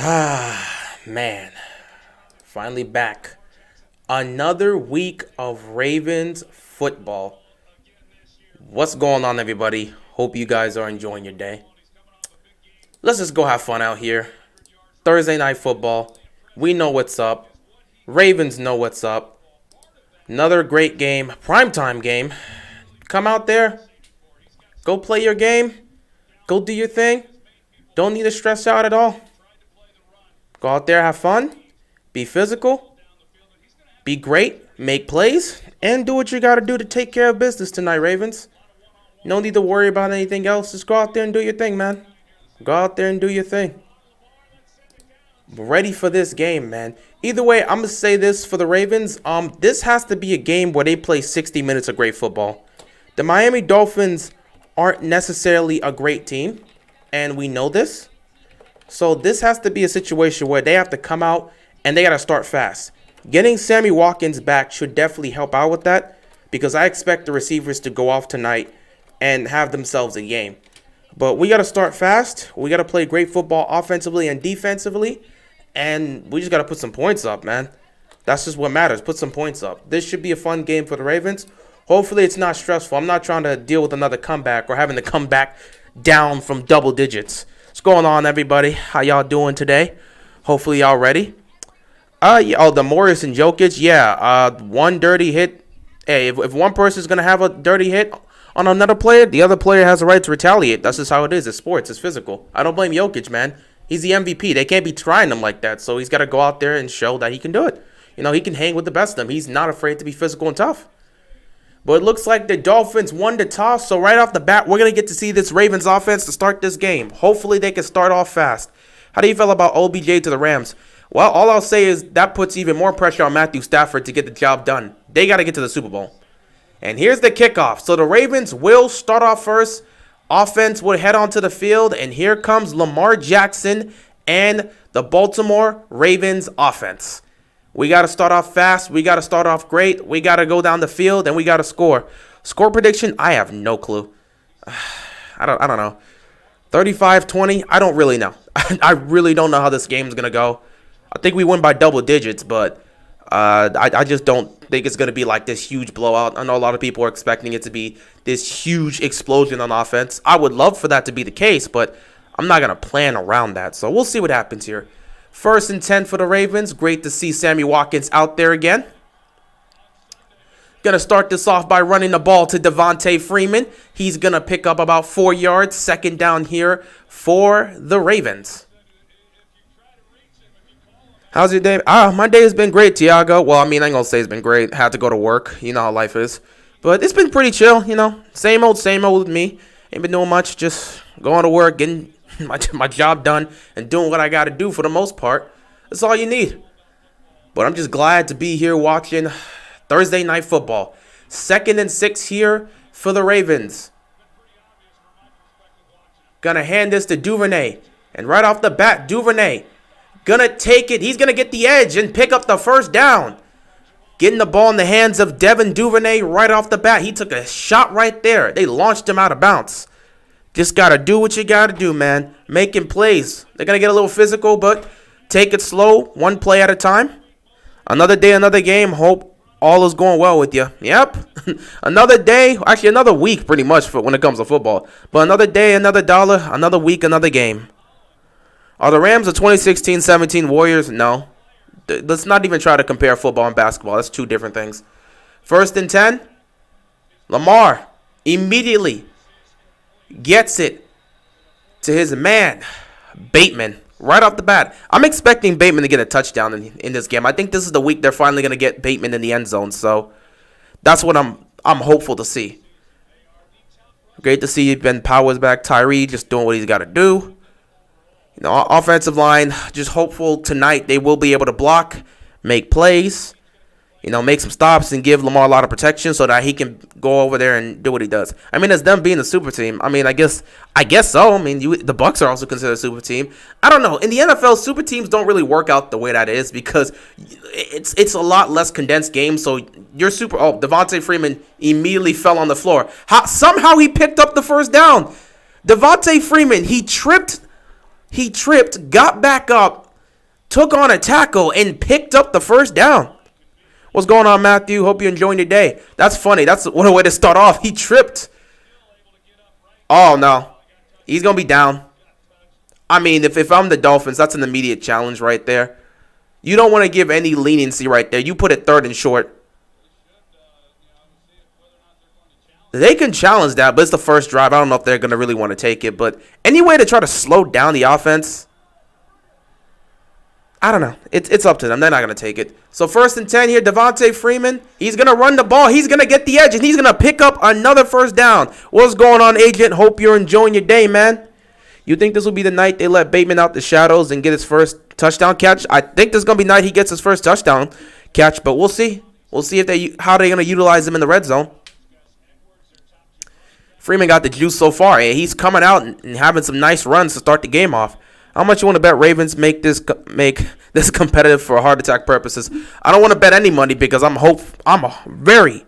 Ah, man. Finally back. Another week of Ravens football. What's going on, everybody? Hope you guys are enjoying your day. Let's just go have fun out here. Thursday night football. We know what's up. Ravens know what's up. Another great game. Primetime game. Come out there. Go play your game. Go do your thing. Don't need to stress out at all. Go out there, have fun. Be physical. Be great. Make plays. And do what you got to do to take care of business tonight, Ravens. No need to worry about anything else. Just go out there and do your thing, man. Go out there and do your thing. Ready for this game, man. Either way, I'm going to say this for the Ravens. This has to be a game where they play 60 minutes of great football. The Miami Dolphins aren't necessarily a great team, and we know this. So this has to be a situation where they have to come out and they got to start fast. Getting Sammy Watkins back should definitely help out with that, because I expect the receivers to go off tonight and have themselves a game. But we got to start fast. We got to play great football offensively and defensively. And we just got to put some points up, man. That's just what matters. Put some points up. This should be a fun game for the Ravens. Hopefully it's not stressful. I'm not trying to deal with another comeback or having to come back down from double digits. What's going on, everybody? How y'all doing today? Hopefully y'all ready. The Morris and Jokic, one dirty hit. Hey, if one person's going to have a dirty hit on another player, the other player has a right to retaliate. That's just how it is. It's sports. It's physical. I don't blame Jokic, man. He's the MVP. They can't be trying him like that, so he's got to go out there and show that he can do it. You know, he can hang with the best of them. He's not afraid to be physical and tough. But it looks like the Dolphins won the toss, so right off the bat, we're going to get to see this Ravens offense to start this game. Hopefully they can start off fast. How do you feel about OBJ to the Rams? Well, all I'll say is that puts even more pressure on Matthew Stafford to get the job done. They got to get to the Super Bowl. And here's the kickoff. So the Ravens will start off first. Offense will head onto the field, and here comes Lamar Jackson and the Baltimore Ravens offense. We got to start off fast. We got to start off great. We got to go down the field, and we got to score. Score prediction, I have no clue. I don't know. 35-20, I don't really know. I really don't know how this game is going to go. I think we win by double digits, but I just don't think it's going to be like this huge blowout. I know a lot of people are expecting it to be this huge explosion on offense. I would love for that to be the case, but I'm not going to plan around that. So we'll see what happens here. 1st and 10 for the Ravens. Great to see Sammy Watkins out there again. Going to start this off by running the ball to Devontae Freeman. He's going to pick up about 4 yards. 2nd down here for the Ravens. How's your day? My day has been great, Tiago. Well, I mean, I ain't going to say it's been great. Had to go to work. You know how life is. But it's been pretty chill, you know. Same old with me. Ain't been doing much. Just going to work, getting my job done, and doing what I got to do for the most part. That's all you need. But I'm just glad to be here watching Thursday night football. 2nd and 6 here for the Ravens. Gonna hand this to Duvernay. And right off the bat, Duvernay gonna take it. He's gonna get the edge and pick up the 1st down. Getting the ball in the hands of Devin Duvernay right off the bat. He took a shot right there. They launched him out of bounds. Just got to do what you got to do, man. Making plays. They're going to get a little physical, but take it slow, one play at a time. Another day, another game. Hope all is going well with you. Yep. Another day, actually another week pretty much for when it comes to football. But another day, another dollar, another week, another game. Are the Rams the 2016-17 Warriors? No. Let's not even try to compare football and basketball. That's two different things. 1st and 10. Lamar immediately gets it to his man, Bateman, right off the bat. I'm expecting Bateman to get a touchdown in this game. I think this is the week they're finally going to get Bateman in the end zone. So that's what I'm hopeful to see. Great to see Ben Powers back. Tyree just doing what he's got to do. You know, offensive line, just hopeful tonight they will be able to block, make plays, you know, make some stops and give Lamar a lot of protection so that he can go over there and do what he does. I mean, as them being a super team, I mean, I guess so. I mean, the Bucs are also considered a super team. I don't know. In the NFL, super teams don't really work out the way that is because it's a lot less condensed game. So you're super. Oh, Devontae Freeman immediately fell on the floor. Somehow he picked up the 1st down. Devontae Freeman, he tripped, got back up, took on a tackle and picked up the first down. What's going on, Matthew? Hope you're enjoying your day. That's funny. That's what a way to start off. He tripped. Oh, no. He's going to be down. I mean, if I'm the Dolphins, that's an immediate challenge right there. You don't want to give any leniency right there. You put it 3rd and short. They can challenge that, but it's the first drive. I don't know if they're going to really want to take it. But any way to try to slow down the offense, I don't know. It's up to them. They're not going to take it. So 1st and 10 here, Devontae Freeman. He's going to run the ball. He's going to get the edge, and he's going to pick up another first down. What's going on, Agent? Hope you're enjoying your day, man. You think this will be the night they let Bateman out the shadows and get his first touchdown catch? I think this is going to be the night he gets his first touchdown catch, but we'll see. We'll see if how they're going to utilize him in the red zone. Freeman got the juice so far. He's coming out and having some nice runs to start the game off. How much you want to bet Ravens make this competitive for heart attack purposes? I don't want to bet any money because I'm very,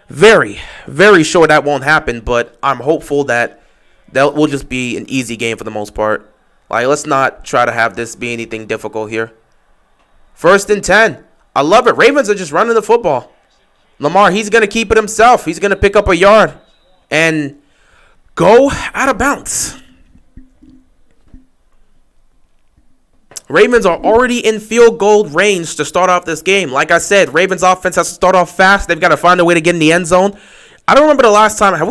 very, very sure that won't happen. But I'm hopeful that will just be an easy game for the most part. Like, let's not try to have this be anything difficult here. 1st and 10. I love it. Ravens are just running the football. Lamar, he's going to keep it himself. He's going to pick up a yard and go out of bounds. Ravens are already in field goal range to start off this game. Like I said, Ravens offense has to start off fast. They've got to find a way to get in the end zone. I don't remember the last time. Have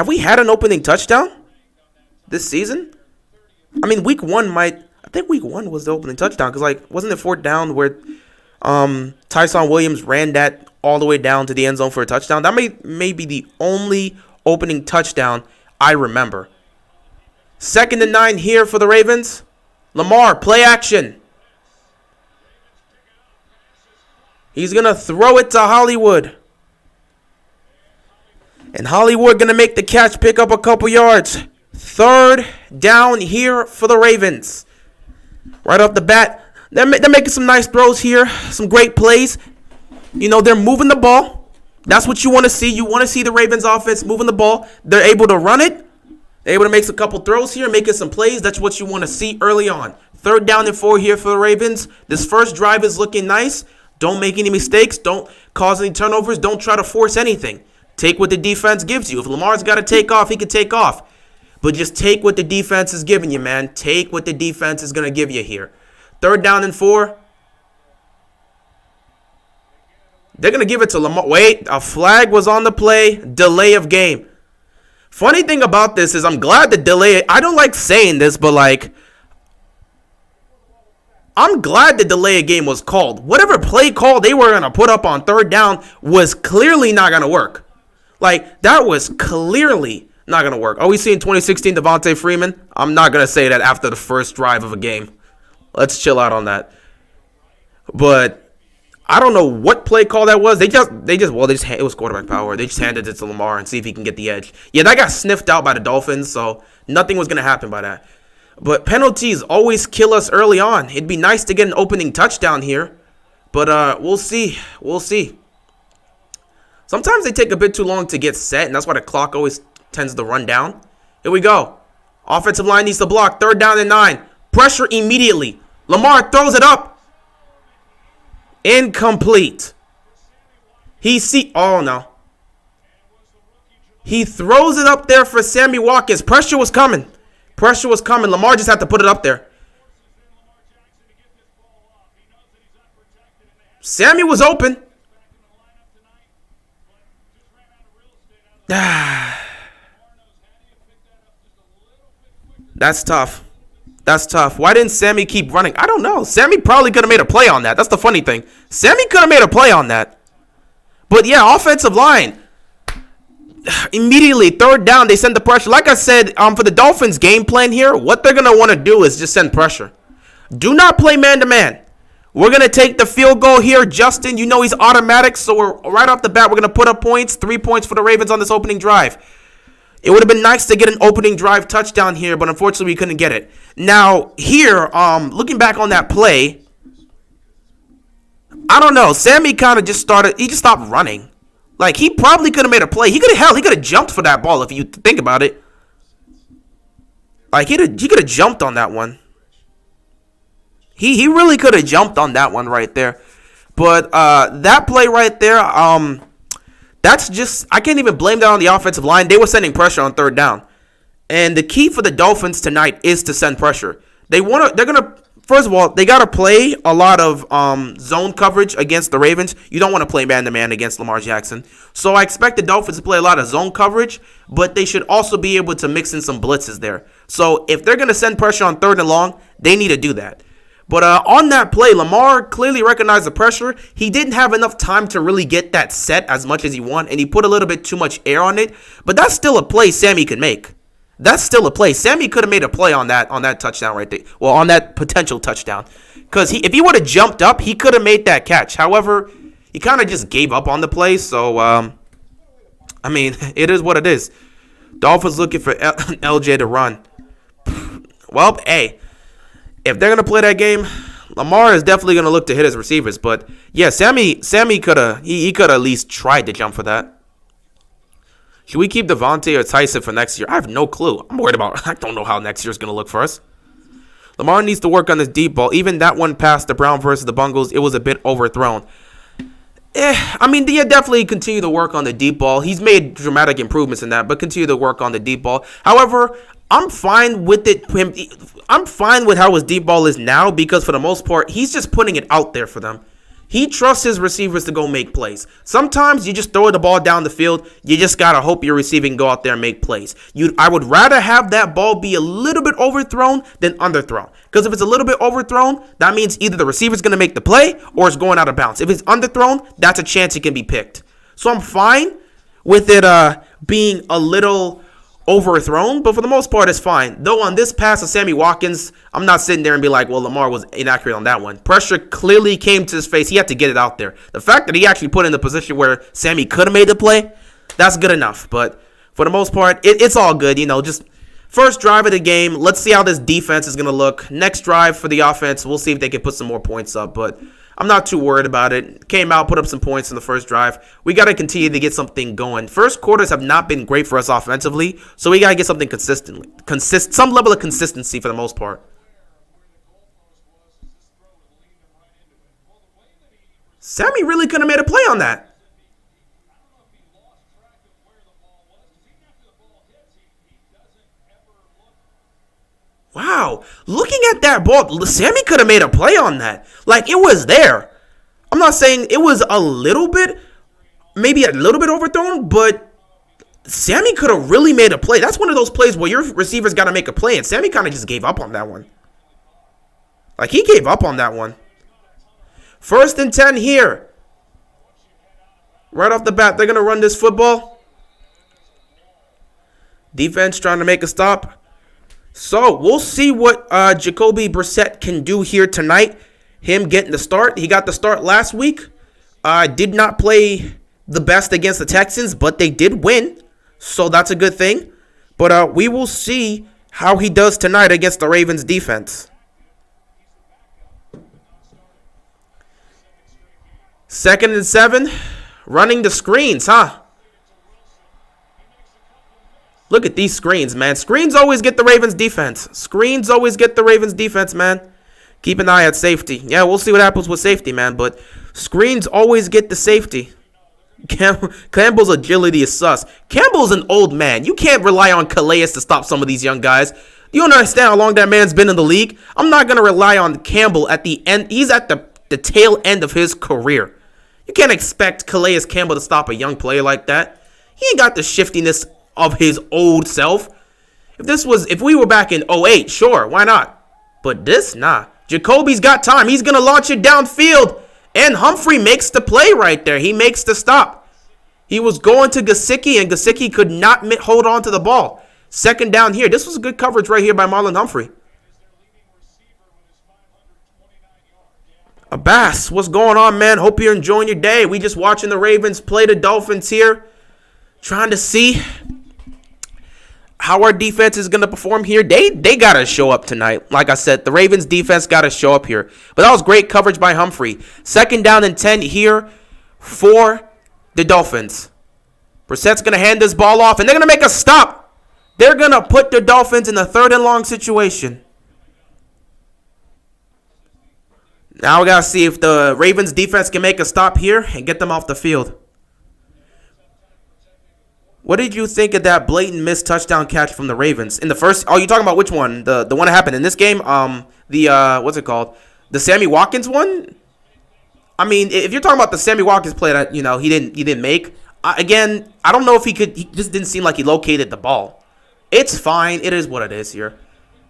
we had an opening touchdown this season? I mean, week 1 I think week 1 was the opening touchdown because, like, wasn't it 4th down where Tyson Williams ran that all the way down to the end zone for a touchdown? That may be the only opening touchdown I remember. 2nd and 9 here for the Ravens. Lamar, play action. He's going to throw it to Hollywood. And Hollywood going to make the catch, pick up a couple yards. 3rd down here for the Ravens. Right off the bat, they're making some nice throws here. Some great plays. You know, they're moving the ball. That's what you want to see. You want to see the Ravens offense moving the ball. They're able to run it. They're able to make a couple throws here, making some plays. That's what you want to see early on. 3rd down and 4 here for the Ravens. This first drive is looking nice. Don't make any mistakes. Don't cause any turnovers. Don't try to force anything. Take what the defense gives you. If Lamar's got to take off, he can take off. But just take what the defense is giving you, man. Take what the defense is going to give you here. 3rd down and 4. They're going to give it to Lamar. Wait, a flag was on the play. Delay of game. Funny thing about this is I'm glad the delay. I don't like saying this, but, like, I'm glad the delay of game was called. Whatever play call they were going to put up on 3rd down was clearly not going to work. Like, that was clearly not going to work. Are we seeing 2016 Devontae Freeman? I'm not going to say that after the first drive of a game. Let's chill out on that. But I don't know what play call that was. It was quarterback power. They just handed it to Lamar and see if he can get the edge. Yeah, that got sniffed out by the Dolphins, so nothing was going to happen by that. But penalties always kill us early on. It'd be nice to get an opening touchdown here, but we'll see. We'll see. Sometimes they take a bit too long to get set, and that's why the clock always tends to run down. Here we go. Offensive line needs to block. 3rd down and 9. Pressure immediately. Lamar throws it up. Incomplete. Oh, no. He throws it up there for Sammy Watkins. Pressure was coming. Lamar just had to put it up there. Sammy was open. That's tough. Why didn't Sammy keep running? I don't know. Sammy probably could have made a play on that. That's the funny thing. Sammy could have made a play on that. But yeah, offensive line. Immediately, 3rd down, they send the pressure. Like I said, for the Dolphins game plan here, what they're going to want to do is just send pressure. Do not play man-to-man. We're going to take the field goal here. Justin, you know he's automatic, so we're right off the bat, we're going to put up points. 3 points for the Ravens on this opening drive. It would have been nice to get an opening drive touchdown here, but unfortunately we couldn't get it. Now, here, looking back on that play, I don't know. Sammy kind of just stopped running. Like, he probably could have made a play. He could have jumped for that ball if you think about it. Like, he could have jumped on that one. He really could have jumped on that one right there. But that play right there, that's just, I can't even blame that on the offensive line. They were sending pressure on third down. And the key for the Dolphins tonight is to send pressure. They're going to, first of all, they got to play a lot of zone coverage against the Ravens. You don't want to play man-to-man against Lamar Jackson. So I expect the Dolphins to play a lot of zone coverage, but they should also be able to mix in some blitzes there. So if they're going to send pressure on third and long, they need to do that. But on that play, Lamar clearly recognized the pressure. He didn't have enough time to really get that set as much as he wanted, and he put a little bit too much air on it. But that's still a play Sammy can make. That's still a play. Sammy could have made a play on that touchdown right there. Well, on that potential touchdown. Because if he would have jumped up, he could have made that catch. However, he kind of just gave up on the play. So, I mean, it is what it is. Dolphins looking for LJ to run. Well, hey. If they're going to play that game, Lamar is definitely going to look to hit his receivers. But, yeah, Sammy could have he could at least tried to jump for that. Should we keep Devontae or Tyson for next year? I have no clue. I'm worried about, I don't know how next year's going to look for us. Lamar needs to work on this deep ball. Even that one pass, the Brown versus the Bungles, it was a bit overthrown. I mean, yeah, definitely continue to work on the deep ball. He's made dramatic improvements in that, but continue to work on the deep ball. However, I'm fine with it. I'm fine with how his deep ball is now because for the most part, he's just putting it out there for them. He trusts his receivers to go make plays. Sometimes you just throw the ball down the field. You just got to hope your receiver can go out there and make plays. I would rather have that ball be a little bit overthrown than underthrown. Because if it's a little bit overthrown, that means either the receiver's going to make the play or it's going out of bounds. If it's underthrown, that's a chance it can be picked. So I'm fine with it being a little overthrown, but for the most part, it's fine. Though on this pass of Sammy Watkins, I'm not sitting there and be like, well, Lamar was inaccurate on that one. Pressure clearly came to his face. He had to get it out there. The fact that he actually put in the position where Sammy could have made the play, that's good enough. But for the most part, it's all good. You know, just first drive of the game. Let's see how this defense is going to look. Next drive for the offense, we'll see if they can put some more points up. But I'm not too worried about it. Came out, put up some points in the first drive. We got to continue to get something going. First quarters have not been great for us offensively, so we got to get something some level of consistency for the most part. Sammy really could have made a play on that. Wow, looking at that ball, Sammy could have made a play on that. Like, it was there. I'm not saying it was a little bit, maybe a little bit overthrown, but Sammy could have really made a play. That's one of those plays where your receivers got to make a play, and Sammy kind of just gave up on that one. Like, he gave up on that one. 1st and 10 here. Right off the bat, they're going to run this football. Defense trying to make a stop. So, we'll see what Jacoby Brissett can do here tonight. Him getting the start. He got the start last week. Did not play the best against the Texans, but they did win. So, that's a good thing. But we will see how he does tonight against the Ravens defense. 2nd and 7. Running the screens, huh? Look at these screens, man. Screens always get the Ravens defense. Screens always get the Ravens defense, man. Keep an eye at safety. Yeah, we'll see what happens with safety, man. But screens always get the safety. Campbell's agility is sus. Campbell's an old man. You can't rely on Calais to stop some of these young guys. You don't understand how long that man's been in the league? I'm not going to rely on Campbell at the end. He's at the tail end of his career. You can't expect Calais Campbell to stop a young player like that. He ain't got the shiftiness of his old self. If we were back in 08, sure, why not? But this, nah. Jacoby's got time. He's going to launch it downfield. And Humphrey makes the play right there. He makes the stop. He was going to Gesicki, and Gesicki could not hold on to the ball. 2nd down here. This was good coverage right here by Marlon Humphrey. Abbas, what's going on, man? Hope you're enjoying your day. We just watching the Ravens play the Dolphins here. Trying to see how our defense is going to perform here. They got to show up tonight. Like I said, the Ravens defense got to show up here. But that was great coverage by Humphrey. 2nd down and 10 here for the Dolphins. Brissett's going to hand this ball off, and they're going to make a stop. They're going to put the Dolphins in a 3rd and long situation. Now we got to see if the Ravens defense can make a stop here and get them off the field. What did you think of that blatant missed touchdown catch from the Ravens in the first? Oh, you talking about which one? The one that happened in this game? What's it called? The Sammy Watkins one? I mean, if you're talking about the Sammy Watkins play that he didn't make. Again, I don't know if he could. He just didn't seem like he located the ball. It's fine. It is what it is here.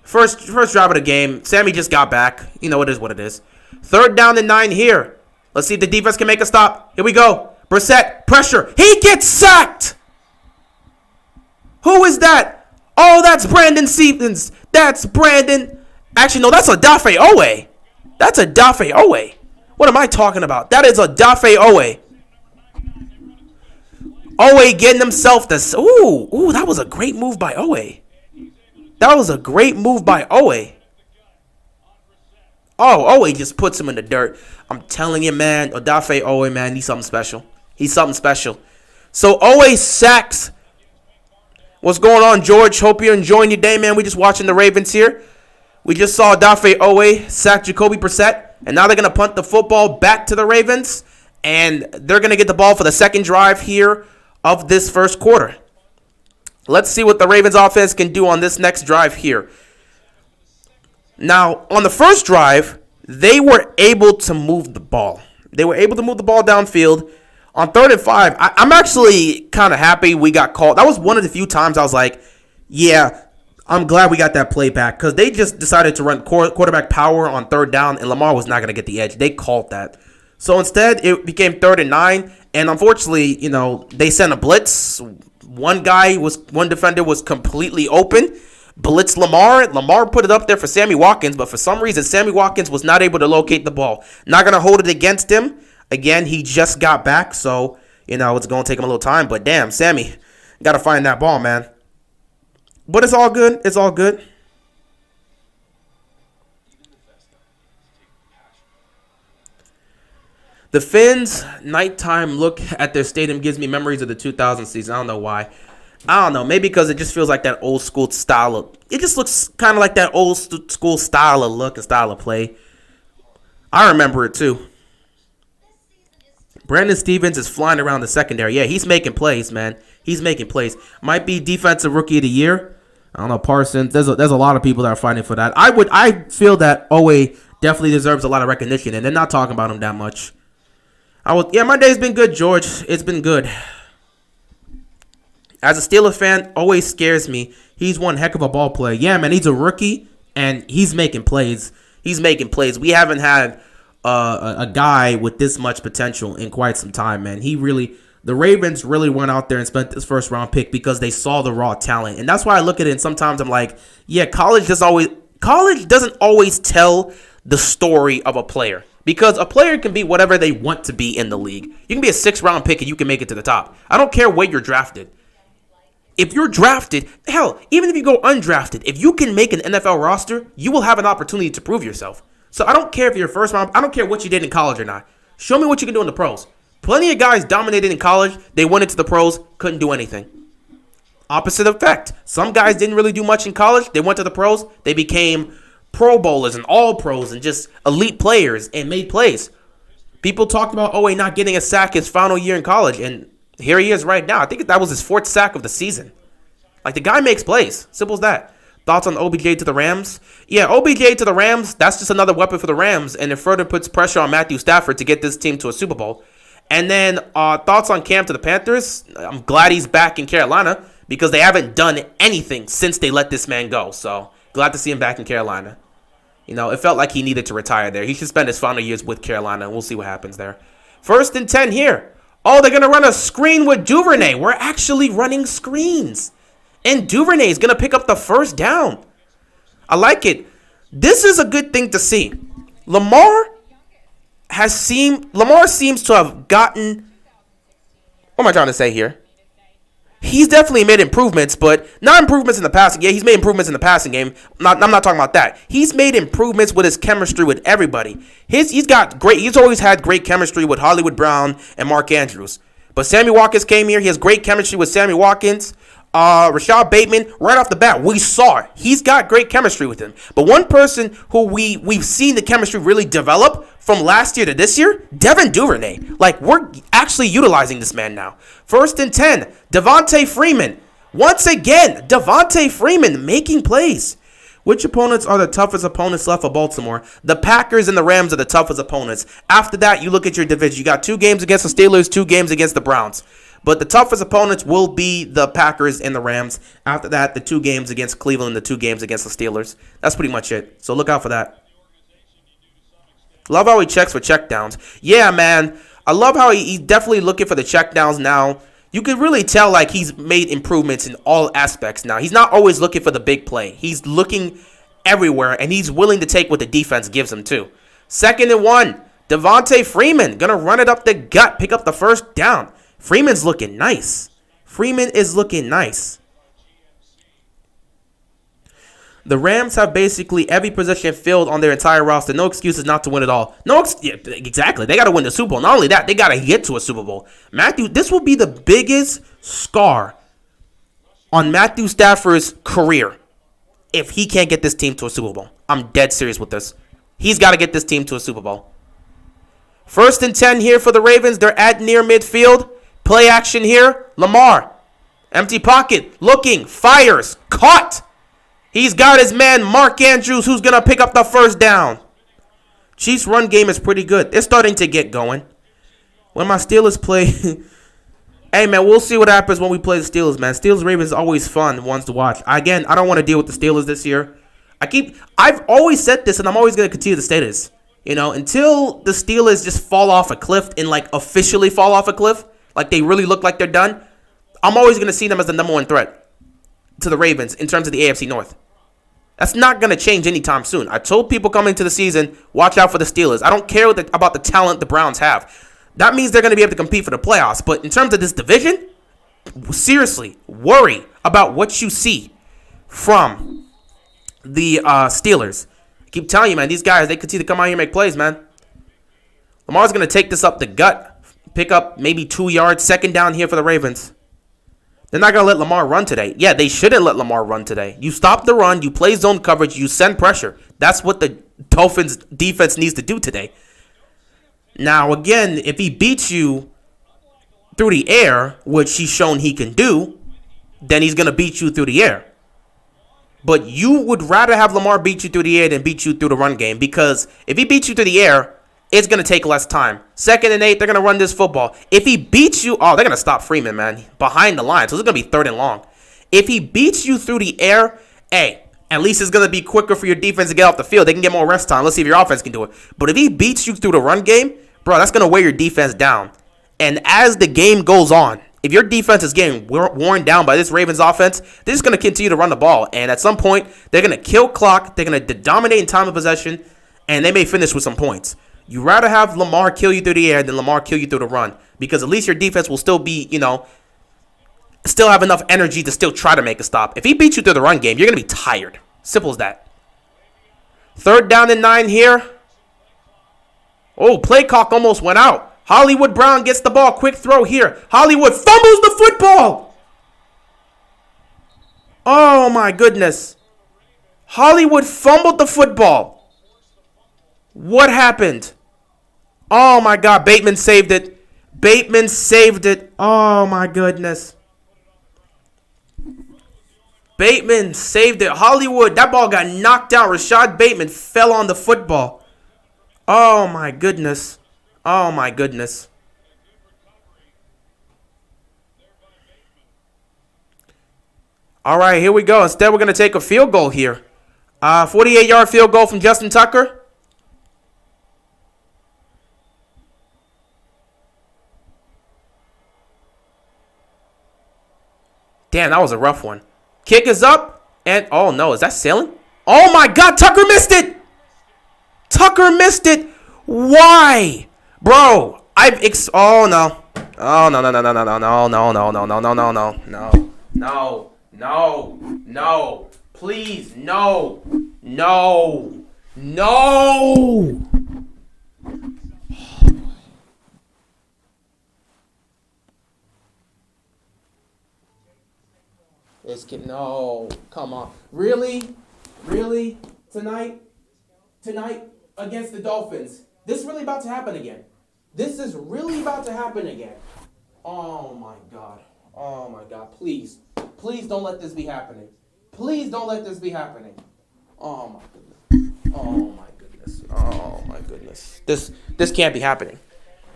First drive of the game. Sammy just got back. It is what it is. 3rd down and 9 here. Let's see if the defense can make a stop. Here we go. Brissett, pressure. He gets sacked. Who is that? Oh, that's Brandon Stevens. That's Brandon. Actually, no, that's Odafe Owe. That's Odafe Owe. What am I talking about? That is Odafe Owe. Owe getting himself this. Ooh, that was a great move by Owe. That was a great move by Owe. Oh, Owe just puts him in the dirt. I'm telling you, man, Odafe Owe, man, he's something special. He's something special. So Owe sacks. What's going on, George? Hope you're enjoying your day, man. We're just watching the Ravens here. We just saw Odafe Owe sack Jacoby Brissett, and now they're going to punt the football back to the Ravens, and they're going to get the ball for the 2nd drive here of this 1st quarter. Let's see what the Ravens offense can do on this next drive here. Now, on the 1st drive, they were able to move the ball. They were able to move the ball downfield. On 3rd and 5, I'm actually kind of happy we got called. That was one of the few times I was like, yeah, I'm glad we got that play back, because they just decided to run quarterback power on 3rd down, and Lamar was not going to get the edge. They called that. So instead, it became 3rd and 9, and unfortunately, they sent a blitz. One defender was completely open. Blitz Lamar. Lamar put it up there for Sammy Watkins, but for some reason, Sammy Watkins was not able to locate the ball. Not going to hold it against him. Again, he just got back, so, it's going to take him a little time. But damn, Sammy, got to find that ball, man. But it's all good. It's all good. The Fins' nighttime look at their stadium gives me memories of the 2000 season. I don't know why. I don't know. Maybe because it just feels like that old school style. It just looks kind of like that old school style of look and style of play. I remember it too. Brandon Stevens is flying around the secondary. Yeah, he's making plays, man. He's making plays. Might be defensive rookie of the year. I don't know, Parsons. There's a lot of people that are fighting for that. I feel that Owe definitely deserves a lot of recognition, and they're not talking about him that much. Yeah, my day's been good, George. It's been good. As a Steelers fan, always scares me. He's one heck of a ball player. Yeah, man, he's a rookie, and he's making plays. He's making plays. We haven't had a guy with this much potential in quite some time, man. The Ravens really went out there and spent this first-round pick because they saw the raw talent. And that's why I look at it and sometimes I'm like, yeah, college doesn't always tell the story of a player. Because a player can be whatever they want to be in the league. You can be a 6th-round pick and you can make it to the top. I don't care where you're drafted. If you're drafted, hell, even if you go undrafted, if you can make an NFL roster, you will have an opportunity to prove yourself. So I don't care if you're first round. I don't care what you did in college or not. Show me what you can do in the pros. Plenty of guys dominated in college. They went into the pros, couldn't do anything. Opposite effect. Some guys didn't really do much in college. They went to the pros. They became Pro Bowlers and all pros and just elite players and made plays. People talked about Owe not getting a sack his final year in college, and here he is right now. I think that was his 4th sack of the season. Like, the guy makes plays. Simple as that. Thoughts on OBJ to the Rams? Yeah, OBJ to the Rams, that's just another weapon for the Rams, and it further puts pressure on Matthew Stafford to get this team to a Super Bowl. And then thoughts on Cam to the Panthers? I'm glad he's back in Carolina because they haven't done anything since they let this man go. So, glad to see him back in Carolina. It felt like he needed to retire there. He should spend his final years with Carolina, and we'll see what happens there. 1st and 10 here. Oh, they're going to run a screen with Duvernay. We're actually running screens. And Duvernay is going to pick up the 1st down. I like it. This is a good thing to see. Lamar seems to have gotten... What am I trying to say here? He's definitely made improvements, but not improvements in the passing. Yeah, he's made improvements in the passing game. I'm not talking about that. He's made improvements with his chemistry with everybody. He's always had great chemistry with Hollywood Brown and Mark Andrews. But Sammy Watkins came here. He has great chemistry with Sammy Watkins. Rashad Bateman, right off the bat, we saw he's got great chemistry with him. But one person who we've seen the chemistry really develop from last year to this year, Devin Duvernay. Like, we're actually utilizing this man now. 1st and 10, Devontae Freeman. Once again, Devontae Freeman making plays. Which opponents are the toughest opponents left for Baltimore? The Packers and the Rams are the toughest opponents. After that, you look at your division. You got 2 games against the Steelers, 2 games against the Browns. But the toughest opponents will be the Packers and the Rams. After that, the 2 games against Cleveland, the 2 games against the Steelers. That's pretty much it. So look out for that. Love how he checks for checkdowns. Yeah, man. I love how he's definitely looking for the checkdowns now. You can really tell like he's made improvements in all aspects now. He's not always looking for the big play. He's looking everywhere, and he's willing to take what the defense gives him too. 2nd and 1. Devontae Freeman going to run it up the gut, pick up the 1st down. Freeman's looking nice. Freeman is looking nice. The Rams have basically every position filled on their entire roster. No excuses not to win it all. Yeah, exactly. They got to win the Super Bowl. Not only that, they got to get to a Super Bowl. This will be the biggest scar on Matthew Stafford's career if he can't get this team to a Super Bowl. I'm dead serious with this. He's got to get this team to a Super Bowl. 1st and 10 here for the Ravens. They're at near midfield. Play action here. Lamar. Empty pocket. Looking. Fires. Caught. He's got his man, Mark Andrews, who's going to pick up the 1st down. Chiefs' run game is pretty good. They're starting to get going. When my Steelers play... Hey, man, we'll see what happens when we play the Steelers, man. Steelers-Ravens is always fun ones to watch. Again, I don't want to deal with the Steelers this year. I've always said this, and I'm always going to continue to say this. You know, until the Steelers just fall off a cliff and, like, officially fall off a cliff, like they really look like they're done, I'm always going to see them as the number 1 threat to the Ravens in terms of the AFC North. That's not going to change anytime soon. I told people coming to the season, watch out for the Steelers. I don't care about the talent the Browns have. That means they're going to be able to compete for the playoffs. But in terms of this division, seriously, worry about what you see from the Steelers. I keep telling you, man, these guys, they continue to come out here and make plays, man. Lamar's going to take this up the gut, pick up maybe 2 yards, 2nd down here for the Ravens. They're not going to let Lamar run today. Yeah, they shouldn't let Lamar run today. You stop the run, you play zone coverage, you send pressure. That's what the Dolphins defense needs to do today. Now, again, if he beats you through the air, which he's shown he can do, then he's going to beat you through the air. But you would rather have Lamar beat you through the air than beat you through the run game, because if he beats you through the air, it's going to take less time. 2nd and 8, they're going to run this football. If he beats you, they're going to stop Freeman, man, behind the line. So it's going to be 3rd and long. If he beats you through the air, at least it's going to be quicker for your defense to get off the field. They can get more rest time. Let's see if your offense can do it. But if he beats you through the run game, bro, that's going to wear your defense down. And as the game goes on, if your defense is getting worn down by this Ravens offense, they're just going to continue to run the ball. And at some point, they're going to kill clock. They're going to dominate in time of possession. And they may finish with some points. You rather have Lamar kill you through the air than Lamar kill you through the run. Because at least your defense will still be, still have enough energy to still try to make a stop. If he beats you through the run game, you're going to be tired. Simple as that. 3rd down and 9 here. Oh, play clock almost went out. Hollywood Brown gets the ball. Quick throw here. Hollywood fumbles the football. Oh, my goodness. Hollywood fumbled the football. What happened? Oh, my God. Bateman saved it. Bateman saved it. Oh, my goodness. Bateman saved it. Hollywood, that ball got knocked out. Rashad Bateman fell on the football. Oh, my goodness. Oh, my goodness. All right, here we go. Instead, we're going to take a field goal here. 48-yard field goal from Justin Tucker. Damn, that was a rough one. Kick is up, and oh no, is that sailing? Oh my God, Tucker missed it! Tucker missed it! Why? Bro, oh no. Oh no, no, no, no, no, no, no, no, no, no, no, no, no, no, no, no, no, please, no, no, no. No, come on. Really? Really? Tonight against the Dolphins. This is really about to happen again. This is really about to happen again. Oh my God. Oh my God. Please. Please don't let this be happening. Please don't let this be happening. Oh my goodness. Oh my goodness. Oh my goodness. This can't be happening.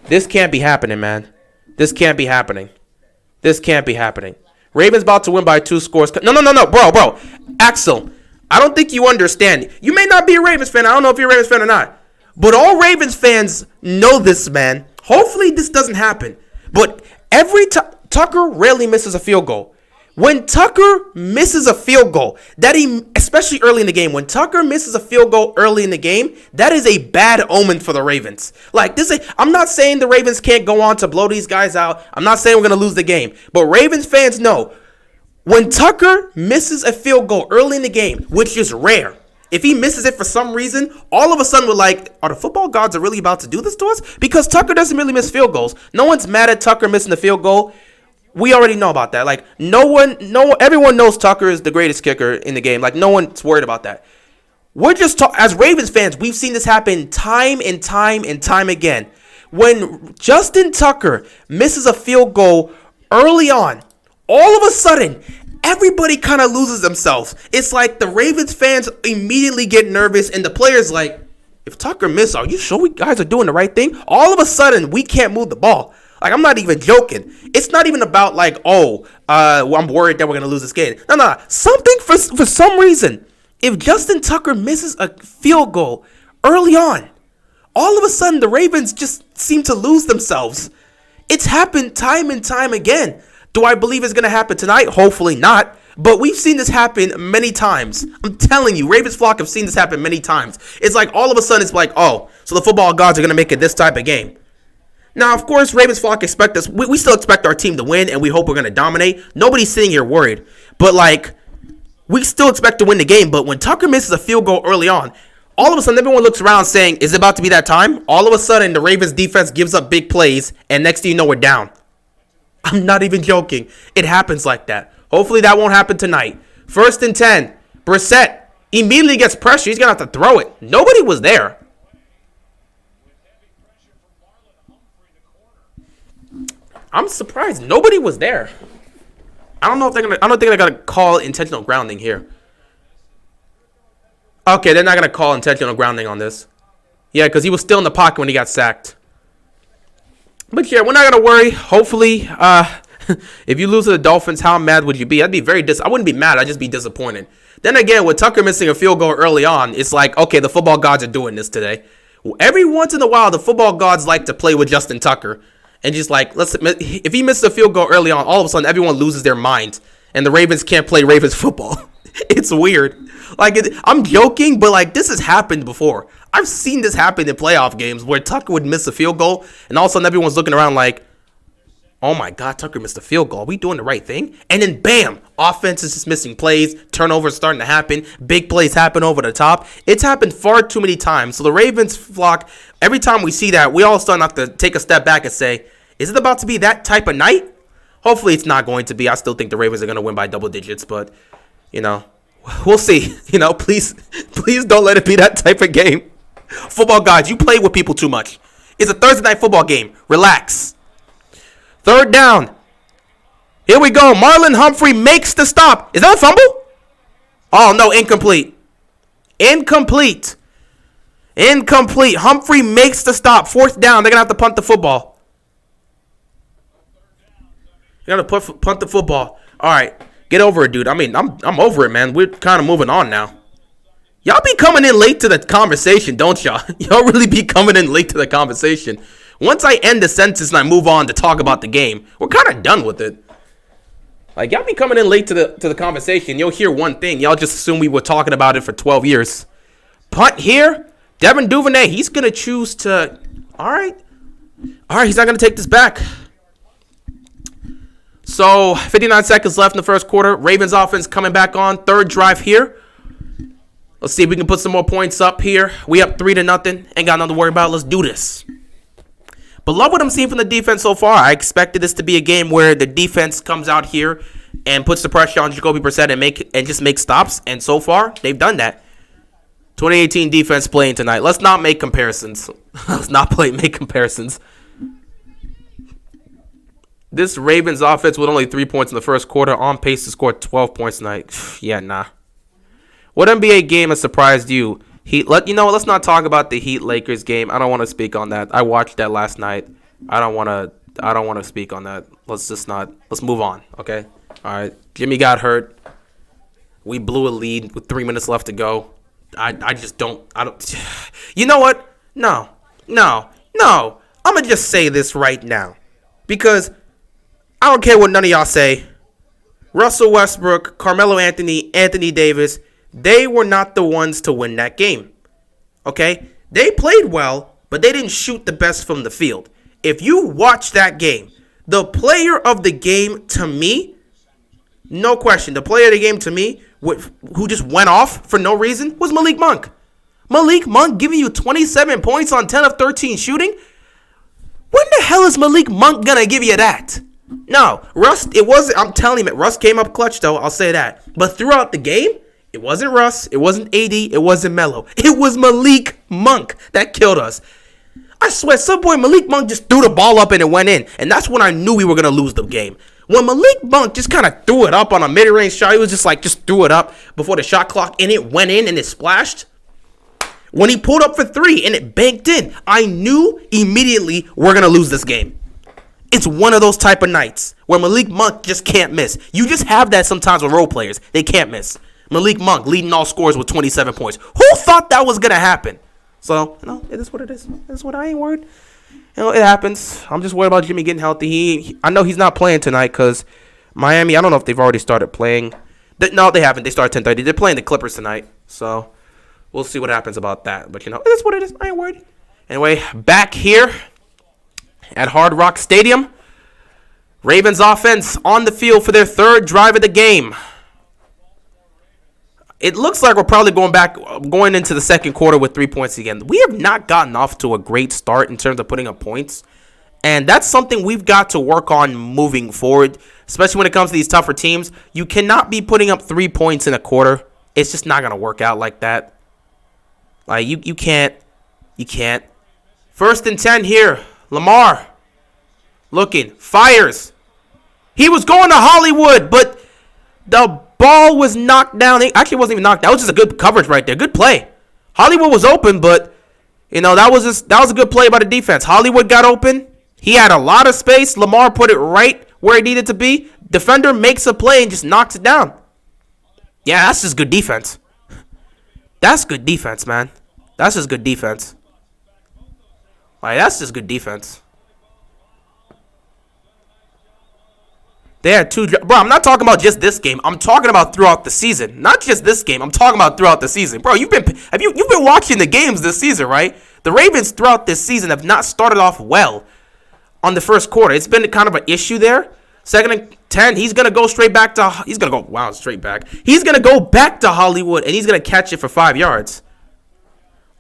This can't be happening, man. This can't be happening. This can't be happening. Ravens about to win by 2 scores. No, bro. Axel, I don't think you understand. You may not be a Ravens fan. I don't know if you're a Ravens fan or not. But all Ravens fans know this, man. Hopefully this doesn't happen. But every time, Tucker rarely misses a field goal. When Tucker misses a field goal, especially early in the game, when Tucker misses a field goal early in the game, that is a bad omen for the Ravens. I'm not saying the Ravens can't go on to blow these guys out. I'm not saying we're going to lose the game. But Ravens fans know, when Tucker misses a field goal early in the game, which is rare, if he misses it for some reason, all of a sudden we're like, are the football gods really about to do this to us? Because Tucker doesn't really miss field goals. No one's mad at Tucker missing the field goal. We already know about that. Everyone knows Tucker is the greatest kicker in the game. No one's worried about that. We're just as Ravens fans, we've seen this happen time and time again. When Justin Tucker misses a field goal early on, all of a sudden, everybody kind of loses themselves. It's like the Ravens fans immediately get nervous, and the players if Tucker misses, are you sure we guys are doing the right thing? All of a sudden, we can't move the ball. I'm not even joking. It's not even about I'm worried that we're going to lose this game. No. Something for some reason, if Justin Tucker misses a field goal early on, all of a sudden the Ravens just seem to lose themselves. It's happened time and time again. Do I believe it's going to happen tonight? Hopefully not. But we've seen this happen many times. I'm telling you, Ravens flock have seen this happen many times. It's all of a sudden it's so the football gods are going to make it this type of game. Now, of course, Ravens flock expect us. We still expect our team to win, and we hope we're going to dominate. Nobody's sitting here worried. But, we still expect to win the game. But when Tucker misses a field goal early on, all of a sudden, everyone looks around saying, is it about to be that time? All of a sudden, the Ravens defense gives up big plays, and next thing you know, we're down. I'm not even joking. It happens like that. Hopefully, that won't happen tonight. 1st and 10. Brissett immediately gets pressure. He's going to have to throw it. Nobody was there. I'm surprised nobody was there. I don't think they're gonna call intentional grounding here. Okay, they're not gonna call intentional grounding on this. Yeah, because he was still in the pocket when he got sacked. But yeah, we're not gonna worry. Hopefully, if you lose to the Dolphins, how mad would you be? I wouldn't be mad. I'd just be disappointed. Then again, with Tucker missing a field goal early on, it's okay, the football gods are doing this today. Every once in a while, the football gods like to play with Justin Tucker. And just if he misses a field goal early on, all of a sudden everyone loses their mind. And the Ravens can't play Ravens football. It's weird. I'm joking, but this has happened before. I've seen this happen in playoff games where Tucker would miss a field goal. And all of a sudden everyone's looking around oh my God, Tucker missed a field goal. Are we doing the right thing? And then bam, offense is just missing plays. Turnovers starting to happen. Big plays happen over the top. It's happened far too many times. So the Ravens flock, every time we see that, we all start to have to take a step back and say, is it about to be that type of night? Hopefully it's not going to be. I still think the Ravens are going to win by double digits, but, we'll see. Please don't let it be that type of game. Football guys, you play with people too much. It's a Thursday night football game. Relax. 3rd down. Here we go. Marlon Humphrey makes the stop. Is that a fumble? Oh, no, incomplete. Incomplete. Humphrey makes the stop. 4th down. They're going to have to punt the football. They're going to punt the football. All right. Get over it, dude. I'm over it, man. We're kind of moving on now. Y'all be coming in late to the conversation, don't y'all? Y'all really be coming in late to the conversation. Once I end the sentence and I move on to talk about the game, we're kind of done with it. Y'all be coming in late to the conversation. You'll hear one thing. Y'all just assume we were talking about it for 12 years. Punt here. Devin Duvernay, he's going to choose to... All right, he's not going to take this back. So, 59 seconds left in the first quarter. Ravens offense coming back on. 3rd drive here. Let's see if we can put some more points up here. We up 3-0. Ain't got nothing to worry about. Let's do this. But love what I'm seeing from the defense so far. I expected this to be a game where the defense comes out here and puts the pressure on Jacoby Brissett and just make stops. And so far, they've done that. 2018 defense playing tonight. Let's not make comparisons. Let's not make comparisons. This Ravens offense with only 3 points in the first quarter, on pace to score 12 points tonight. Yeah, nah. What NBA game has surprised you? Let's not talk about the Heat Lakers game. I don't want to speak on that. I watched that last night. I don't want to speak on that. Let's move on, okay? All right. Jimmy got hurt. We blew a lead with 3 minutes left to go. I don't. You know what? No. I'm going to just say this right now. Because I don't care what none of y'all say. Russell Westbrook, Carmelo Anthony, Anthony Davis, they were not the ones to win that game. Okay? They played well, but they didn't shoot the best from the field. If you watch that game, the player of the game to me, no question, the player of the game to me, who just went off for no reason, was Malik Monk. Malik Monk giving you 27 points on 10 of 13 shooting? When the hell is Malik Monk going to give you that? No, Russ, I'm telling you, Russ came up clutch though, I'll say that. But throughout the game, it wasn't Russ, it wasn't AD, it wasn't Melo. It was Malik Monk that killed us. I swear, some boy Malik Monk just threw the ball up and it went in. And that's when I knew we were going to lose the game. When Malik Monk just kind of threw it up on a mid-range shot, he was just threw it up before the shot clock and it went in and it splashed. When he pulled up for 3 and it banked in, I knew immediately we're going to lose this game. It's one of those type of nights where Malik Monk just can't miss. You just have that sometimes with role players. They can't miss. Malik Monk leading all scores with 27 points. Who thought that was going to happen? So, it is what it is. It's what I ain't worried. It happens. I'm just worried about Jimmy getting healthy. I know he's not playing tonight because Miami, I don't know if they've already started playing. No, they haven't. They started 10:30. They're playing the Clippers tonight. So, we'll see what happens about that. But, it is what it is. I ain't worried. Anyway, back here at Hard Rock Stadium. Ravens offense on the field for their third drive of the game. It looks like we're probably going into the second quarter with 3 points again. We have not gotten off to a great start in terms of putting up points. And that's something we've got to work on moving forward, especially when it comes to these tougher teams. You cannot be putting up 3 points in a quarter. It's just not going to work out like that. Like, you can't. You can't. 1st and 10 here. Lamar looking. Fires. He was going to Hollywood, but the ball was knocked down. It actually wasn't even knocked down. That was just a good coverage right there. Good play. Hollywood was open, but, that was a good play by the defense. Hollywood got open. He had a lot of space. Lamar put it right where it needed to be. Defender makes a play and just knocks it down. Yeah, that's just good defense. That's good defense, man. That's just good defense. Like, that's just good defense. They had 2. Bro, I'm not talking about just this game. I'm talking about throughout the season. Not just this game. I'm talking about throughout the season. Bro, you've been watching the games this season, right? The Ravens throughout this season have not started off well on the first quarter. It's been kind of an issue there. 2nd and 10, he's going to go straight back to – he's going to go – wow, straight back. He's going to go back to Hollywood, and he's going to catch it for 5 yards.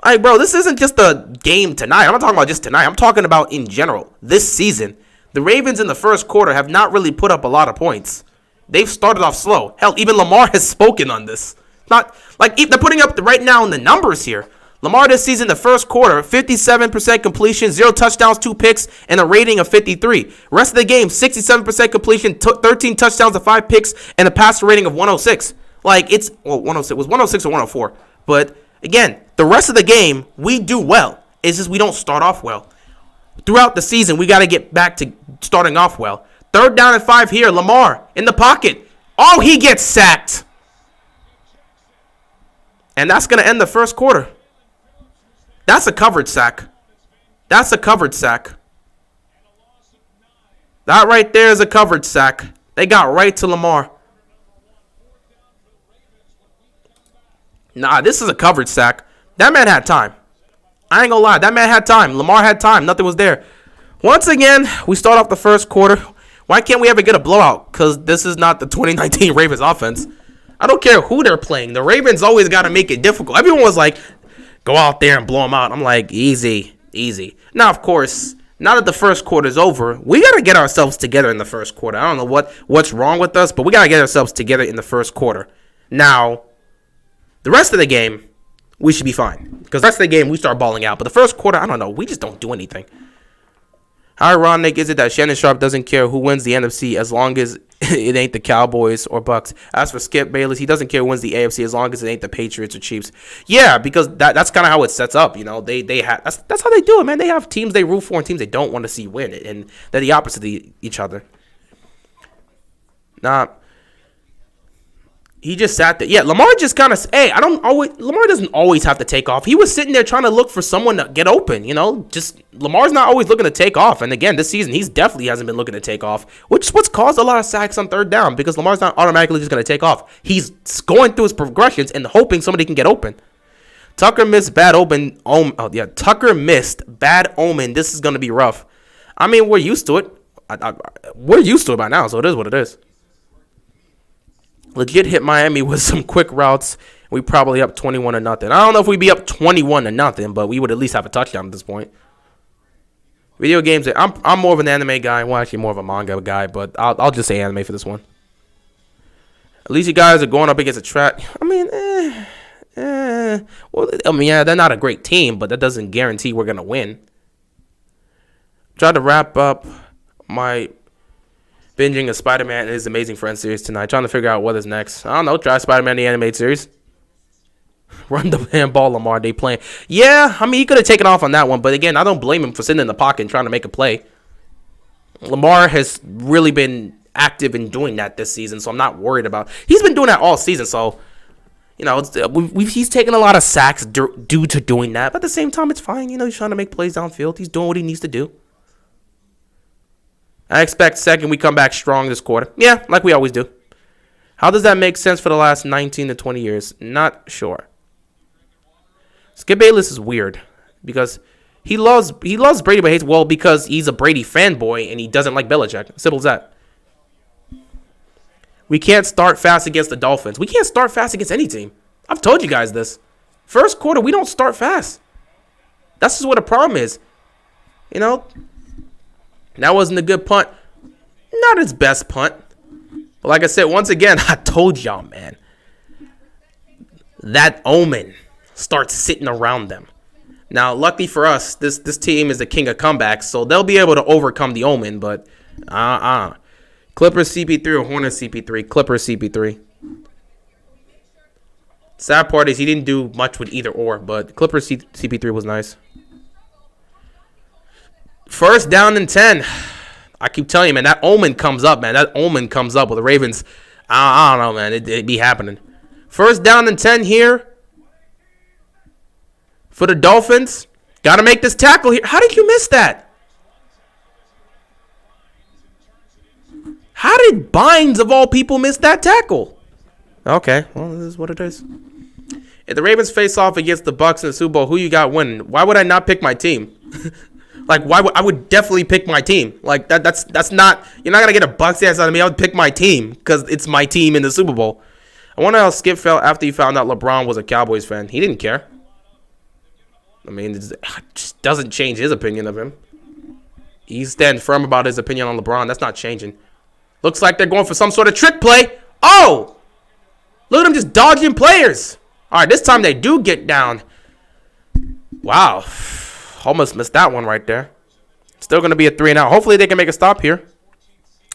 All right, bro, this isn't just a game tonight. I'm not talking about just tonight. I'm talking about in general, this season. The Ravens in the first quarter have not really put up a lot of points. They've started off slow. Hell, even Lamar has spoken on this. Not like they're putting up right now in the numbers here. Lamar this season, the first quarter, 57% completion, 0 touchdowns, 2 picks, and a rating of 53. Rest of the game, 67% completion, 13 touchdowns, and 5 picks, and a passer rating of 106. Like, 106. It was 106 or 104. But, again, the rest of the game, we do well. It's just we don't start off well. Throughout the season, we got to get back to starting off well. 3rd down and 5 here. Lamar in the pocket. Oh, he gets sacked. And that's going to end the first quarter. That's a coverage sack. That's a coverage sack. That right there is a coverage sack. They got right to Lamar. Nah, this is a coverage sack. That man had time. I ain't gonna lie. That man had time. Lamar had time. Nothing was there. Once again, we start off the first quarter. Why can't we ever get a blowout? Because this is not the 2019 Ravens offense. I don't care who they're playing. The Ravens always got to make it difficult. Everyone was like, go out there and blow them out. I'm like, easy, easy. Now, of course, now that the first quarter is over, we got to get ourselves together in the first quarter. I don't know what's wrong with us, but we got to get ourselves together in the first quarter. Now, the rest of the game, we should be fine. Because the rest of the game, we start balling out. But the first quarter, I don't know. We just don't do anything. How ironic is it that Shannon Sharp doesn't care who wins the NFC as long as it ain't the Cowboys or Bucks? As for Skip Bayless, he doesn't care who wins the AFC as long as it ain't the Patriots or Chiefs. Yeah, because that's kind of how it sets up. You know, they have that's how they do it, man. They have teams they root for and teams they don't want to see win it, and they're the opposite of each other. Nah. He just sat there. Yeah, Lamar just kind of, Lamar doesn't always have to take off. He was sitting there trying to look for someone to get open, you know. Just, Lamar's not always looking to take off. And again, this season, he's definitely hasn't been looking to take off, which is what's caused a lot of sacks on third down, because Lamar's not automatically just going to take off. He's going through his progressions and hoping somebody can get open. Tucker missed bad omen. Tucker missed bad omen. This is going to be rough. I mean, we're used to it. We're used to it by now, so it is what it is. Legit hit Miami with some quick routes. We probably up 21-0. I don't know if we'd be up 21-0, but we would at least have a touchdown at this point. Video games. I'm more of an anime guy. Well, actually more of a manga guy, but I'll just say anime for this one. At least you guys are going up against a track. I mean, well, I mean, yeah, they're not a great team, but that doesn't guarantee we're gonna win. Tried to wrap up my binging a Spider-Man and His Amazing Friends series tonight. Trying to figure out what is next. I don't know. Try Spider-Man the animated series. Run the handball, Lamar. They playing. Yeah, I mean, he could have taken off on that one. But again, I don't blame him for sitting in the pocket and trying to make a play. Lamar has really been active in doing that this season, so I'm not worried about. He's been doing that all season, so you know, he's taken a lot of sacks due to doing that. But at the same time, it's fine. You know, he's trying to make plays downfield. He's doing what he needs to do. I expect second we come back strong this quarter. Yeah, like we always do. How does that make sense for the last 19 to 20 years? Not sure. Skip Bayless is weird because he loves Brady but hates, well, because he's a Brady fanboy and he doesn't like Belichick. Simple as that. We can't start fast against the Dolphins. We can't start fast against any team. I've told you guys this. First quarter, we don't start fast. That's just what the problem is. You know, that wasn't a good punt. Not his best punt. But like I said, once again, I told y'all, man. That omen starts sitting around them. Now, luckily for us, this team is the king of comebacks, so they'll be able to overcome the omen, but Clippers CP3 or Hornets CP3? Clippers CP3. Sad part is he didn't do much with either or, but Clippers CP3 was nice. First down and 10. I keep telling you, man, that omen comes up, man. That omen comes up with the Ravens. I don't know, man. It be happening. First down and 10 here for the Dolphins. Got to make this tackle here. How did you miss that? How did Bynes, of all people, miss that tackle? Okay, well, this is what it is. If the Ravens face off against the Bucks in the Super Bowl, who you got winning? Why would I not pick my team? Like, I would definitely pick my team. Like, that's not, you're not going to get a Bucks ass out of me. I would pick my team because it's my team in the Super Bowl. I wonder how Skip felt after he found out LeBron was a Cowboys fan. He didn't care. I mean, it just doesn't change his opinion of him. He's standing firm about his opinion on LeBron. That's not changing. Looks like they're going for some sort of trick play. Oh! Look at them just dodging players. All right, this time they do get down. Wow. Almost missed that one right there. Still going to be a 3-and-out. Hopefully they can make a stop here.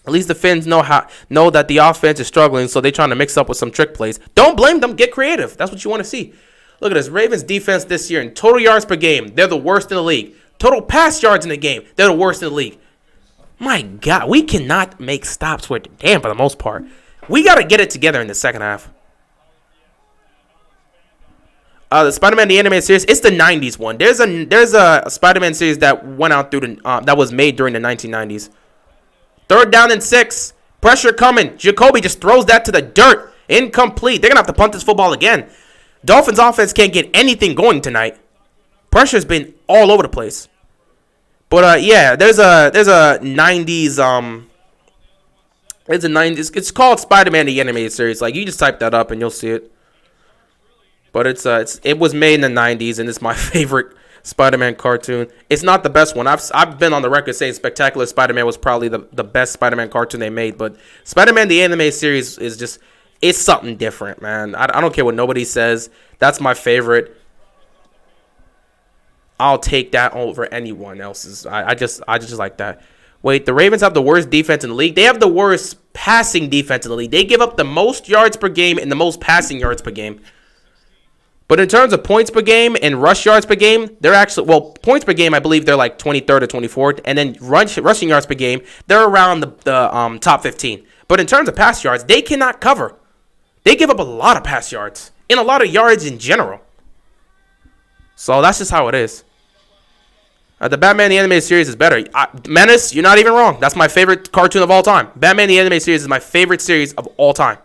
At least the Finns know that the offense is struggling, so they're trying to mix up with some trick plays. Don't blame them. Get creative. That's what you want to see. Look at this. Ravens defense this year in total yards per game, they're the worst in the league. Total pass yards in the game, they're the worst in the league. My God, we cannot make stops with damn for the most part. We got to get it together in the second half. The Spider-Man the animated series, it's the 90s one. There's a Spider-Man series that went out through that was made during the 1990s. Third down and 6. Pressure coming. Jacoby just throws that to the dirt. Incomplete. They're going to have to punt this football again. Dolphins offense can't get anything going tonight. Pressure's been all over the place. But yeah, there's a 90s it's called Spider-Man the animated series. Like, you just type that up and you'll see it. But it was made in the 90s and it's my favorite Spider-Man cartoon. It's not the best one. I've been on the record saying Spectacular Spider-Man was probably the best Spider-Man cartoon they made. But Spider-Man the anime series is just, it's something different, man. I don't care what nobody says. That's my favorite. I'll take that over anyone else's. I just like that. Wait, the Ravens have the worst defense in the league. They have the worst passing defense in the league. They give up the most yards per game and the most passing yards per game. But in terms of points per game and rush yards per game, they're actually, well, points per game, I believe they're like 23rd or 24th. And then rushing yards per game, they're around the top 15. But in terms of pass yards, they cannot cover. They give up a lot of pass yards and a lot of yards in general. So that's just how it is. The Batman the Animated Series is better. Menace, you're not even wrong. That's my favorite cartoon of all time. Batman the Animated Series is my favorite series of all time.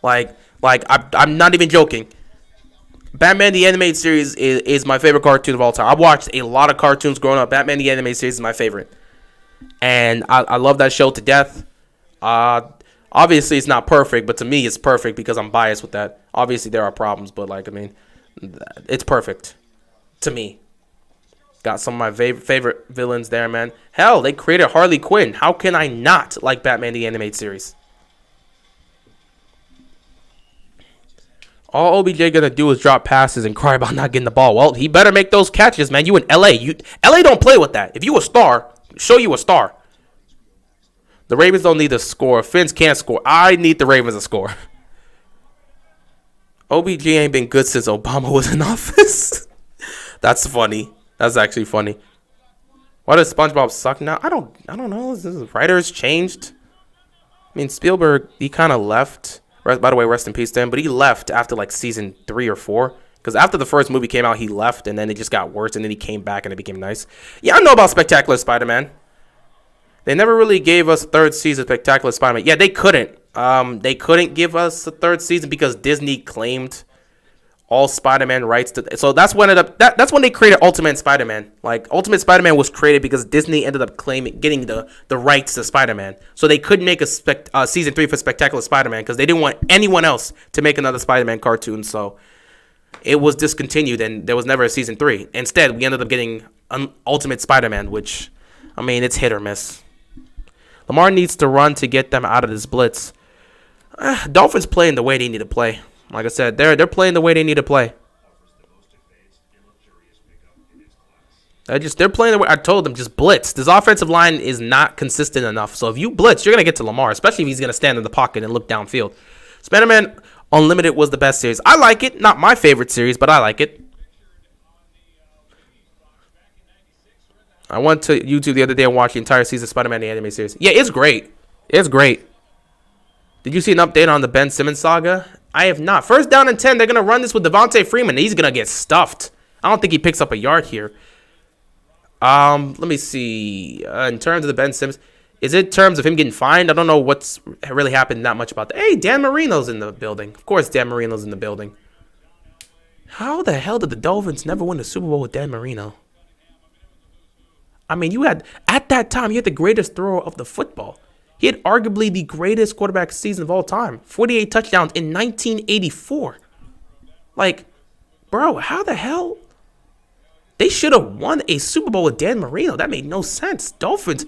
I'm not even joking. Batman the Animated Series is my favorite cartoon of all time. I've watched a lot of cartoons growing up. Batman the Animated Series is my favorite. And I love that show to death. Obviously, it's not perfect, but to me, it's perfect because I'm biased with that. Obviously, there are problems, but it's perfect to me. Got some of my favorite villains there, man. Hell, they created Harley Quinn. How can I not like Batman the Animated Series? All OBJ gonna do is drop passes and cry about not getting the ball. Well, he better make those catches, man. You in LA. LA don't play with that. If you a star, show you a star. The Ravens don't need to score. Fins can't score. I need the Ravens to score. OBJ ain't been good since Obama was in office. That's funny. That's actually funny. Why does SpongeBob suck now? I don't know. Writers changed. I mean, Spielberg, he kind of left. By the way, rest in peace to him. But he left after like season 3 or 4. Because after the first movie came out, he left. And then it just got worse. And then he came back and it became nice. Yeah, I know about Spectacular Spider-Man. They never really gave us a third season of Spectacular Spider-Man. Yeah, they couldn't. They couldn't give us a third season because Disney claimed all Spider-Man rights to. So that's when that's when they created Ultimate Spider-Man. Like Ultimate Spider-Man was created because Disney ended up getting the rights to Spider-Man. So they couldn't make a season 3 for Spectacular Spider-Man because they didn't want anyone else to make another Spider-Man cartoon. So it was discontinued and there was never a season 3. Instead, we ended up getting an Ultimate Spider-Man, which, I mean, it's hit or miss. Lamar needs to run to get them out of this blitz. Dolphins playing the way they need to play. Like I said, they're playing the way they need to play. They're playing the way I told them. Just blitz. This offensive line is not consistent enough. So if you blitz, you're gonna get to Lamar, especially if he's gonna stand in the pocket and look downfield. Spider-Man Unlimited was the best series. I like it. Not my favorite series, but I like it. I went to YouTube the other day and watched the entire season of Spider-Man the Anime series. Yeah, it's great. It's great. Did you see an update on the Ben Simmons saga? I have not. First down and 10. They're going to run this with Devontae Freeman. He's going to get stuffed. I don't think he picks up a yard here. Let me see. In terms of the Ben Simmons, is it in terms of him getting fined? I don't know what's really happened that much about that. Hey, Dan Marino's in the building. Of course, Dan Marino's in the building. How the hell did the Dolphins never win the Super Bowl with Dan Marino? I mean, at that time, you had the greatest thrower of the football. He had arguably the greatest quarterback season of all time. 48 touchdowns in 1984. Like, bro, how the hell? They should have won a Super Bowl with Dan Marino. That made no sense. Dolphins,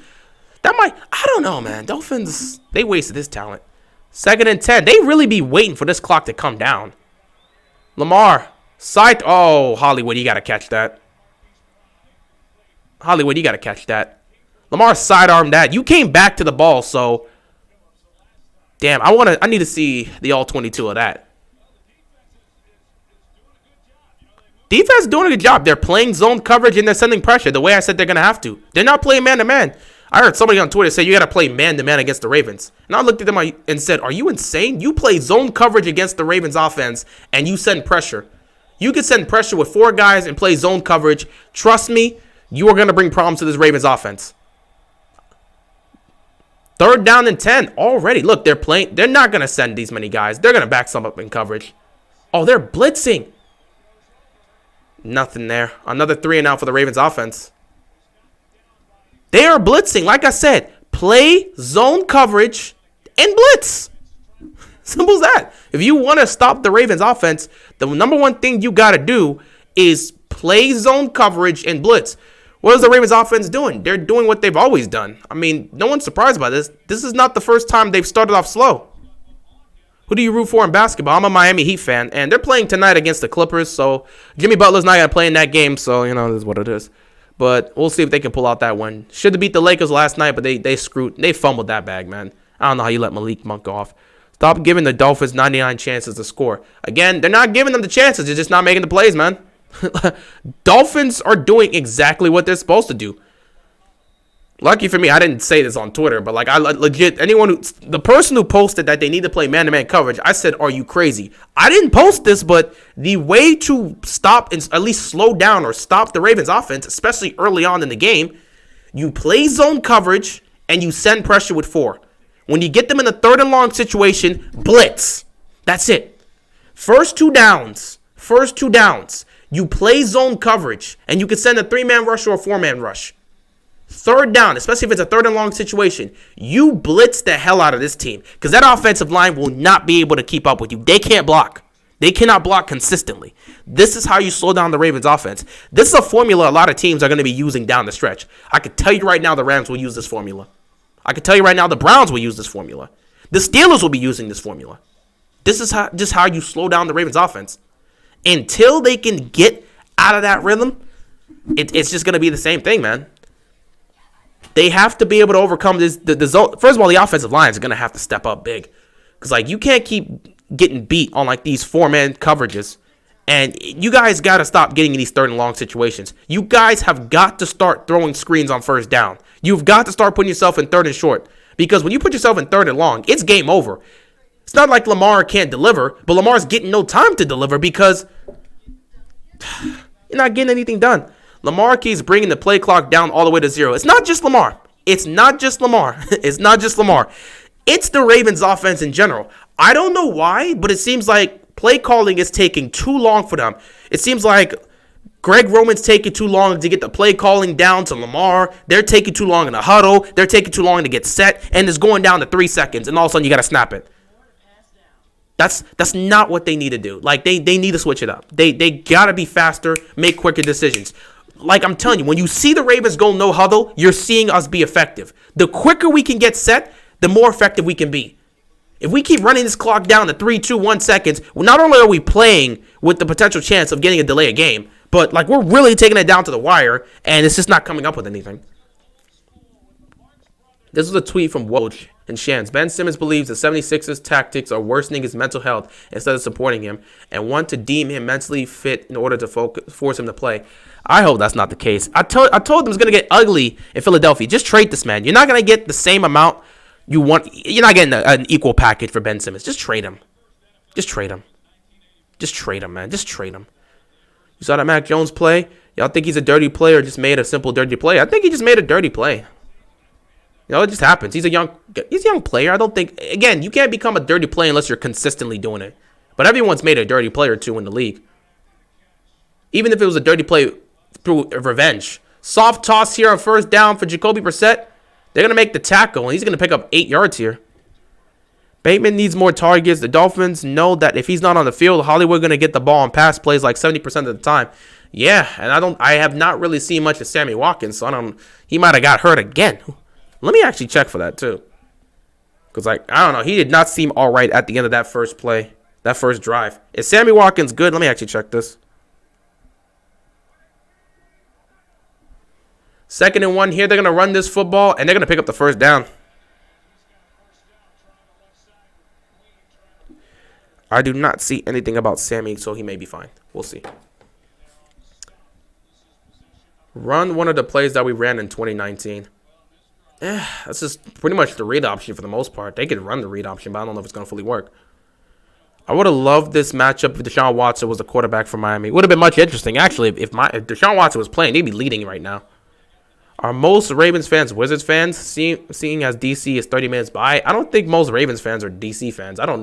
I don't know, man. Dolphins, they wasted this talent. 2nd and 10. They really be waiting for this clock to come down. Lamar, oh, Hollywood, you got to catch that. Hollywood, you got to catch that. Lamar sidearmed that. You came back to the ball, so damn, I need to see the all 22 of that. Defense doing a good job. They're playing zone coverage and they're sending pressure the way I said they're going to have to. They're not playing man-to-man. I heard somebody on Twitter say you got to play man-to-man against the Ravens. And I looked at them and said, are you insane? You play zone coverage against the Ravens offense and you send pressure. You can send pressure with 4 guys and play zone coverage. Trust me, you are going to bring problems to this Ravens offense. 3rd down and 10 already. Look, they're playing. They're not going to send these many guys. They're going to back some up in coverage. Oh, they're blitzing. Nothing there. Another 3 and out for the Ravens offense. They are blitzing. Like I said, play zone coverage and blitz. Simple as that. If you want to stop the Ravens offense, the number one thing you got to do is play zone coverage and blitz. What is the Ravens offense doing? They're doing what they've always done. I mean, no one's surprised by this. This is not the first time they've started off slow. Who do you root for in basketball? I'm a Miami Heat fan, and they're playing tonight against the Clippers, so Jimmy Butler's not going to play in that game, so, you know, this is what it is. But we'll see if they can pull out that win. Should have beat the Lakers last night, but they fumbled that bag, man. I don't know how you let Malik Monk off. Stop giving the Dolphins 99 chances to score. Again, they're not giving them the chances. They're just not making the plays, man. Dolphins are doing exactly what they're supposed to do. Lucky for me, I didn't say this on Twitter, but like I legit, the person who posted that they need to play man-to-man coverage, I said, are you crazy? I didn't post this, but the way to stop and at least slow down or stop the Ravens offense, especially early on in the game, you play zone coverage and you send pressure with 4. When you get them in a 3rd and long situation, blitz. That's it. First two downs, you play zone coverage and you can send a 3-man rush or a 4-man rush. 3rd down, especially if it's a 3rd and long situation, you blitz the hell out of this team because that offensive line will not be able to keep up with you. They can't block. They cannot block consistently. This is how you slow down the Ravens offense. This is a formula a lot of teams are going to be using down the stretch. I can tell you right now the Rams will use this formula. I can tell you right now the Browns will use this formula. The Steelers will be using this formula. This is just how you slow down the Ravens offense. Until they can get out of that rhythm, it's just going to be the same thing, man. They have to be able to overcome this. First of all, the offensive line is going to have to step up big. Because, like, you can't keep getting beat on, like, these 4-man coverages. And you guys got to stop getting in these 3rd and long situations. You guys have got to start throwing screens on 1st down. You've got to start putting yourself in 3rd and short. Because when you put yourself in 3rd and long, it's game over. It's not like Lamar can't deliver, but Lamar's getting no time to deliver because you're not getting anything done. Lamar keeps bringing the play clock down all the way to 0. It's not just Lamar. It's not just Lamar. It's not just Lamar. It's the Ravens offense in general. I don't know why, but it seems like play calling is taking too long for them. It seems like Greg Roman's taking too long to get the play calling down to Lamar. They're taking too long in the huddle. They're taking too long to get set, and it's going down to 3 seconds, and all of a sudden you got to snap it. That's not what they need to do. Like, they need to switch it up. They got to be faster, make quicker decisions. Like I'm telling you, when you see the Ravens go no huddle, you're seeing us be effective. The quicker we can get set, the more effective we can be. If we keep running this clock down to 3, 2, 1 seconds, well, not only are we playing with the potential chance of getting a delay of game, but like we're really taking it down to the wire, and it's just not coming up with anything. This was a tweet from Woj and Shans. Ben Simmons believes the 76ers tactics are worsening his mental health instead of supporting him and want to deem him mentally fit in order to force him to play. I hope that's not the case. I told them it's going to get ugly in Philadelphia. Just trade this man. You're not going to get the same amount you want. You're not getting an equal package for Ben Simmons. Just trade him. Just trade him. Just trade him, man. Just trade him. You saw that Mac Jones play? Y'all think he's a dirty play or just made a simple dirty play? I think he just made a dirty play. You know, it just happens. He's a young player. I don't think, again, you can't become a dirty player unless you're consistently doing it. But everyone's made a dirty play or two in the league. Even if it was a dirty play through revenge. Soft toss here on 1st down for Jacoby Brissett. They're going to make the tackle, and he's going to pick up 8 yards here. Bateman needs more targets. The Dolphins know that if he's not on the field, Hollywood going to get the ball on pass plays like 70% of the time. Yeah, and I have not really seen much of Sammy Watkins, so he might have got hurt again. Let me actually check for that, too. Because, like, I don't know. He did not seem all right at the end of that first play, that first drive. Is Sammy Watkins good? Let me actually check this. 2nd and 1 here. They're going to run this football, and they're going to pick up the 1st down. I do not see anything about Sammy, so he may be fine. We'll see. Run one of the plays that we ran in 2019. That's just pretty much the read option for the most part. They could run the read option, but I don't know if it's going to fully work. I would have loved this matchup if Deshaun Watson was the quarterback for Miami. It would have been much interesting, actually. If Deshaun Watson was playing, they'd be leading right now. Are most Ravens fans Wizards fans, seeing as DC is 30 minutes by? I don't think most Ravens fans are DC fans. I don't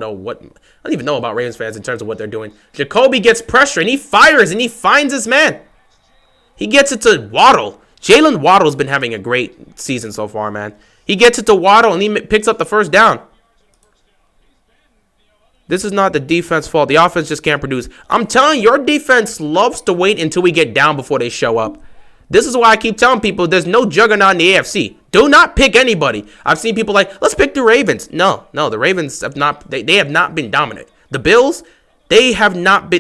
even know about Ravens fans in terms of what they're doing. Jacoby gets pressure, and he fires, and he finds his man. He gets it to Waddle. Jalen Waddle's been having a great season so far, man. He gets it to Waddle, and he picks up the 1st down. This is not the defense fault. The offense just can't produce. I'm telling you, your defense loves to wait until we get down before they show up. This is why I keep telling people there's no juggernaut in the AFC. Do not pick anybody. I've seen people like, let's pick the Ravens. No, the Ravens have not. They have not been dominant. The Bills, they have not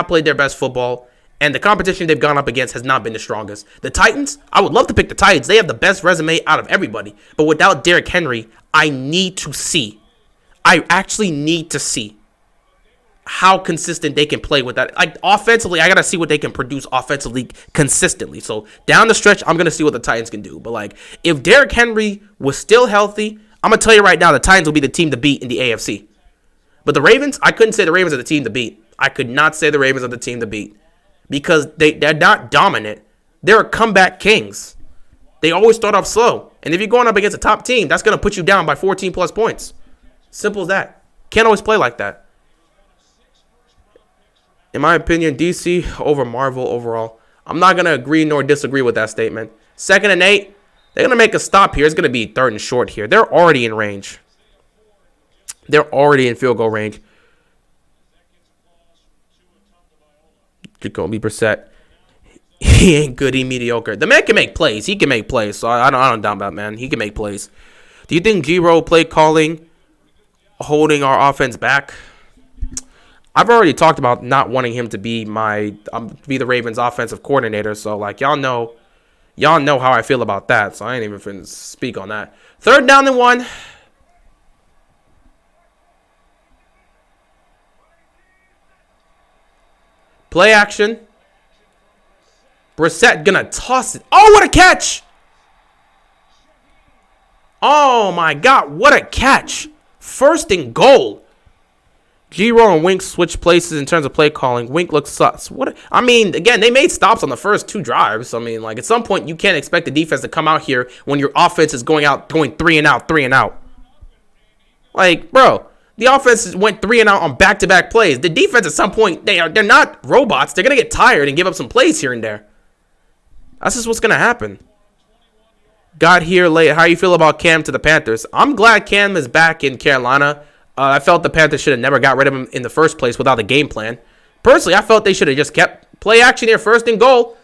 played their best football, and the competition they've gone up against has not been the strongest. The Titans, I would love to pick the Titans. They have the best resume out of everybody. But without Derrick Henry, I actually need to see how consistent they can play with that. Like, offensively, I got to see what they can produce offensively consistently. So, down the stretch, I'm going to see what the Titans can do. But, like, if Derrick Henry was still healthy, I'm going to tell you right now, the Titans will be the team to beat in the AFC. But the Ravens, I couldn't say the Ravens are the team to beat. I could not say the Ravens are the team to beat. Because they're not dominant. They're comeback kings. They always start off slow. And if you're going up against a top team, that's going to put you down by 14-plus points. Simple as that. Can't always play like that. In my opinion, DC over Marvel overall. I'm not going to agree nor disagree with that statement. 2nd and 8. They're going to make a stop here. It's going to be 3rd and short here. They're already in range. They're already in field goal range. Jacoby Brissett. He ain't good, he mediocre. The man can make plays. He can make plays. So I don't doubt that, man. He can make plays. Do you think G-Roll play calling holding our offense back? I've already talked about not wanting him to be be the Ravens offensive coordinator. So, like, y'all know how I feel about that. So I ain't even finna speak on that. 3rd down and 1. Play action. Brissett gonna toss it. Oh, what a catch! Oh my God, what a catch! 1st and goal. G-Roll and Wink switch places in terms of play calling. Wink looks sus. Again, they made stops on the first 2 drives. I mean, like, at some point, you can't expect the defense to come out here when your offense is going 3 and out. Like, bro, the offense went 3 and out on back-to-back plays. The defense, at some point, they're not robots. They're gonna get tired and give up some plays here and there. That's just what's gonna happen. Got here late. How you feel about Cam to the Panthers? I'm glad Cam is back in Carolina. I felt the Panthers should have never got rid of him in the first place without a game plan. Personally, I felt they should have just kept play action here, 1st and goal.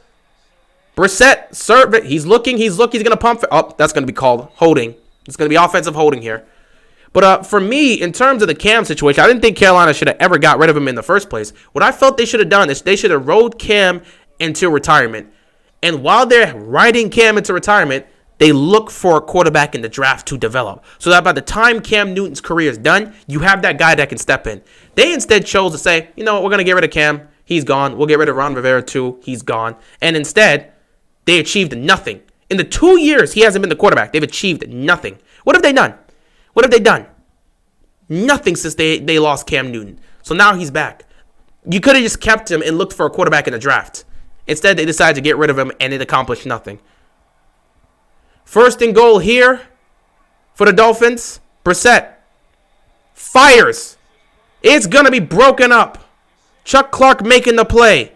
Brissett, serve it. He's looking. He's going to pump. Oh, that's going to be called holding. It's going to be offensive holding here. But for me, in terms of the Cam situation, I didn't think Carolina should have ever got rid of him in the first place. What I felt they should have done is they should have rode Cam into retirement. And while they're riding Cam into retirement, they look for a quarterback in the draft to develop. So that by the time Cam Newton's career is done, you have that guy that can step in. They instead chose to say, you know what, we're going to get rid of Cam. He's gone. We'll get rid of Ron Rivera too. He's gone. And instead, they achieved nothing. In the 2 years he hasn't been the quarterback, they've achieved nothing. What have they done? Nothing since they lost Cam Newton. So now he's back. You could have just kept him and looked for a quarterback in the draft. Instead, they decided to get rid of him, and it accomplished nothing. 1st and goal here for the Dolphins. Brissett fires. It's going to be broken up. Chuck Clark making the play.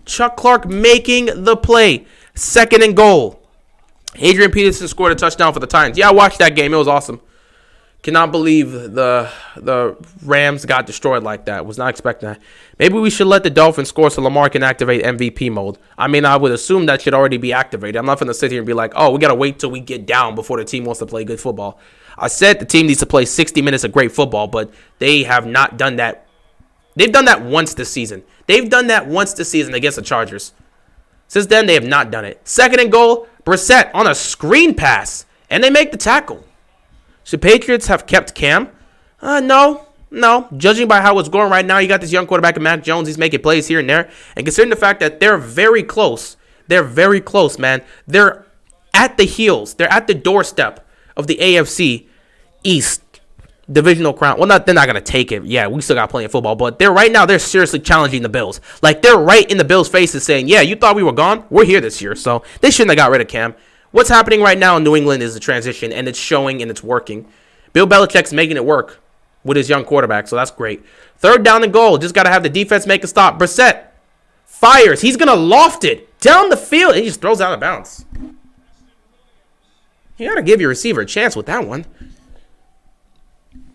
2nd and goal. Adrian Peterson scored a touchdown for the Titans. Yeah, I watched that game. It was awesome. Cannot believe the Rams got destroyed like that. Was not expecting that. Maybe we should let the Dolphins score so Lamar can activate MVP mode. I mean, I would assume that should already be activated. I'm not going to sit here and be like, oh, we got to wait till we get down before the team wants to play good football. I said the team needs to play 60 minutes of great football, but they have not done that. They've done that once this season. Against the Chargers. Since then, they have not done it. 2nd and goal, Brissett on a screen pass, and they make the tackle. Should Patriots have kept Cam? No. Judging by how it's going right now, you got this young quarterback in Mac Jones. He's making plays here and there. And considering the fact that they're very close, man. They're at the heels. They're at the doorstep of the AFC East divisional crown. Well, they're not going to take it. Yeah, we still got plenty of football. But they're seriously challenging the Bills. Like, they're right in the Bills' faces saying, yeah, you thought we were gone? We're here this year. So they shouldn't have got rid of Cam. What's happening right now in New England is a transition, and it's showing and it's working. Bill Belichick's making it work with his young quarterback, so that's great. 3rd down and goal. Just got to have the defense make a stop. Brissett fires. He's going to loft it down the field, and he just throws out of bounds. You got to give your receiver a chance with that one.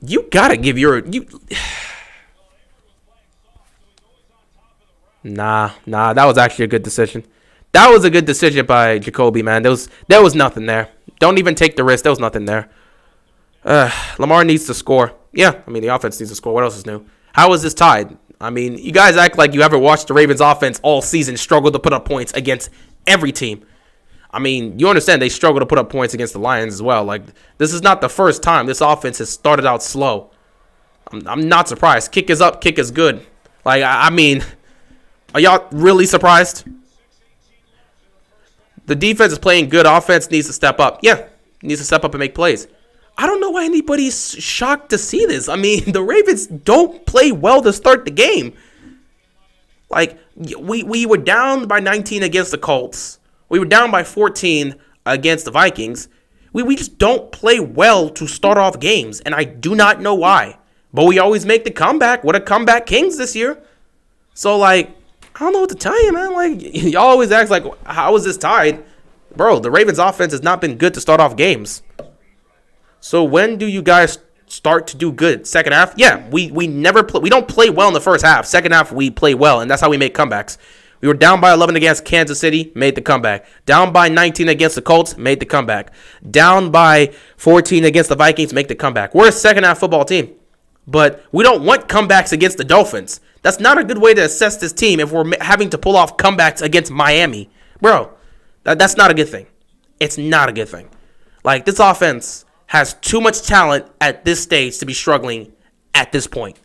You got to give your... Nah, that was actually a good decision. That was a good decision by Jacoby, man. There was nothing there. Don't even take the risk. There was nothing there. Lamar needs to score. Yeah, I mean, the offense needs to score. What else is new? How is this tied? I mean, you guys act like you ever watched the Ravens offense all season struggle to put up points against every team. I mean, you understand they struggle to put up points against the Lions as well. Like, this is not the first time this offense has started out slow. I'm not surprised. Kick is up, kick is good. Like, I mean, are y'all really surprised? The defense is playing good. Offense needs to step up. Yeah, needs to step up and make plays. I don't know why anybody's shocked to see this. I mean, the Ravens don't play well to start the game. Like, we were down by 19 against the Colts. We were down by 14 against the Vikings. We just don't play well to start off games, and I do not know why. But we always make the comeback. What a comeback kings this year. So, like, I don't know what to tell you, man. Like, y'all always ask, like, how is this tied? Bro, the Ravens offense has not been good to start off games. So when do you guys start to do good? Second half? Yeah, we never play. We don't play well in the first half. Second half, we play well, and that's how we make comebacks. We were down by 11 against Kansas City, made the comeback. Down by 19 against the Colts, made the comeback. Down by 14 against the Vikings, make the comeback. We're a second half football team, but we don't want comebacks against the Dolphins. That's not a good way to assess this team if we're having to pull off comebacks against Miami. Bro, that's not a good thing. It's not a good thing. Like, this offense has too much talent at this stage to be struggling at this point.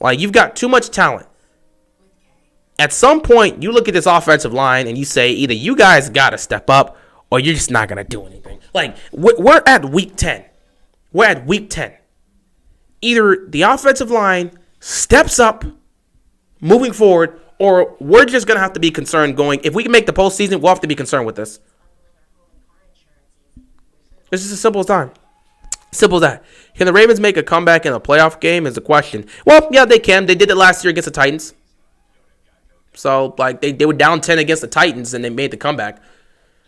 Like, you've got too much talent. At some point, you look at this offensive line and you say either you guys got to step up or you're just not going to do anything. Like, we're at week 10. We're at week 10. Either the offensive line steps up moving forward, or we're just going to have to be concerned going, if we can make the postseason, we'll have to be concerned with this. It's just as simple as that. Simple as that. Can the Ravens make a comeback in a playoff game is the question. Well, yeah, they can. They did it last year against the Titans. So, like, they were down 10 against the Titans, and they made the comeback.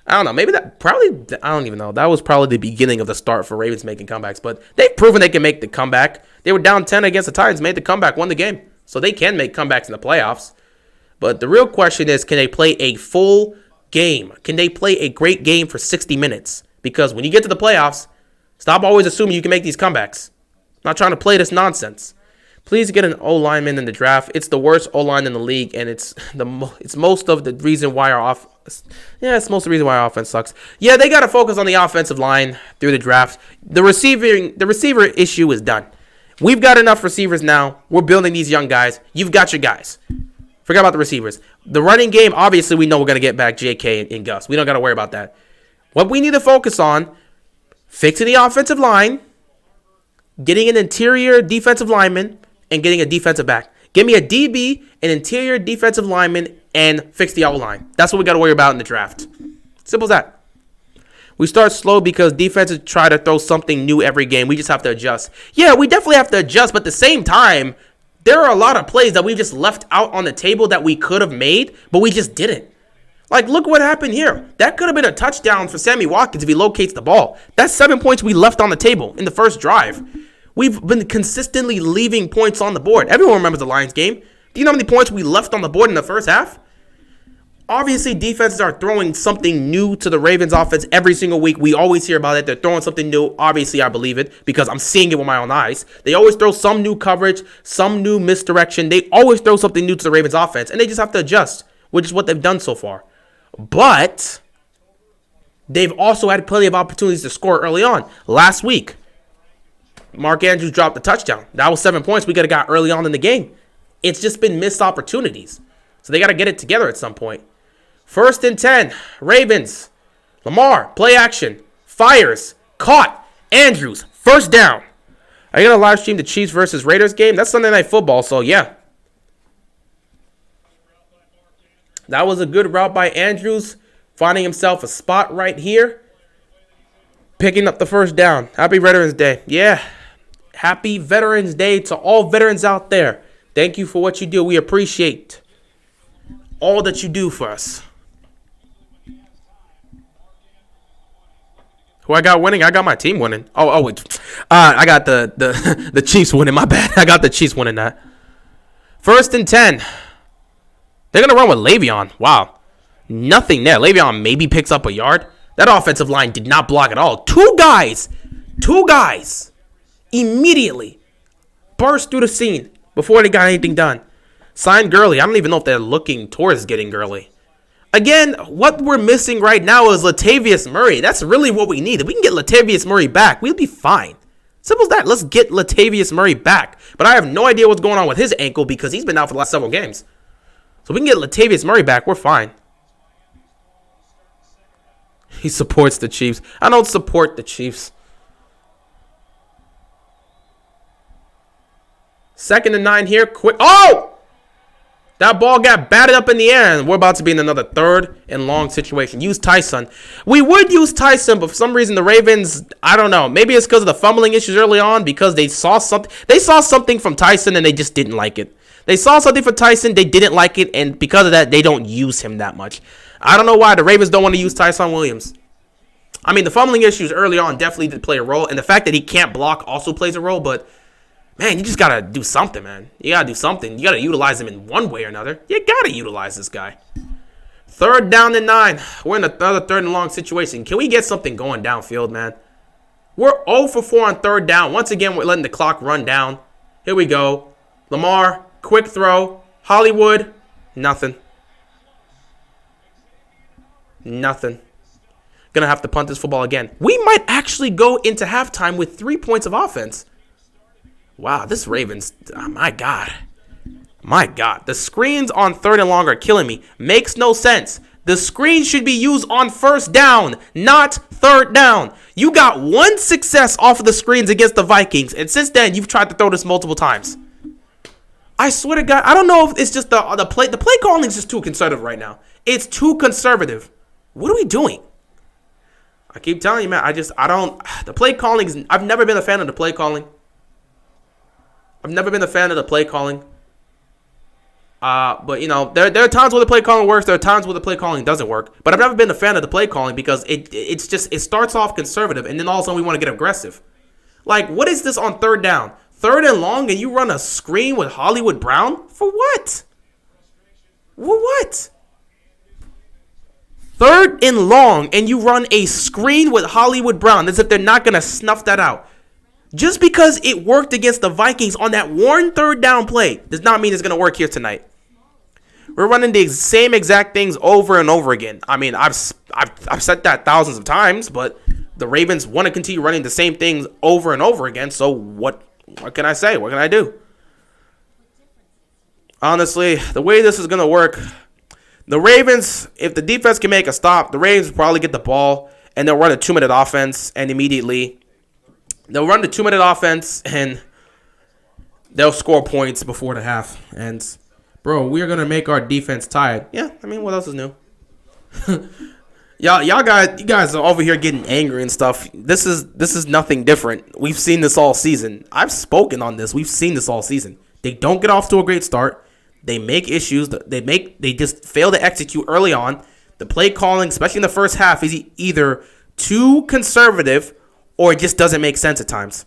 I don't know. Maybe that probably, I don't even know. That was probably the beginning of the start for Ravens making comebacks. But they've proven they can make the comeback. They were down 10 against the Titans, made the comeback, won the game. So they can make comebacks in the playoffs. But the real question is, can they play a full game? Can they play a great game for 60 minutes? Because when you get to the playoffs, stop always assuming you can make these comebacks. I'm not trying to play this nonsense. Please get an O-lineman in the draft. It's the worst O-line in the league, and it's most of the reason why our offense. Yeah, it's most of the reason why our offense sucks. Yeah, they got to focus on the offensive line through the draft. The receiver issue is done. We've got enough receivers now. We're building these young guys. You've got your guys. Forget about the receivers. The running game, obviously, we know we're going to get back J.K. and Gus. We don't got to worry about that. What we need to focus on, fixing the offensive line, getting an interior defensive lineman, and getting a defensive back. Give me a DB, an interior defensive lineman, and fix the O-line. That's what we got to worry about in the draft. Simple as that. We start slow because defenses try to throw something new every game. We just have to adjust. Yeah, we definitely have to adjust, but at the same time, there are a lot of plays that we just left out on the table that we could have made, but we just didn't. Like, look what happened here. That could have been a touchdown for Sammy Watkins if he locates the ball. That's 7 points we left on the table in the first drive. We've been consistently leaving points on the board. Everyone remembers the Lions game. Do you know how many points we left on the board in the first half? Obviously, defenses are throwing something new to the Ravens offense every single week. We always hear about it. They're throwing something new. Obviously, I believe it because I'm seeing it with my own eyes. They always throw some new coverage, some new misdirection. They always throw something new to the Ravens offense, and they just have to adjust, which is what they've done so far. But they've also had plenty of opportunities to score early on. Last week, Mark Andrews dropped a touchdown. That was 7 points we could have got early on in the game. It's just been missed opportunities. So they got to get it together at some point. 1st and 10, Ravens. Lamar, play action. Fires, caught. Andrews, first down. Are you going to live stream the Chiefs versus Raiders game? That's Sunday Night Football, so yeah. That was a good route by Andrews, finding himself a spot right here. Picking up the first down. Happy Veterans Day. Yeah. Happy Veterans Day to all veterans out there. Thank you for what you do. We appreciate all that you do for us. Who I got winning? I got my team winning. Wait. I got the Chiefs winning. My bad. I got the Chiefs winning that. 1st and 10. They're going to run with Le'Veon. Wow. Nothing there. Le'Veon maybe picks up a yard. That offensive line did not block at all. Two guys immediately burst through the scene before they got anything done. Sign Gurley. I don't even know if they're looking towards getting Gurley. Again, what we're missing right now is Latavius Murray. That's really what we need. If we can get Latavius Murray back, we'll be fine. Simple as that. Let's get Latavius Murray back. But I have no idea what's going on with his ankle because he's been out for the last several games. So if we can get Latavius Murray back, we're fine. He supports the Chiefs. I don't support the Chiefs. 2nd and 9 here. Quick. Oh! That ball got batted up in the air, and we're about to be in another 3rd and long situation. Use Tyson. We would use Tyson, but for some reason the Ravens, I don't know. Maybe it's because of the fumbling issues early on because they saw something. They saw something from Tyson, and they just didn't like it. They saw something from Tyson, they didn't like it, and because of that, they don't use him that much. I don't know why the Ravens don't want to use Tyson Williams. I mean, the fumbling issues early on definitely did play a role, and the fact that he can't block also plays a role, but man, you just got to do something, man. You got to do something. You got to utilize him in one way or another. You got to utilize this guy. 3rd down and 9. We're in another 3rd and long situation. Can we get something going downfield, man? We're 0 for 4 on 3rd down. Once again, we're letting the clock run down. Here we go. Lamar, quick throw. Hollywood, nothing. Nothing. Gonna have to punt this football again. We might actually go into halftime with 3 points of offense. Wow, this Ravens, my God. My God. The screens on 3rd and long are killing me. Makes no sense. The screen should be used on 1st down, not 3rd down. You got one success off of the screens against the Vikings, and since then, you've tried to throw this multiple times. I swear to God, I don't know if it's just the play. The play calling is just too conservative right now. It's too conservative. What are we doing? I keep telling you, man, the play calling I've never been a fan of the play calling. But, you know, there are times where the play calling works. There are times where the play calling doesn't work. But I've never been a fan of the play calling because it starts off conservative, and then all of a sudden we want to get aggressive. Like, what is this on 3rd down? 3rd and long, and you run a screen with Hollywood Brown? For what? What? 3rd and long, and you run a screen with Hollywood Brown as if they're not going to snuff that out. Just because it worked against the Vikings on that one 3rd down play does not mean it's going to work here tonight. We're running the same exact things over and over again. I mean, I've said that thousands of times, but the Ravens want to continue running the same things over and over again. So what can I say? What can I do? Honestly, the way this is going to work, the Ravens, if the defense can make a stop, the Ravens will probably get the ball, and they'll run a 2-minute offense, and immediately they'll run the 2-minute offense, and they'll score points before the half. And, bro, we are going to make our defense tired. Yeah, I mean, what else is new? You guys are over here getting angry and stuff. This is nothing different. We've seen this all season. I've spoken on this. We've seen this all season. They don't get off to a great start. They make issues. They just fail to execute early on. The play calling, especially in the first half, is either too conservative or it just doesn't make sense at times.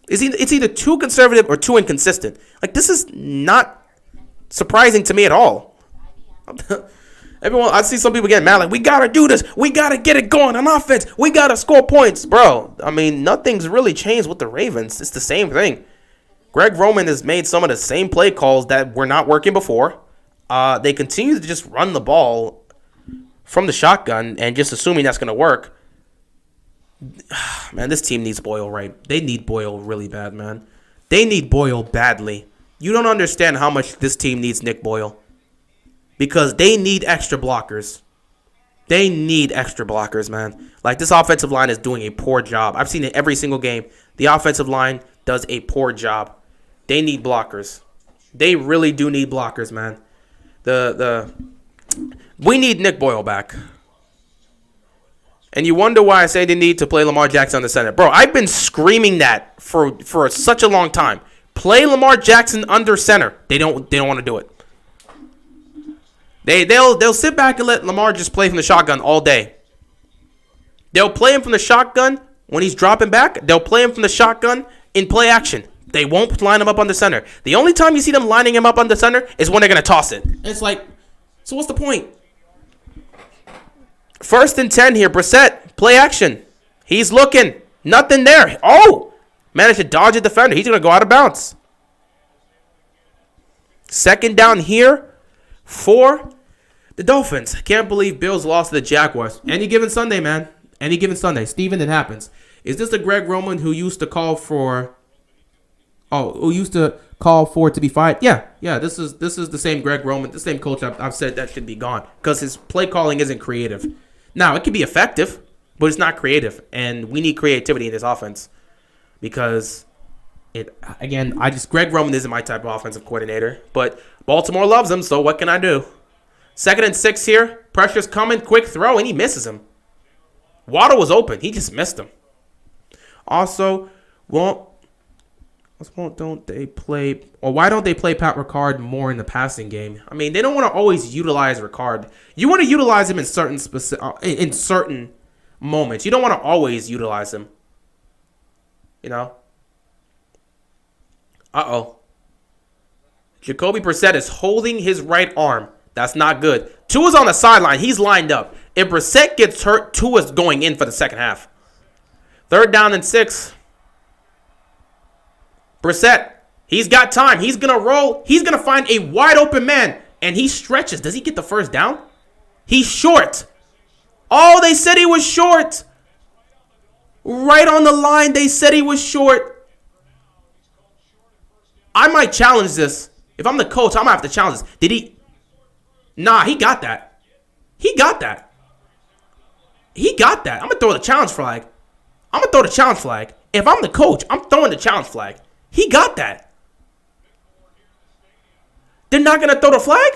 It's either too conservative or too inconsistent. Like, this is not surprising to me at all. I see some people getting mad, like, we got to do this. We got to get it going on offense. We got to score points. Bro, I mean, nothing's really changed with the Ravens. It's the same thing. Greg Roman has made some of the same play calls that were not working before. They continue to just run the ball from the shotgun and just assuming that's going to work. Man, this team needs Boyle, right? They need Boyle really bad, man. They need Boyle badly. You don't understand how much this team needs Nick Boyle. Because they need extra blockers. They need extra blockers, man. Like, this offensive line is doing a poor job. I've seen it every single game. The offensive line does a poor job. They need blockers. They really do need blockers, man. We need Nick Boyle back. And you wonder why I say they need to play Lamar Jackson under center. Bro, I've been screaming that for such a long time. Play Lamar Jackson under center. They don't want to do it. They'll sit back and let Lamar just play from the shotgun all day. They'll play him from the shotgun When he's dropping back, they'll play him from the shotgun in play action. They won't line him up on the center. The only time you see them lining him up on the center is when they're going to toss it. It's like, so what's the point? 1st and 10 here. Brissett, play action. He's looking. Nothing there. Oh, managed to dodge a defender. He's going to go out of bounds. 2nd down here for the Dolphins. Can't believe Bills lost to the Jaguars. Any given Sunday, man. Any given Sunday. Steven, it happens. Is this the Greg Roman who used to call for... who used to call for it to be fired? Yeah. This is the same Greg Roman, the same coach I've said that should be gone because his play calling isn't creative. Now it can be effective, but it's not creative, and we need creativity in this offense because Greg Roman isn't my type of offensive coordinator, but Baltimore loves him, so what can I do? 2nd and 6 here, pressure's coming, quick throw, and he misses him. Waddle was open, he just missed him. Also, why don't they play Pat Ricard more in the passing game? I mean, they don't want to always utilize Ricard. You want to utilize him in certain moments. You don't want to always utilize him. You know? Jacoby Brissett is holding his right arm. That's not good. Tua's on the sideline. He's lined up. If Brissett gets hurt, Tua's going in for the second half. 3rd down and 6. Brissett, he's got time. He's going to roll. He's going to find a wide open man. And he stretches. Does he get the first down? He's short. Oh, they said he was short. Right on the line, they said he was short. I might challenge this. If I'm the coach, I might have to challenge this. Did he? Nah, he got that. He got that. I'm going to throw the challenge flag. If I'm the coach, I'm throwing the challenge flag. He got that. They're not going to throw the flag?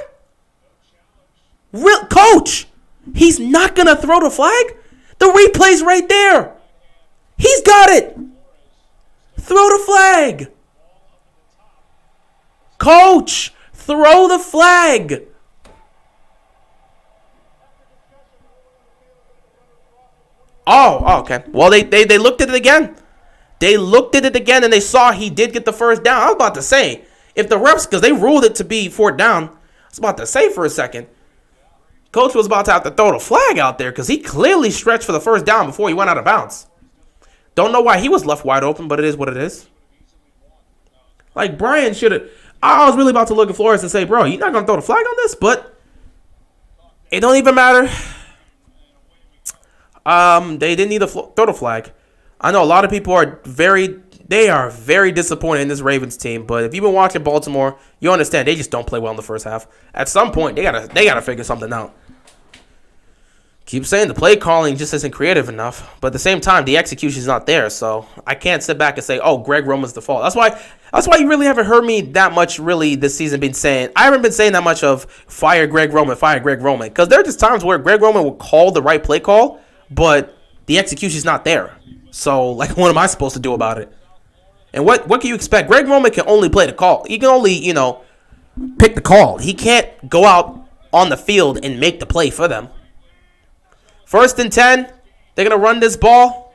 Real coach, he's not going to throw the flag? The replay's right there. He's got it. Throw the flag. Coach, throw the flag. Oh, okay. Well, they looked at it again. They looked at it again, and they saw he did get the first down. I was about to say, if the refs, because they ruled it to be 4th down, I was about to say for a second, coach was about to have to throw the flag out there because he clearly stretched for the first down before he went out of bounds. Don't know why he was left wide open, but it is what it is. Like, Brian should have... I was really about to look at Flores and say, bro, you're not going to throw the flag on this? But it don't even matter. They didn't need to throw the flag. I know a lot of people are very disappointed in this Ravens team, but if you've been watching Baltimore, you understand they just don't play well in the first half. At some point, they gotta figure something out. Keep saying the play calling just isn't creative enough, but at the same time, the execution's not there. So I can't sit back and say, "Oh, Greg Roman's the fault." That's why you really haven't heard me that much really this season. I haven't been saying that much of fire Greg Roman, because there are just times where Greg Roman will call the right play call, but the execution's not there. So, like, what am I supposed to do about it? And what can you expect? Greg Roman can only play the call. He can only, pick the call. He can't go out on the field and make the play for them. 1st and 10. They're going to run this ball.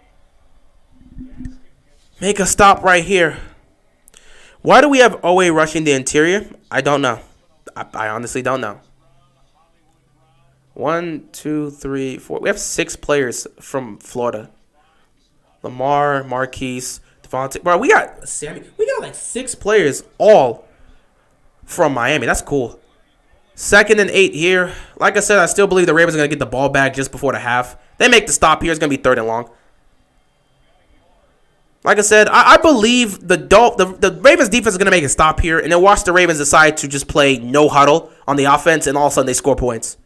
Make a stop right here. Why do we have OA rushing the interior? I don't know. I honestly don't know. 1, 2, 3, 4. We have 6 players from Florida. Lamar, Marquise, Devontae. Bro, we got Sammy. We got like 6 players all from Miami. That's cool. 2nd and 8 here. Like I said, I still believe the Ravens are going to get the ball back just before the half. They make the stop here. It's going to be 3rd and long. Like I said, I believe the Ravens defense is going to make a stop here, and then watch the Ravens decide to just play no huddle on the offense, and all of a sudden they score points.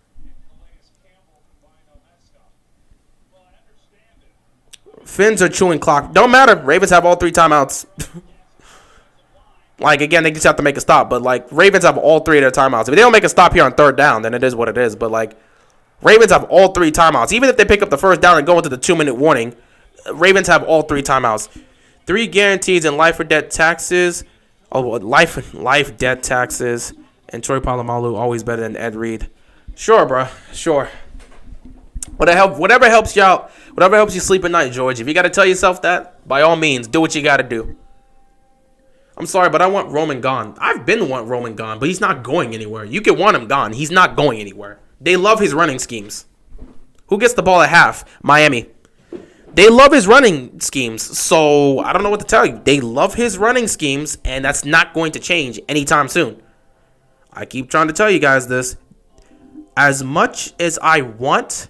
Finns are chewing clock. Don't matter. Ravens have all 3 timeouts. Like, again, they just have to make a stop. But, like, Ravens have all 3 of their timeouts. If they don't make a stop here on 3rd down, then it is what it is. But, like, Ravens have all 3 timeouts. Even if they pick up the first down and go into the 2-minute warning, Ravens have all 3 timeouts. 3 guarantees in life or debt taxes. Oh, life debt taxes. And Troy Polamalu, always better than Ed Reed. Sure, bro. Sure. Whatever helps you out Whatever helps you sleep at night, George. If you got to tell yourself that, by all means, do what you got to do. I'm sorry, but I want Roman gone. I've been want Roman gone, but he's not going anywhere. You can want him gone. He's not going anywhere. They love his running schemes. Who gets the ball at half? Miami. They love his running schemes, so I don't know what to tell you. They love his running schemes, and that's not going to change anytime soon. I keep trying to tell you guys this. As much as I want